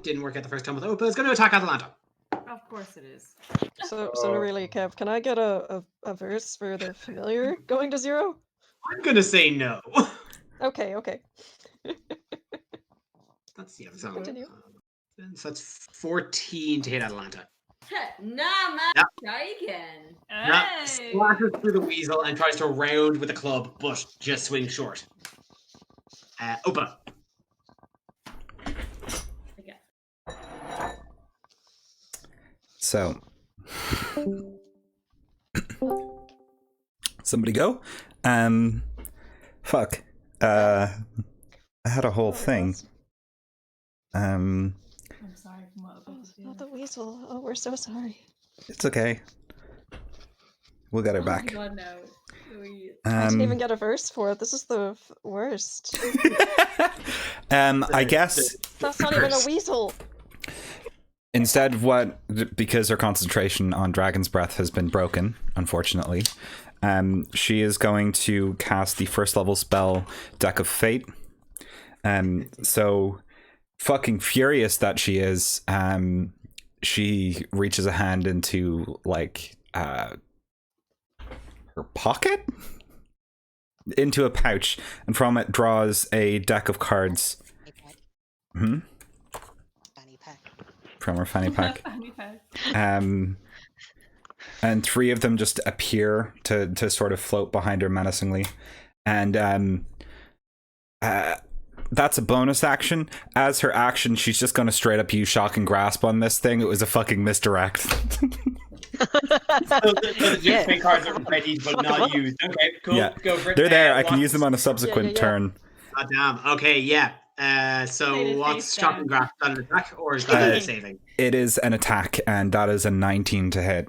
Didn't work out the first time with Opa. It's going to attack Atalanta. Of course it is. So really, Kev, can I get a verse for the familiar going to 0? I'm going to say no. Okay. Let's see. So Continue. that's 14 to hit Atalanta. Nah, man. Yep. Try again. That Hey. splatters through the weasel and tries to round with the club, but just swings short. Opa. Okay. So, somebody go. Fuck. I had a whole thing. I'm sorry for what Oh, Opa did. not the weasel. Oh, we're so sorry. It's okay. We'll get her Oh my back. God, no. Louise. I didn't even get a verse for it. This is the worst. I guess That's not even a weasel. instead because her concentration on Dragon's Breath has been broken, unfortunately, she is going to cast the first level spell Deck of Fate. So fucking furious that she is, she reaches a hand into like her pocket, into a pouch, and from it draws a deck of cards. Fanny pack. From her fanny pack. Fanny pack. And 3 of them just appear to sort of float behind her menacingly. And that's a bonus action. As her action, she's just going to straight up use Shock and Grasp on this thing. It was a fucking misdirect. So the Jupiter cards are ready but not used. Okay, cool. Yeah. Go for it. They're there. I can What's- use them on a subsequent yeah. turn. God damn. Okay, yeah. So Made it what's face Shock down. and Grasp? Is that an attack or is that a saving? It is an attack, and that is a 19 to hit.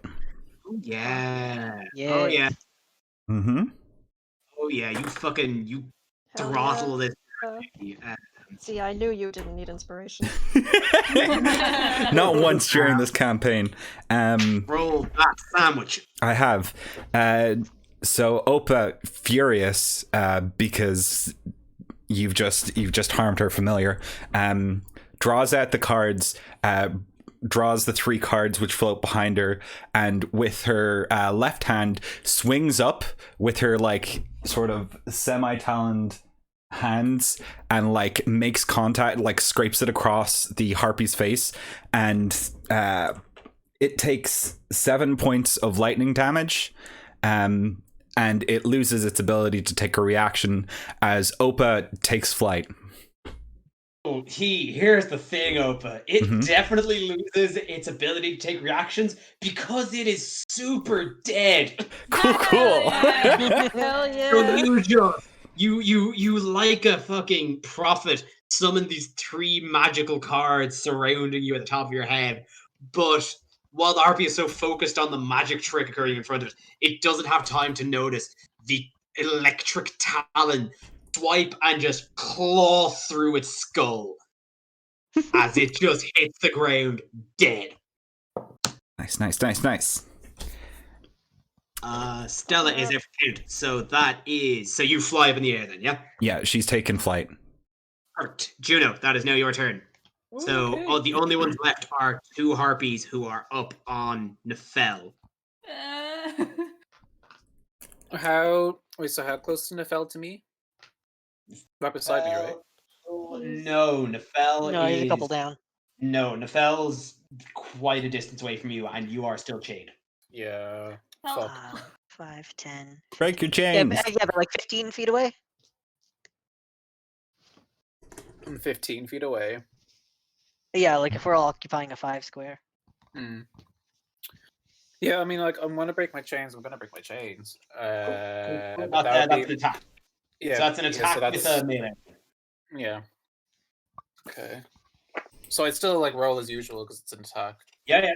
Oh, yeah. Yeah. Oh yeah. Mm-hmm. Oh yeah. You fucking Hell throttle this. yeah. Uh, See, I knew you didn't need inspiration. Not once during this campaign. roll that sandwich. I have. So Opa, furious because you've just harmed her familiar, draws out the cards, draws the 3 cards which float behind her, and with her left hand swings up with her like sort of semi-taloned hands and like makes contact, like scrapes it across the harpy's face, and it takes 7 points of lightning damage, and it loses its ability to take a reaction as Opa takes flight. Oh, here's the thing, Opa. It definitely loses its ability to take reactions because it is super dead. Cool. Hell yeah. So you just you like a fucking prophet summon these 3 magical cards surrounding you at the top of your head, but while the Harpy is so focused on the magic trick occurring in front of it, it doesn't have time to notice the electric talon swipe and just claw through its skull as it just hits the ground dead. Nice. Stella is out for count, so you fly up in the air then, yeah? Yeah, she's taken flight. Perfect. Juno, that is now your turn. So the only ones left are 2 Harpies who are up on Nefel. How close to Nefel to me? Right beside me, right? No, Nefel No, is... he's a couple down. No, Nefel's quite a distance away from you, and you are still chained. Yeah. Oh. Fuck. 5, 10. Break your Yeah, chains. but like 15 feet away. I'm 15 feet away. Yeah, like if we're all occupying a 5 square. Yeah, I mean, like, I'm gonna break my chains. Cool. But That's that would an attack. Yeah, So that's an attack so with a melee. Yeah. Okay. So I'd still like roll as usual because it's an attack. Yeah.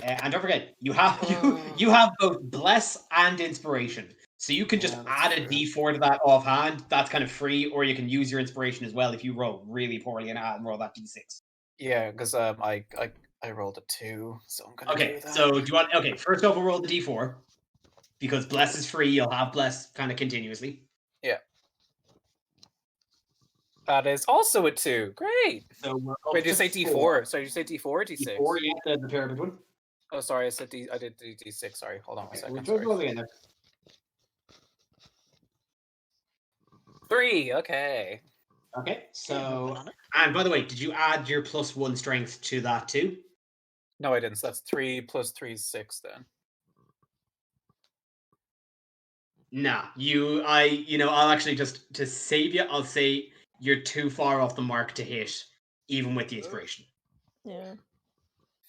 And don't forget, you have both bless and inspiration, so you can just add a d4 to that offhand. That's kind of free, or you can use your inspiration as well if you roll really poorly and roll that d6. Yeah, because I rolled a 2, so I'm gonna Okay, do that. so do you want? Okay, first off, we'll roll the d4 because bless is free. You'll have bless kind of continuously. Yeah. That is also a 2. Great. So we're up Wait, did you to say 4. D4? Sorry, did you say D4 or D6? D4, yeah, the pyramid one. Oh, sorry, I said I did D6. Sorry, hold on a second. We'll Sorry. roll again there. 3. Okay. Okay, so and by the way, did you add your +1 strength to that too? No, I didn't. So that's 3 plus 3 is 6 then. Nah, I'll actually just to save you. I'll say you're too far off the mark to hit, even with the inspiration. Yeah.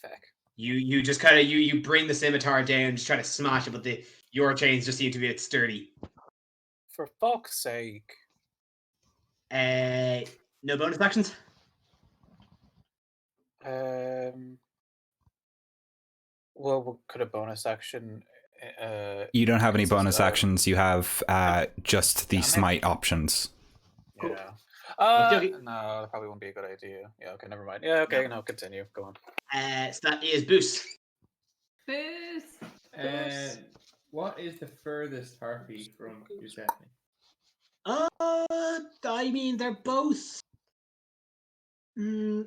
Feck. You just kind of you bring the scimitar down, just try to smash it, but your chains just seem to be a bit sturdy. For fuck's sake. No bonus actions. Well, could a bonus action? You don't have any It's also- bonus actions. You have just the Damn it. smite options. Cool. Yeah. Okay. No, that probably wouldn't be a good idea. Yeah. Okay. Never mind. Yeah. Okay. No. Continue. Go on. So that is boost. Boost. What is the furthest Harpy from Giuseppe? I mean, they're both. They're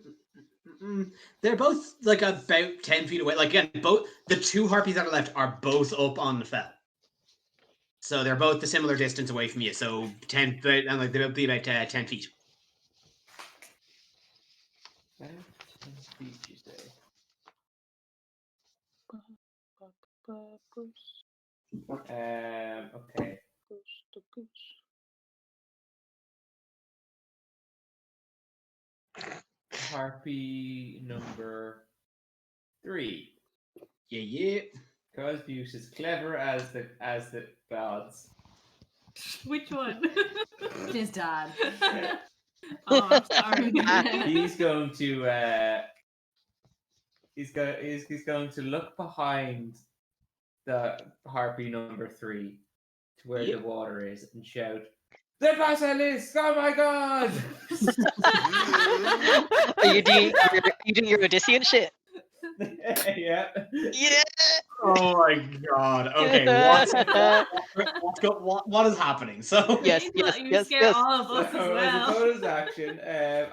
both like about 10 feet away. Like again, both the 2 Harpies that are left are both up on the fell. So they're both a similar distance away from you. So 10, and like they'll be about 10 feet. 10 feet, you say? Okay. Harpy number 3. Yeah. Because Bish is clever as the gods. Which one? His dad. Oh, I'm sorry. He's going to he's going to look behind the Harpy number 3 to where the water is and shout, "The basilisks! Oh my god!" Are you doing your Odyssey and shit? Yeah. Yeah. Oh my god. Okay, what is happening? So Yes, You yes, you yes, scare yes. all of us as So, as a well. bonus action,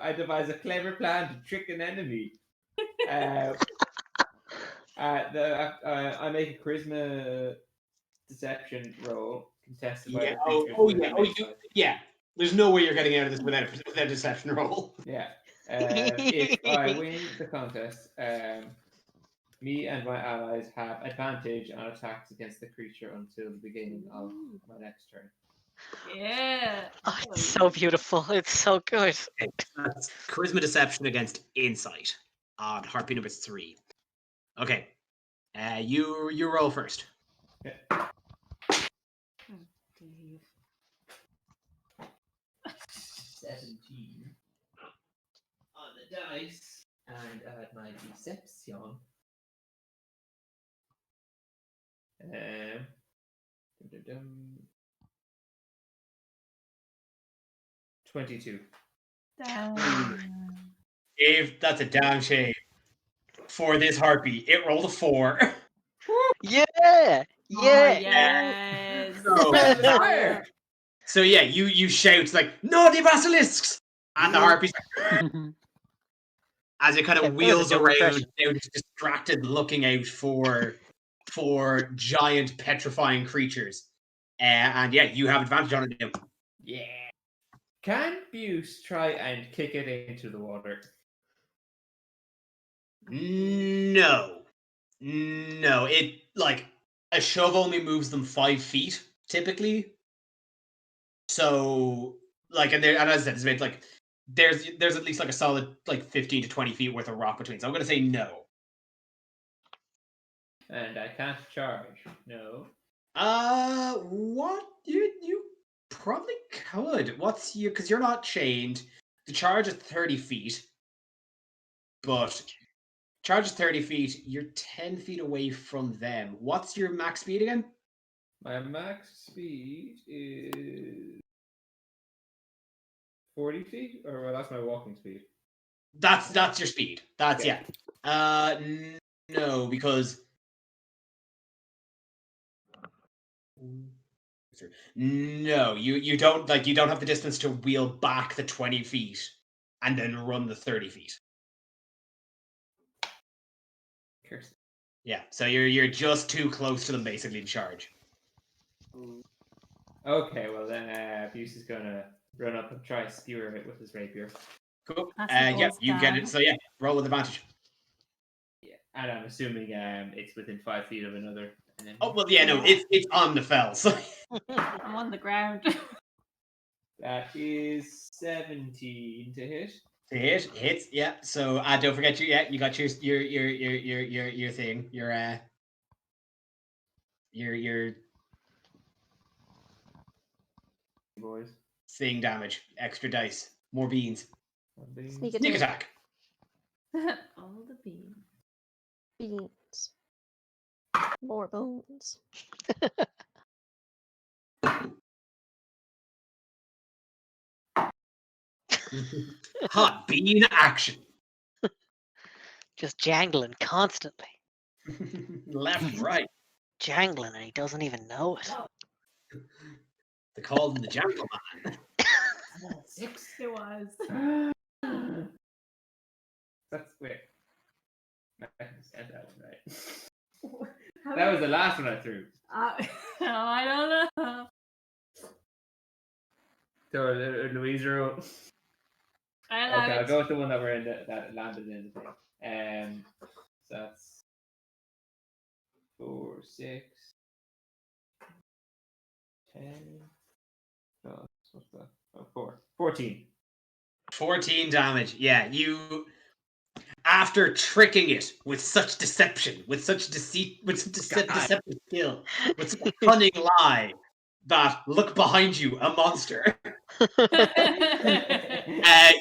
I devise a clever plan to trick an enemy. I make a charisma deception roll contested by yeah. the Oh, creatures. oh within yeah. Oh, my sight. yeah. There's no way you're getting out of this without a deception roll. Yeah. If I win the contest, me and my allies have advantage on attacks against the creature until the beginning of my next turn. Yeah. Oh, it's so beautiful. It's so good. Okay, that's charisma deception against insight on Harpy number 3. Okay. You roll first. Yeah. Dave. 17 on the dice, and add my deception. Dum-dum-dum. 22. Damn. Dave, that's a damn shame. For this Harpy, it rolled a 4. Yeah, Oh, yeah. yes. So, so yeah, you shout like, "Naughty basilisks!" And the Harpy's as it kind Okay, of what was wheels the around, impression? now just distracted, looking out for giant petrifying creatures. And yeah, you have advantage on it now. Yeah. Can Buse try and kick it into the water? No, it like a shove only moves them 5 feet typically. So like, and as I said, it's about, like there's at least like a solid like 15 to 20 feet worth of rock between. So I'm gonna say no. And I can't charge. No. What you probably could. What's you? Because you're not chained. The charge is 30 feet, but charge is 30 feet. You're 10 feet away from them. What's your max speed again? My max speed is 40 feet, or well, that's my walking speed. That's your speed. That's Okay. yeah. No, because no, you don't have the distance to wheel back the 20 feet and then run the 30 feet. Curse. Yeah, so you're just too close to them basically to charge. Okay, well then Buse is gonna run up and try skewer it with his rapier. Cool. That's the Yeah, gold you get stab. it. So yeah, roll with advantage. Yeah, and I'm assuming it's within 5 feet of another. And then Oh well, yeah, no, it's on the fell. So I'm on the ground. that is 17 to hit. hits. Yeah. So don't forget you got your thing. Your Boys. thing damage. Extra dice. More beans. Sneak Sneak attack. attack. All the beans. Beans. More bones. Hot bean action. Just jangling constantly. Left, right. Jangling, and he doesn't even know it. They called him the gentleman. 6. It was. That's wait. I said that right. That was the last one I threw. I don't know. So Louise roll. I Okay, love I'll it. go with the one that we're in that landed in the thing. So that's 4, 6, 10. Oh, what's that? Oh, 4. 14. 14 damage. Yeah, you. After tricking it with such deception, with such deceit, with such deceptive skill, with such a cunning lie, that look behind you, a monster.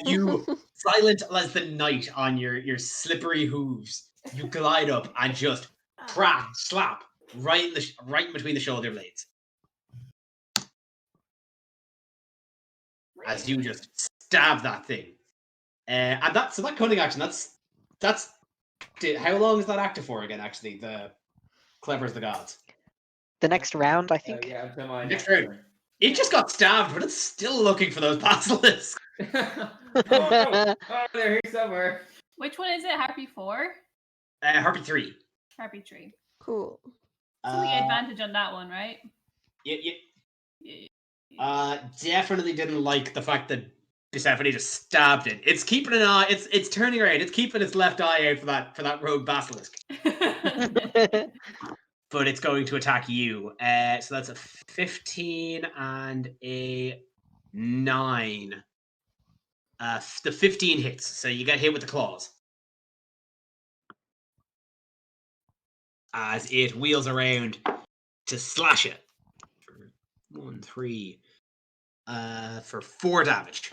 You silent as the night on your slippery hooves. You glide up and just crack, slap right in between the shoulder blades. As you just stab that thing. And that cunning action, that's how long is that active for again, actually? Clever as the gods. The next round, I think. Yeah, until my Next next round. It just got stabbed, but it's still looking for those basilisks. turn. Oh no! Oh, they're here somewhere. Which one is it? Harpy 4? Harpy 3. Harpy 3. Cool. So we get advantage on that one, right? Definitely didn't like the fact that Persephone just stabbed it. It's keeping an eye. It's turning around. It's keeping its left eye out for that rogue basilisk. But it's going to attack you. So that's a 15 and a 9. The 15 hits, so you get hit with the claws. As it wheels around to slash it. For 1, 3. For 4 damage.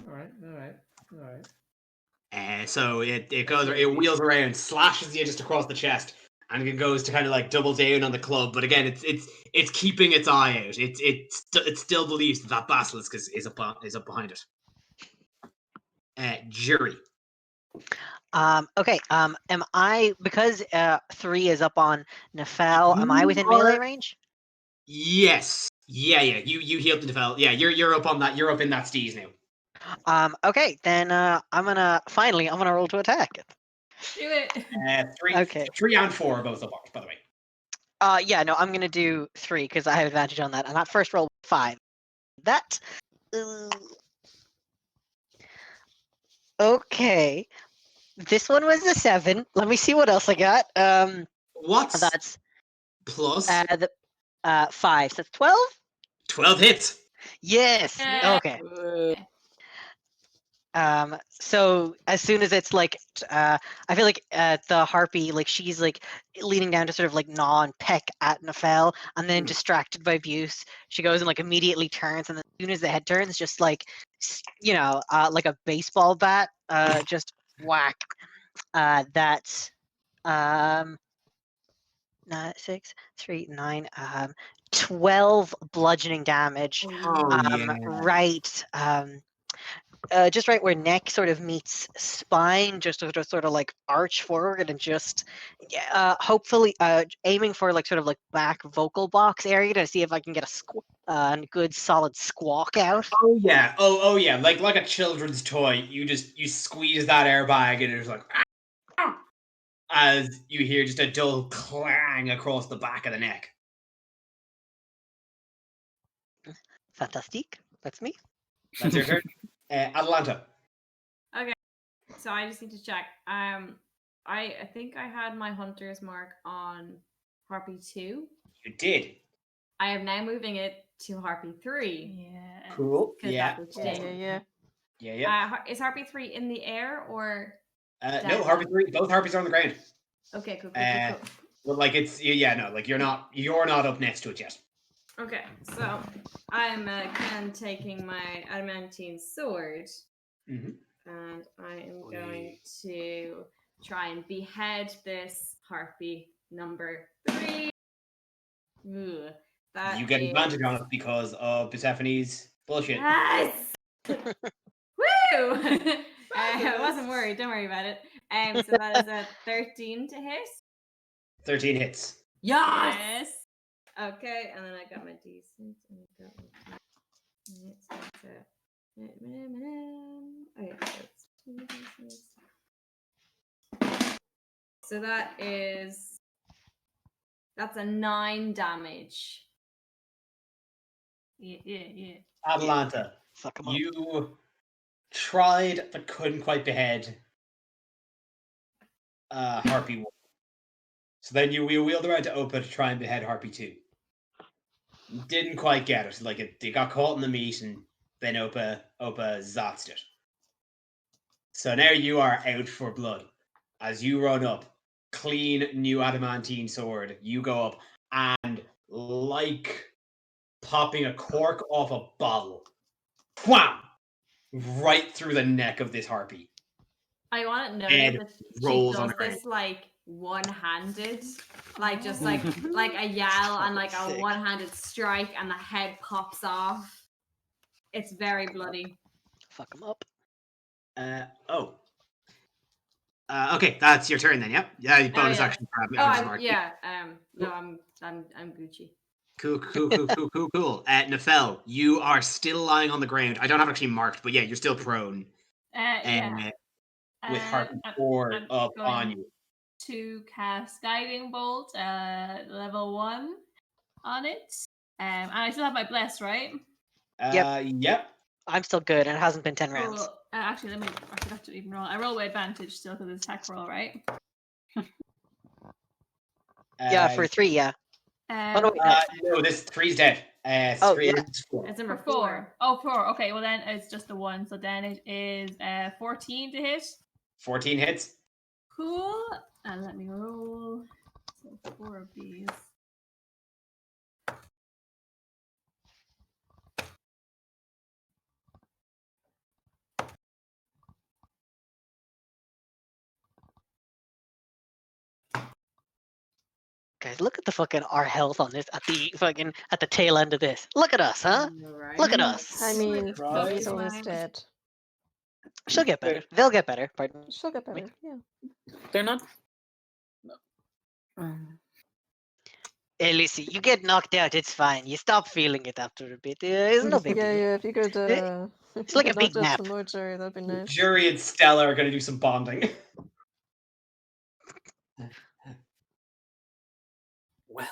Alright. So it wheels around, slashes you just across the chest, and it goes to kind of like double down on the club. But again, it's keeping its eye out. It still believes that basilisk is up behind it. Jury. Okay. Am I, because 3 is up on Nefel? Am I within melee range? Yes. Yeah. You healed the Nefel. Yeah, you're up on that. You're up in that steez now. Okay, then I'm gonna roll to attack. Do it. 3. Okay. 3 and 4 are both up, by the way. Yeah, no, I'm gonna do 3 because I have advantage on that. And that first roll 5. That. Okay. This one was a 7. Let me see what else I got. What's That's plus 5. So that's 12. 12 hits. Yes. Yeah. Okay. So as soon as it's like, I feel like the harpy, like she's like leaning down to sort of like gnaw and peck at Nefel, and then distracted by Buse, she goes and like immediately turns, and then as soon as the head turns, just like, like a baseball bat, just whack. That's 6, 3, 9, 12 bludgeoning damage. Right. Just right where neck sort of meets spine, just to sort of like arch forward and just hopefully aiming for like sort of like back vocal box area to see if I can get a good solid squawk out. Oh yeah. Oh yeah. Like a children's toy. You squeeze that airbag and it's like as you hear just a dull clang across the back of the neck. Fantastic. That's me. That's your turn. Atlanta. Okay, so I just need to check. I think I had my hunter's mark on Harpy 2. You did. I am now moving it to Harpy 3. Yeah. Cool. 'Cause Yeah. that would stink. Yeah. Is Harpy 3 in the air or? No, Harpy 3. Both Harpies are on the ground. Okay, cool. Well, like it's like you're not up next to it yet. Okay, so I'm again taking my adamantine sword, and I am going to try and behead this harpy number 3. Ooh, You get advantage on it because of Persephone's bullshit. Yes! Woo! I wasn't worried. Don't worry about it. So that is a 13 to hit. 13 hits. Yes. Okay, and then I got my decent, and I got my so that's a 9 damage. Yeah. Atlanta, you tried but couldn't quite behead Harpy 1. So then you wheeled around to Opa to try and behead Harpy 2. Didn't quite get it. Like it got caught in the meat, and then Opa zapped it. So now you are out for blood. As you run up, clean new adamantine sword, you go up and like popping a cork off a bottle, wham! Right through the neck of this harpy. I want to know Head that she rolls does on the ground. this like one-handed, like just like a yell and like a one-handed strike, and the head pops off. It's very bloody. Fuck him up. Okay, that's your turn then. Yep. Yeah, bonus yeah. action. Grab Oh, Hunter's Mark. no, I'm Gucci. Cool. Nefel, you are still lying on the ground. I don't have it actually marked, but yeah, you're still prone. Yeah. With Harpy I'm 4 up on going you. to cast Guiding Bolt, level 1 on it. And I still have my Bless, right? Yep. I'm still good, and it hasn't been 10 rounds. Cool. Actually, I forgot to even roll. I roll with advantage still because it's attack roll, right? Yeah, for 3, yeah. No, this 3's dead. Oh, three, yeah. it's 4. It's number for 4. 4. Oh, 4. Okay, well then it's just the 1. So then it is 14 to hit. 14 hits. Cool. And let me roll. So 4 of these. Guys, look at the fucking our health on this at the tail end of this. Look at us, huh? Right. Look at us. I mean, Right. Weasel is dead. She'll get better. They'll get better. Pardon. She'll get better. Yeah. They're not. Hey, Lucy, you get knocked out. It's fine. You stop feeling it after a bit. It's no big deal. Yeah. If you could, It's like a big not nap. just some more Jerry, that'd be nice. Jury and Stella are going to do some bonding. Well,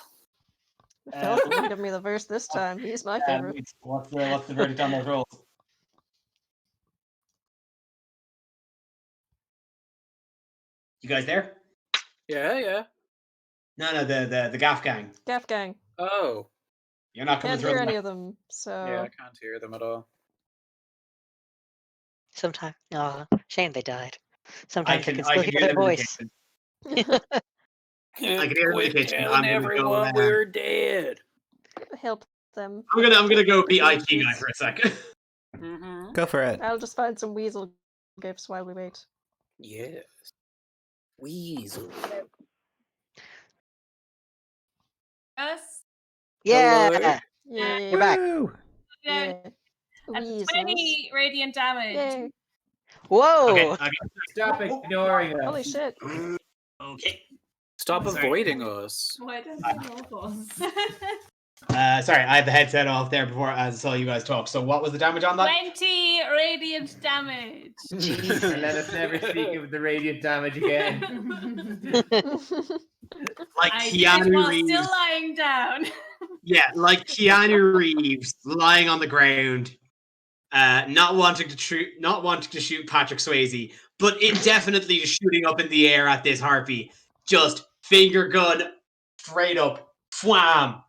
Phil didn't give me the verse this time. He's my favorite. What's the verdict on those rolls? You guys there? yeah. No, the Gaff gang. Gaff Gang. Oh, You're not coming Can't through. hear on any the- of them, so. yeah. I can't hear them at all. Sometimes. Oh, shame they died. I Sometimes I can can still hear their them in the voice. kitchen. I can hear them in the Quit kitchen. telling I'm gonna everyone go, we're dead. Help them. I'm gonna go be IT guy for a second. Mm-hmm. Go for it. I'll just find some weasel gifts while we wait. Yes. Weasel. Us. Yeah. Hello. Yay. You're back. Woo! Yeah. That's Weasels. 20 radiant damage. Yay. Whoa. Okay. Stop ignoring us. Holy shit. Okay. Stop Sorry. avoiding us. Why don't you help us? Sorry, I had the headset off there before I saw you guys talk. So what was the damage on that? 20 radiant damage. And let us never speak of the radiant damage again. Like I did it Keanu while Reeves. still lying down. Yeah, like Keanu Reeves lying on the ground, not wanting to shoot Patrick Swayze, but indefinitely just shooting up in the air at this harpy. Just finger gun straight up, wham,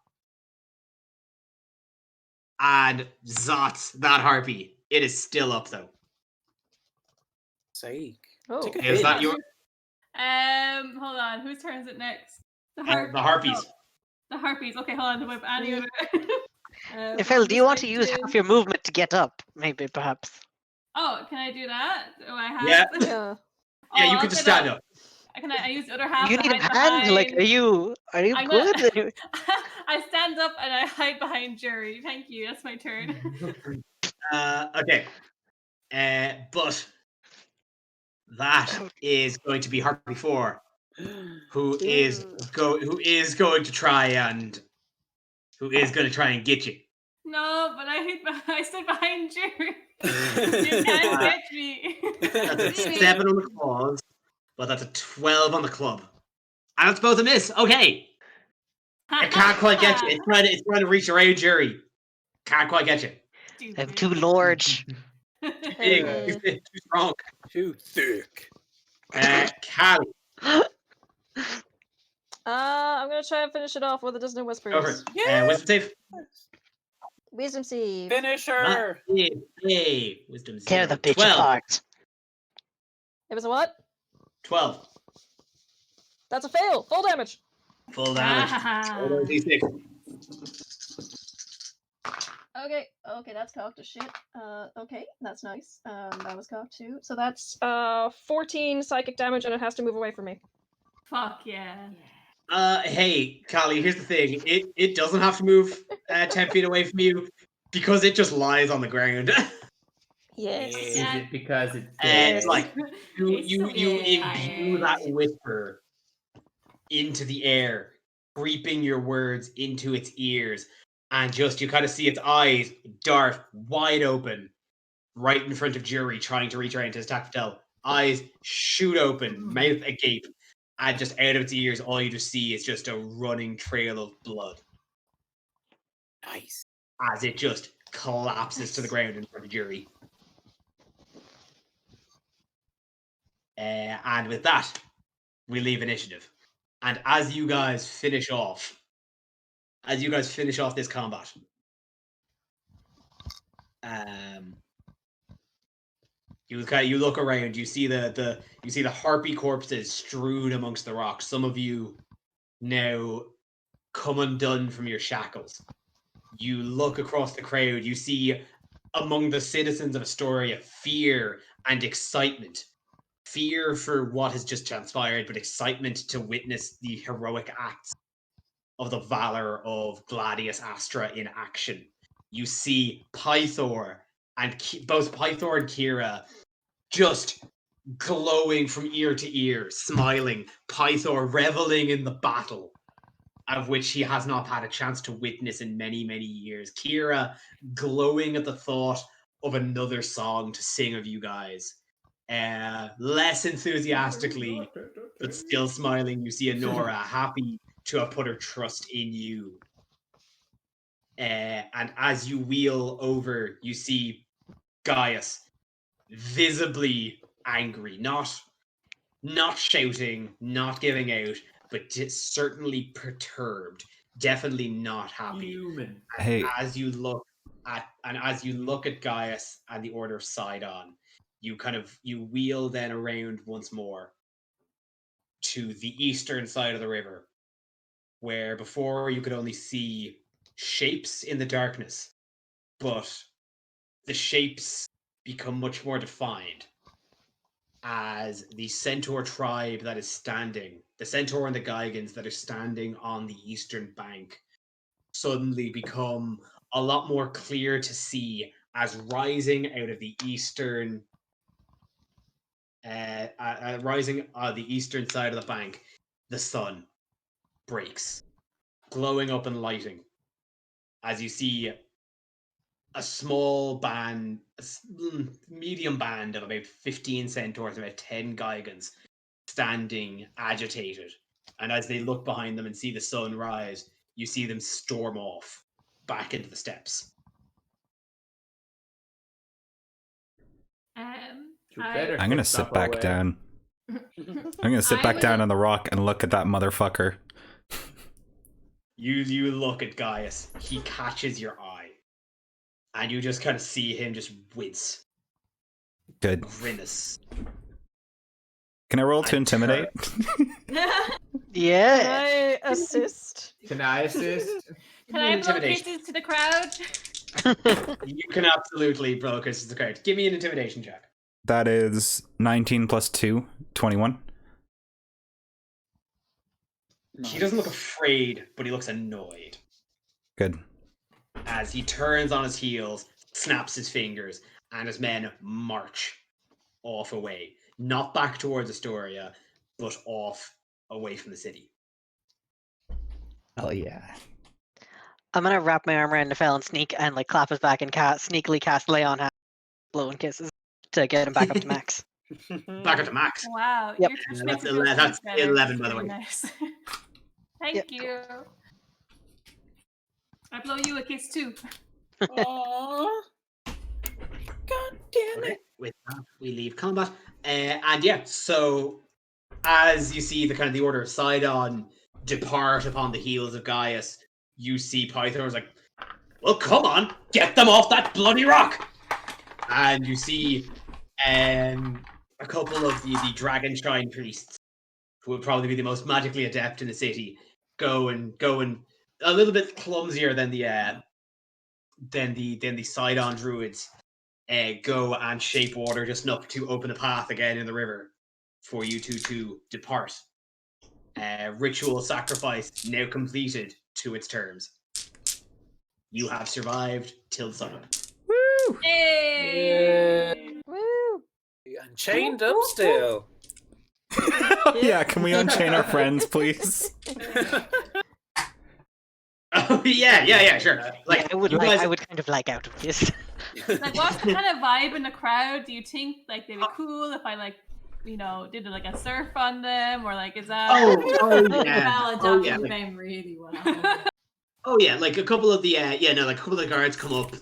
and zots that harpy. It is still up though. Sake. Oh. Take a Is hit. that your Hold on. Whose turn is it next? the harpies? Oh, the harpies. Okay, hold on. The whip. Any other? Phil, do you want to use half your movement to get up? Maybe, perhaps. Oh, can I do that? Do I have? Yeah. Yeah. Yeah, you I'll could just do that. stand up. Can I use the other half? You to need a hide hand. Like, behind- are you I'm good? gonna- I stand up and I hide behind Jury. Thank you. That's my turn. Okay. But that is going to be Harpy 4, who is going to try and get you. No, but I stood behind Jury. You can't get me. That's a 7 on the claws, but that's a 12 on the club. And that's both a miss. Okay. I can't quite get you. It's trying to reach around Jury. Can't quite get you. I'm too large. Big, Hey. too strong. Too thick. Callie, I'm gonna try and finish it off with a dozen whispers. go for it. Wisdom save. Wisdom save. Finish her. Hey, wisdom save. Tear the bitch 12. apart. It was a what? 12. That's a fail. Full damage. Full damage. Roll those D6. Okay, that's cocked as shit. Okay, that's nice. That was cocked too. So that's 14 psychic damage, and it has to move away from me. Fuck yeah. Hey, Callie, here's the thing. It doesn't have to move 10 feet away from you because it just lies on the ground. Yes. Is Yeah. it because it's And dead? like you It's you so you imbue that tired. whisper into the air, creeping your words into its ears, and just you kind of see its eyes dart wide open, right in front of Jury, trying to reach around to attack Patel. Eyes shoot open, mouth agape, and just out of its ears, all you just see is just a running trail of blood Nice. as it just collapses to the ground in front of Jury. And with that, we leave initiative. And as you guys finish off this combat, you look around. You see the Harpy corpses strewn amongst the rocks. Some of you now come undone from your shackles. You look across the crowd. You see among the citizens of Astoria fear and excitement. Fear for what has just transpired, but excitement to witness the heroic acts of the valor of Gladius Astra in action. You see Pythora and both Pythora and Kira just glowing from ear to ear, smiling. Pythor reveling in the battle of which he has not had a chance to witness in many, many years. Kira glowing at the thought of another song to sing of you guys. Less enthusiastically, but still smiling, you see Sonora happy to have put her trust in you. And as you wheel over, you see Gaius visibly angry, not shouting, not giving out, but certainly perturbed, definitely not happy. Human. Hey. As you look at Gaius and the Order of Sidon, you wheel then around once more to the eastern side of the river, where before you could only see shapes in the darkness, but the shapes become much more defined as the centaur tribe that is standing, the centaur and the Gigans that are standing on the eastern bank, suddenly become a lot more clear to see as rising out of the eastern the eastern side of the bank, the sun breaks, glowing up and lighting, as you see a small band, medium band of about 15 centaurs, about 10 Gigans, standing agitated. And as they look behind them and see the sun rise, you see them storm off back into the steppes. I'm gonna sit back down. I'm gonna sit back down on the rock and look at that motherfucker. You look at Gaius. He catches your eye, and you just kind of see him just wince. Good. Grimace. Can I roll to intimidate? Yeah. Can I assist? Can I assist? Can I blow kisses to the crowd? You can absolutely blow kisses to the crowd. Give me an intimidation check. That is 19 plus 2, 21. He doesn't look afraid, but he looks annoyed. Good. As he turns on his heels, snaps his fingers, and his men march off away. Not back towards Astoria, but off away from the city. Oh yeah. I'm gonna wrap my arm around the fell and sneak and like clap his back and sneakily cast lay on hand, blowing kisses to get him back up to max. Back up to max. Wow, Yep. your touch Yeah, makes that's it feel so 11, much better. 11 by the Really way. nice. Thank Yep. you. I blow you a kiss too. Aww. God damn Okay, it. with that, we leave combat. And yeah, so as you see the Order of Sidon depart upon the heels of Gaius, you see Pythor's like, well, come on, get them off that bloody rock! And you see a couple of the Dragonshine priests, who would probably be the most magically adept in the city, go and a little bit clumsier than the Sidon druids, go and shape water just enough to open a path again in the river for you two to depart. Ritual sacrifice now completed to its terms. You have survived till sunup. Woo! Hey! Woo! And chained up still. Yeah, can we unchain our friends, please? Oh yeah, sure. Like I would you like. guys, I would kind of like out of this. Like, what's the kind of vibe in the crowd? Do you think like they'd be cool if I like, did like a surf on them, or like is that? Oh yeah, Bella oh adapted yeah, the like, game really well. oh yeah, like a couple of the like a couple of the guards come up.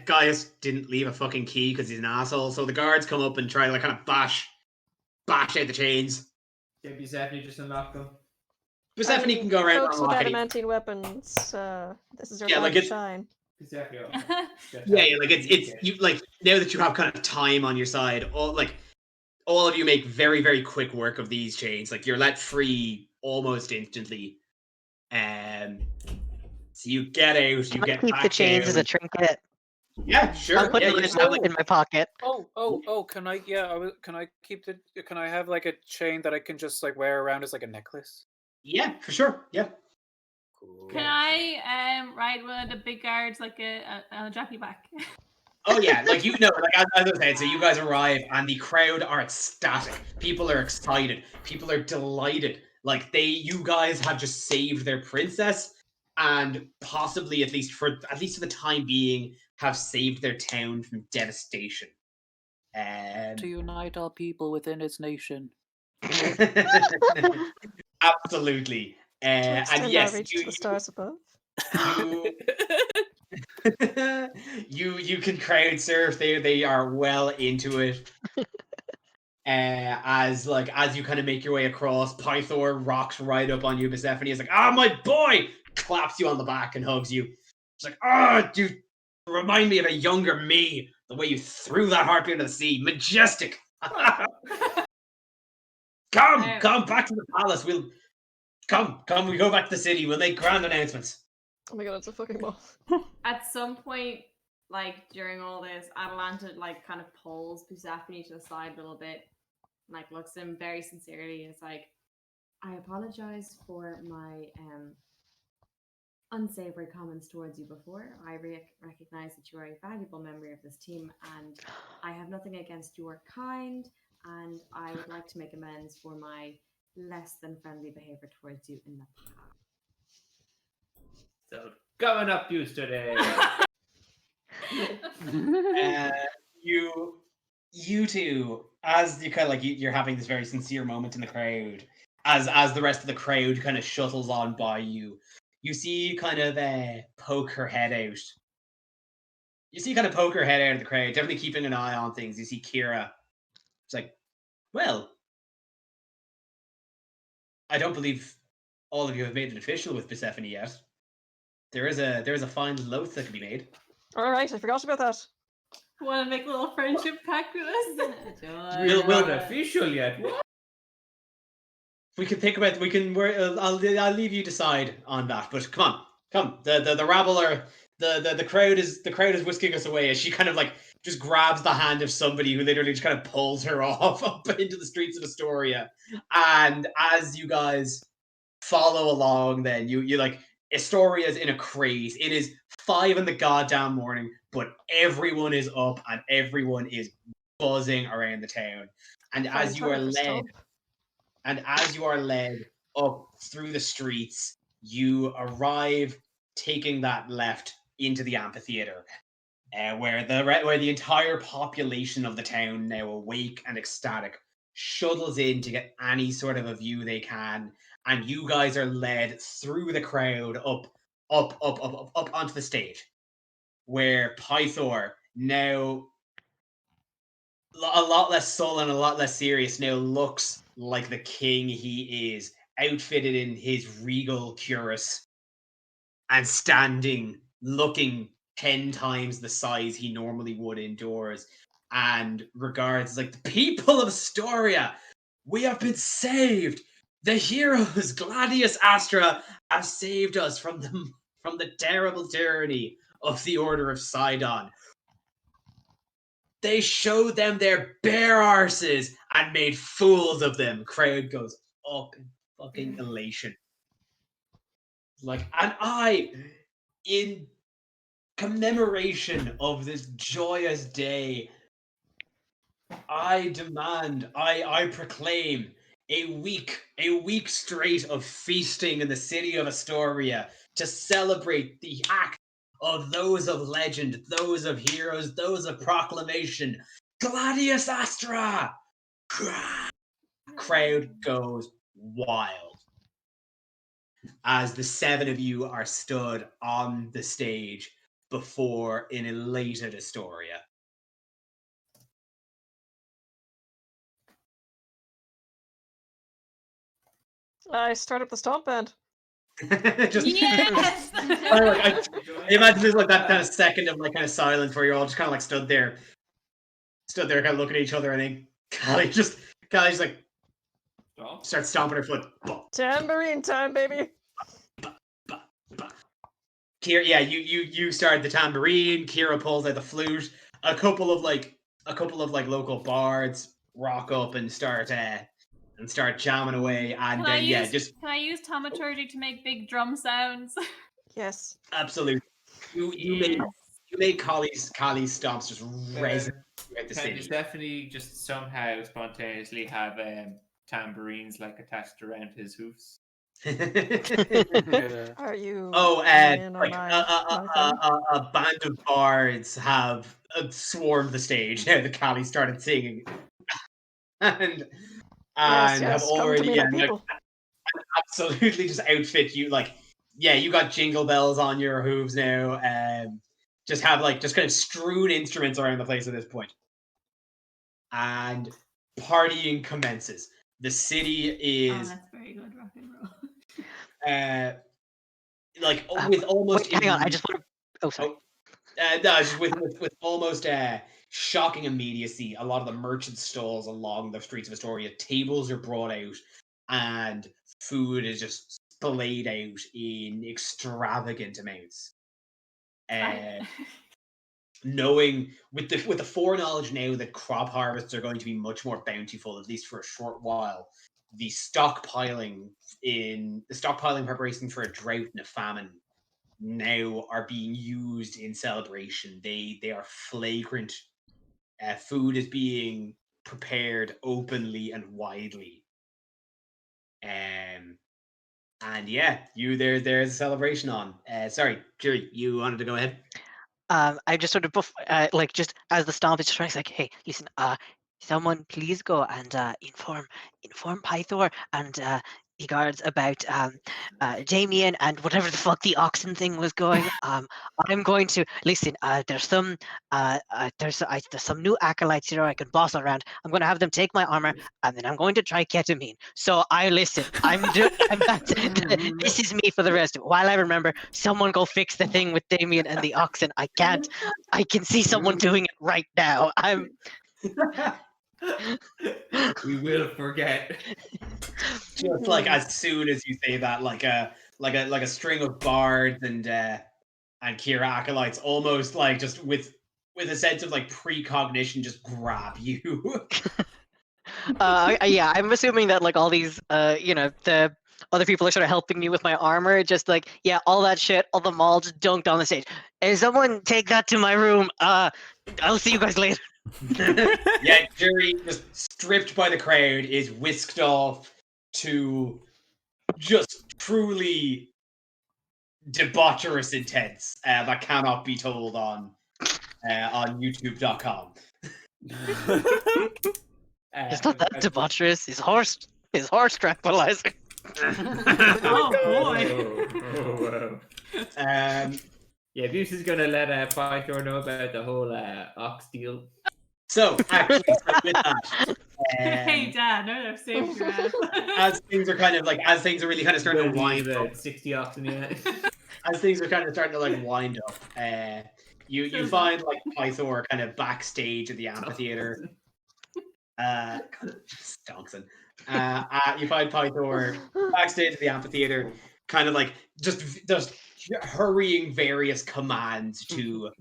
Gaius didn't leave a fucking key because he's an asshole, so the guards come up and try to like kind of bash out the chains. Yeah, Persephone just unlocked them. Persephone can go around and Folks with unlock any. adamantine weapons, this is your Yeah, time like to it's- shine. Persephone. Yeah, like it's you like now that you have kind of time on your side, all of you make very, very quick work of these chains. Like you're let free almost instantly. So you get out, you Can I get keep back the chains as a down. trinket? Yeah, sure. I'll put Yeah, the you red just wallet have in my pocket. Oh, can I? Yeah, can I keep the? Can I have like a chain that I can just like wear around as like a necklace? yeah, for sure. Yeah. Cool. Can I ride one of the big guards like on a jockey back? Oh yeah, like like as I said, so you guys arrive and the crowd are ecstatic. People are excited. People are delighted. Like you guys have just saved their princess, and possibly at least for the time being, have saved their town from devastation. To unite all people within its nation. Absolutely. To And extend yes, our reach to the stars above. you can crowd surf. They are well into it. As you kind of make your way across, Pythor rocks right up on you. Persephone is like, "Ah, my boy!" Claps you on the back and hugs you. It's like, "Ah, dude, remind me of a younger me. The way you threw that harpy into the sea, majestic." Come back to the palace. We'll come. We go back to the city. We'll make grand announcements. Oh my god, it's a fucking ball. At some point, like during all this, Atalanta like kind of pulls Persephone to the side a little bit, like looks at him very sincerely, and is like, "I apologize for my unsavory comments towards you before. I recognize that you are a valuable member of this team, and I have nothing against your kind, and I would like to make amends for my less than friendly behavior towards you in the past." So coming up news today. You two, as you kind of like you're having this very sincere moment in the crowd, as the rest of the crowd kind of shuttles on by you, you see kind of poke her head out. You see kind of poke her head out of the crowd, definitely keeping an eye on things. You see Kira. It's like, well, I don't believe all of you have made it official with Persephone yet. There is a fine little oath that can be made. Alright, I forgot about that. Want to make a little friendship pact with us? We're not official yet. What? We can think about. I'll leave you decide on that. But come. The rabble are the crowd is whisking us away as she kind of like just grabs the hand of somebody who literally just kind of pulls her off up into the streets of Astoria. And as you guys follow along, then you like Astoria's in a craze. It is 5 in the goddamn morning, but everyone is up and everyone is buzzing around the town. And as you are led up through the streets, you arrive taking that left into the amphitheater, where the entire population of the town, now awake and ecstatic, shuttles in to get any sort of a view they can, and you guys are led through the crowd up onto the stage, where Pythor, now a lot less sullen, a lot less serious, now looks like the king he is, outfitted in his regal cuirass and standing, looking 10 times the size he normally would indoors, and regards like, "The people of Astoria, we have been saved. The heroes Gladius, Astra have saved us from the terrible tyranny of the Order of Sidon. They showed them their bare arses and made fools of them." Crowd goes up in fucking elation. Like, and I, in commemoration of this joyous day, I demand, I proclaim a week straight of feasting in the city of Astoria to celebrate the act of those of legend, those of heroes, those of proclamation. Gladius Astra! Crowd goes wild as the 7 of you are stood on the stage before an elated Astoria. I start up the stomp band. Just, Yes! I imagine there's like that kind of second of like kind of silence where you're all just kind of like stood there kind of looking at each other, and then Callie's just like starts stomping her foot. Tambourine time, baby. Kira, yeah, you started the tambourine. Kira pulls out the flute. A couple of local bards rock up and start jamming away. And Can I just use thaumaturgy to make big drum sounds? Yes. absolutely. You made Callie's stomps just resonate throughout the Can city. you definitely just somehow spontaneously have tambourines like attached around his hoofs? Yeah. Are you? Oh, in on like a band of bards have swarmed the stage. The Callie started singing, and Yes, have yes. Come to already me, my people. absolutely just outfit you like. Yeah, you got jingle bells on your hooves now. Just have just kind of strewn instruments around the place at this point, and partying commences. The city Oh, is that's very good rock and roll. with almost. Wait, hang on. I just want to. Oh, sorry. No, just with almost shocking immediacy, a lot of the merchant stalls along the streets of Astoria, tables are brought out, and food is just splayed out in extravagant amounts. Knowing with the foreknowledge now that crop harvests are going to be much more bountiful, at least for a short while, the stockpiling preparation for a drought and a famine now are being used in celebration. They are flagrant. Food is being prepared openly and widely. And yeah, there's a celebration on. Sorry, Jerry, you wanted to go ahead? I just sort of just as the stomp is trying, it's like, hey, listen, someone please go and inform Pythor and the guards about Damien and whatever the fuck the Oxen thing was going. I'm going to listen. There's some new acolytes here I can boss around. I'm going to have them take my armor, and then I'm going to try ketamine. So I listen. This is me for the rest of it. While I remember, someone go fix the thing with Damien and the Oxen. I can't. I can see someone doing it right now. We will forget. Just like as soon as you say that, like a string of bards and Kira acolytes, almost like just with a sense of like precognition, just grab you. Yeah, I'm assuming that like all these, the other people are sort of helping me with my armor. Just like, yeah, all that shit, all the mall just dunked on the stage. Hey, someone take that to my room. I'll see you guys later. Yeah, Jerry, just stripped by the crowd, is whisked off to just truly debaucherous intense that cannot be told on YouTube.com. It's not that debaucherous. His horse tranquilizer. Oh boy. Oh, wow. Yeah, Bish is gonna let Pythor know about the whole ox deal. So, actually, with that, Hey, Dad, no, they've saved your ass. as things are really kind of starting to wind up, about 60 oxen, yeah. as things are kind of starting to like wind up, you find like Pythor kind of backstage at the amphitheater. Stonxen. You find Pythor backstage at the amphitheater, kind of like just hurrying various commands to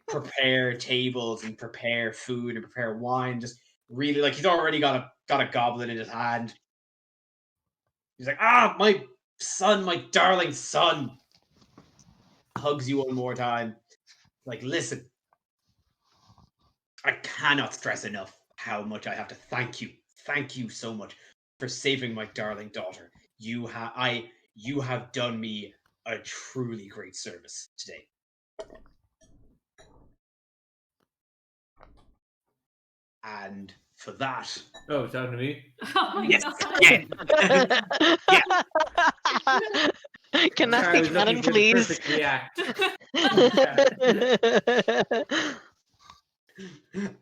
prepare tables and prepare food and prepare wine. Just really like he's already got a goblet in his hand. He's like, my son, my darling son. Hugs you one more time. like, listen, I cannot stress enough how much I have to thank you. Thank you so much for saving my darling daughter. You have done me a truly great service today. And for that, Oh, it's on to me. Oh my yes, god. yeah, Can that Sorry, I be was canon, looking for the please? perfect react.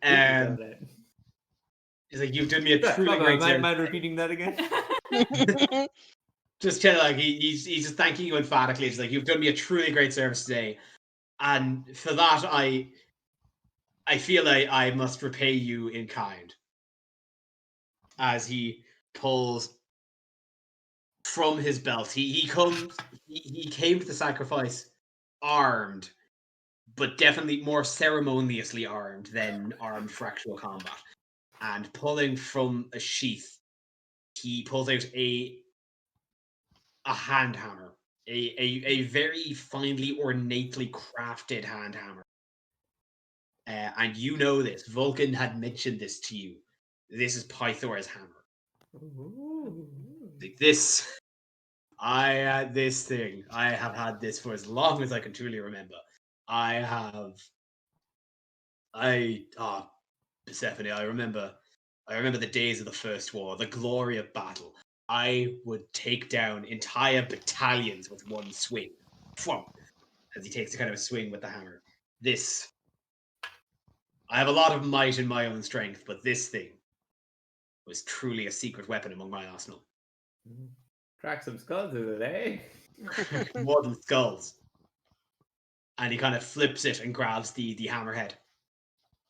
and he's like, you've done me a truly great service. Mind repeating that again? Just kind of like he's just thanking you emphatically. He's like, you've done me a truly great service today, and for that I feel like I must repay you in kind. As he pulls from his belt, he came to the sacrifice armed, but definitely more ceremoniously armed than armed for actual combat. And pulling from a sheath, he pulls out a hand hammer, a very finely, ornately crafted hand hammer. And you know this. Vulcan had mentioned this to you. This is Pythora's hammer. Ooh. Like this, this thing. I have had this for as long as I can truly remember. Persephone, I remember the days of the First War, the glory of battle. I would take down entire battalions with one swing. As he takes a kind of a swing with the hammer. I have a lot of might in my own strength, but this thing was truly a secret weapon among my arsenal. Crack some skulls with it, eh? More than skulls. And he kind of flips it and grabs the hammerhead.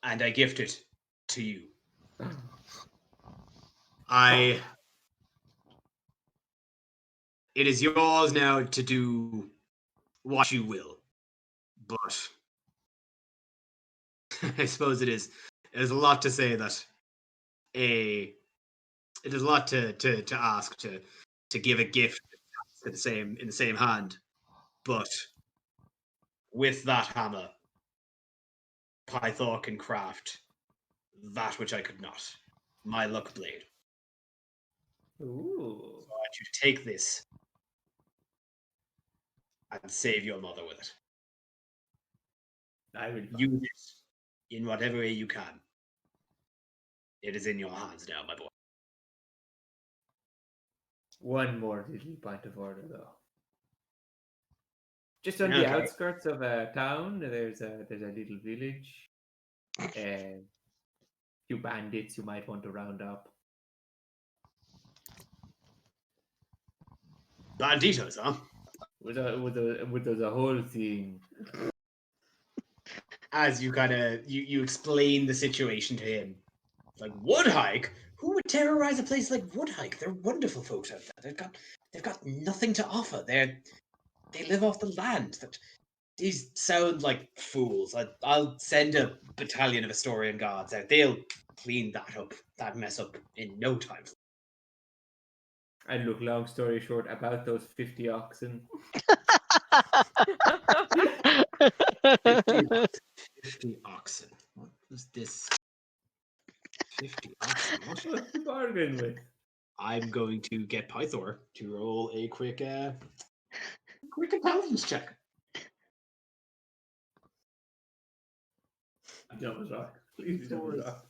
And I gift it to you. It is yours now to do what you will. But I suppose it is a lot to say that it is a lot to ask to give a gift in the same hand. But with that hammer, Pythor can craft that which I could not. My luck blade. Ooh. So I want you to take this and save your mother with it. I will Use it in whatever way you can. It is in your hands now, my boy. One more little point of order, though. Just on the outskirts of a town, there's a little village. Few bandits you might want to round up. Banditos, huh? With a whole thing. As you kind of you explain the situation to him, like Woodhike. Who would terrorize a place like Woodhike? They're wonderful folks out there. They've got nothing to offer. They live off the land. These sound like fools. I'll send a battalion of Estorian guards out. They'll clean that mess up in no time. And look, long story short, about those 50 oxen. 50 oxen. What was this? 50 oxen. What? What's the bargain with? I'm going to get Pythor to roll a quick intelligence check. Don't rock. Please don't rock.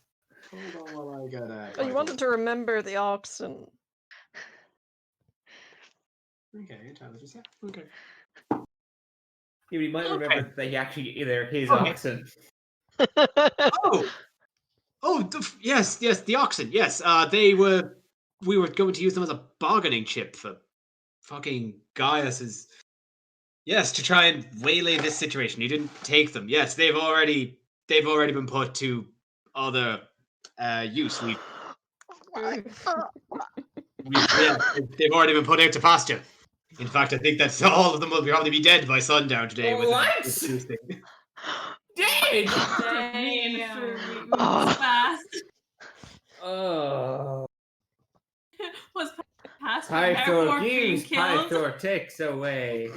Hold on while I get Oh, you wanted to remember the oxen. Okay, intelligence, yeah. Okay. You might remember Okay. that he actually they're his Okay. oxen. Yes, the oxen. Yes, we were going to use them as a bargaining chip for fucking Gaius's. Yes, to try and waylay this situation. You didn't take them. Yes, they've already been put to other use. They've already been put out to pasture. In fact, I think that all of them will probably be dead by sundown today. What? With this thing. Dead! Damn. Fast. Oh. Was past Pythor being gives, killed? Pythor takes away.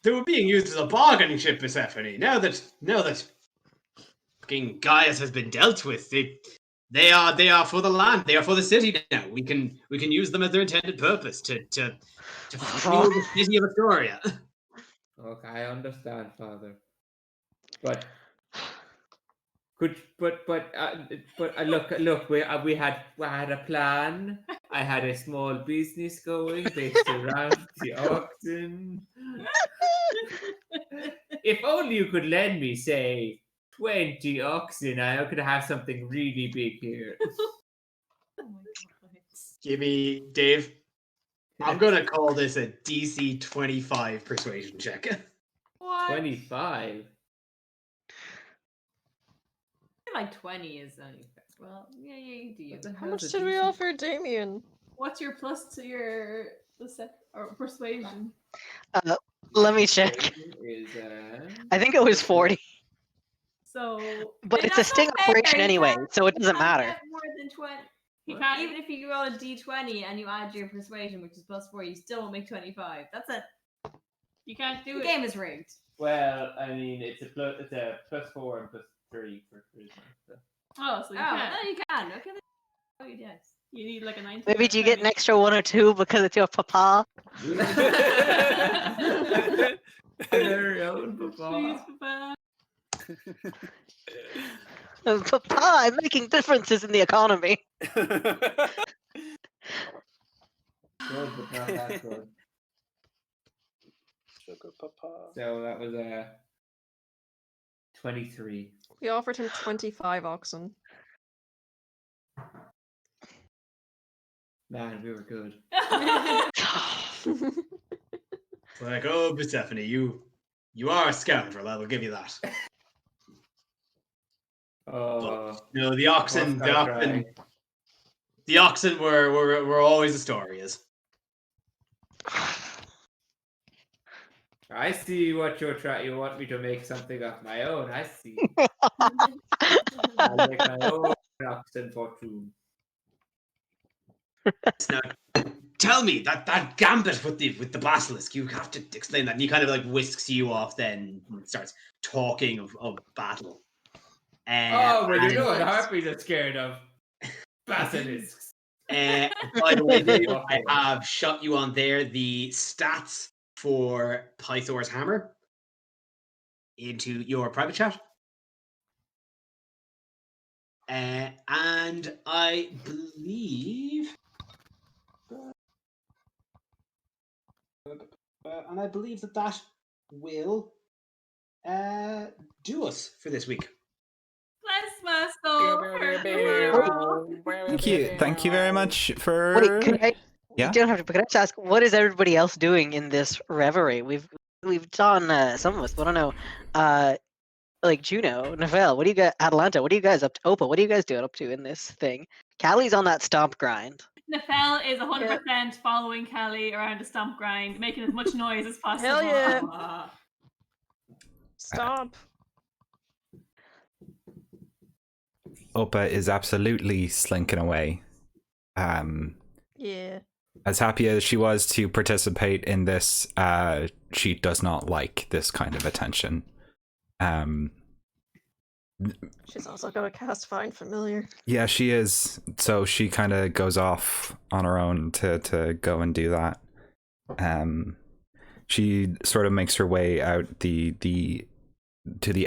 They were being used as a bargaining chip, Persephone. Now that fucking Gaius has been dealt with, they are for the land. They are for the city now. We can use them as their intended purpose to fuel the city of Astoria. Okay, I understand, Father. But look, we had a plan. I had a small business going based around the Oxen. If only you could lend me, say, 20 oxen, I could have something really big here. Oh my god. Give me, Dave. I'm gonna call this a DC 25 persuasion check. What? 25. I feel like 20 is only well, yeah, you do. What the How hell's much a did we decent- offer Damien? What's your plus to your persuasion? Let me check. Is, I think it was 40, So but Wait, it's a that's sting not fair, operation you anyway, can't- so it you doesn't can't matter. get more than 20. he can't. Even if you roll a d20 and you add your persuasion, which is +4, you still won't make 25. That's it. You can't do The it. game is rigged. well, I mean, it's a +4 and +3 for charisma. So. Oh, so you Oh, can't. no, you can. Okay. Oh, yes. You need like a 19. Maybe or do you get an 20. extra 1 or 2 because it's your papa? Their own Please, papa. Papa. Papa, I'm making differences in the economy. Good, but not that good. Sugar papa. So that was 23. We offered him 25 oxen. Man, we were good. It's like, oh, Persephone, you are a scoundrel. I will give you that. Oh, No, the oxen, Boss got dry. the oxen were always Astorias. I see what you're trying. You want me to make something of my own. I see. I'll make my own oxen fortune. Now, tell me that gambit with the basilisk. You have to explain that. And he kind of like whisks you off, then and starts talking of battle. Oh, well, you and, know what Harpies are scared of? Basilisks. by the way, Dave, I have shot you on there the stats for Pythora's hammer into your private chat. And I believe that will do us for this week. Bless my soul. Thank you very much for. Wait, can I? Yeah? You don't have to, but can I just ask, what is everybody else doing in this reverie? We've done some of us, but I don't know. Like Juno, Neville, what do you guys? Atalanta, what are you guys up to? Opa, what are you guys doing up to in this thing? Callie's on that stomp grind. Nafel is 100% following Kelly around the stomp grind, making as much noise as possible. Hell yeah. Ah. Stop. Opa is absolutely slinking away. Yeah. As happy as she was to participate in this, she does not like this kind of attention. She's also gonna cast Find Familiar. Yeah, she is. So she kind of goes off on her own to go and do that. She sort of makes her way out to the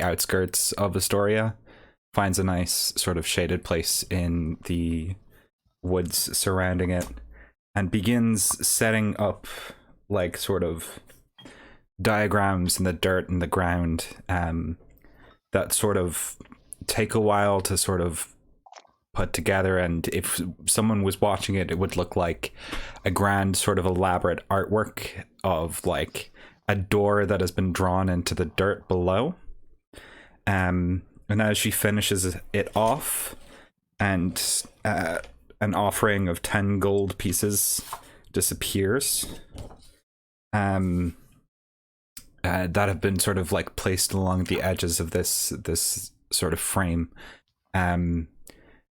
outskirts of Astoria, finds a nice sort of shaded place in the woods surrounding it, and begins setting up like sort of diagrams in the dirt and the ground that sort of take a while to sort of put together, and if someone was watching it, it would look like a grand sort of elaborate artwork of like a door that has been drawn into the dirt below. And as she finishes it off, and an offering of 10 gold pieces disappears that have been sort of like placed along the edges of this sort of frame.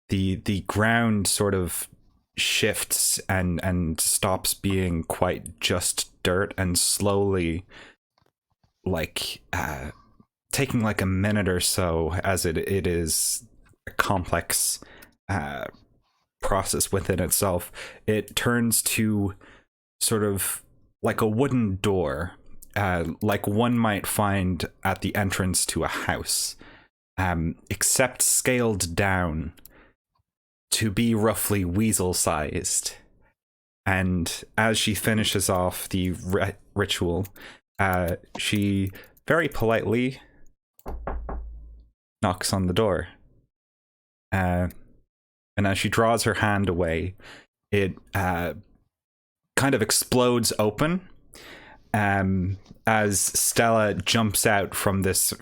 The ground sort of shifts and stops being quite just dirt, and slowly taking like a minute or so, as it is a complex process within itself. It turns to sort of like a wooden door, like one might find at the entrance to a house, except scaled down to be roughly weasel-sized. And as she finishes off the ritual, she very politely knocks on the door. And as she draws her hand away, it kind of explodes open as Stella jumps out from this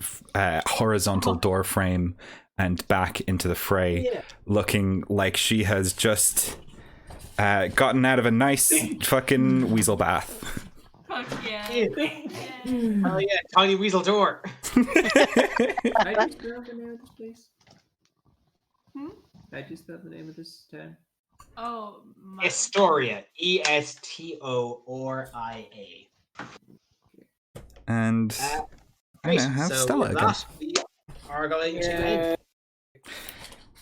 horizontal door frame and back into the fray, looking like she has just gotten out of a nice fucking weasel bath. Fuck yeah. Oh yeah, tiny weasel door. Can I just spell the name of this place? Can I just spell the name of this town? Oh, my. Estoria. Estoria. And I now have Stella with again. that, we are going to end.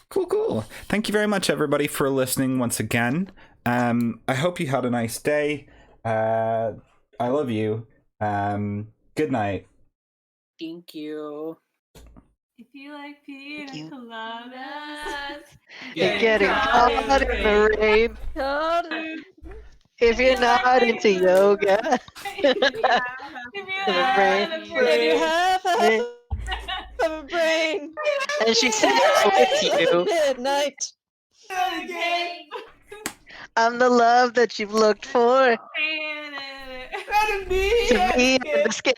Cool. Thank you very much, everybody, for listening once again. I hope you had a nice day. I love you. Good night. Thank you. If you like pina coladas, You're getting caught in the rain. If you're not into yoga, if you have a brain. and she said with you, Midnight. I'm the love that you've looked for. To be an escape.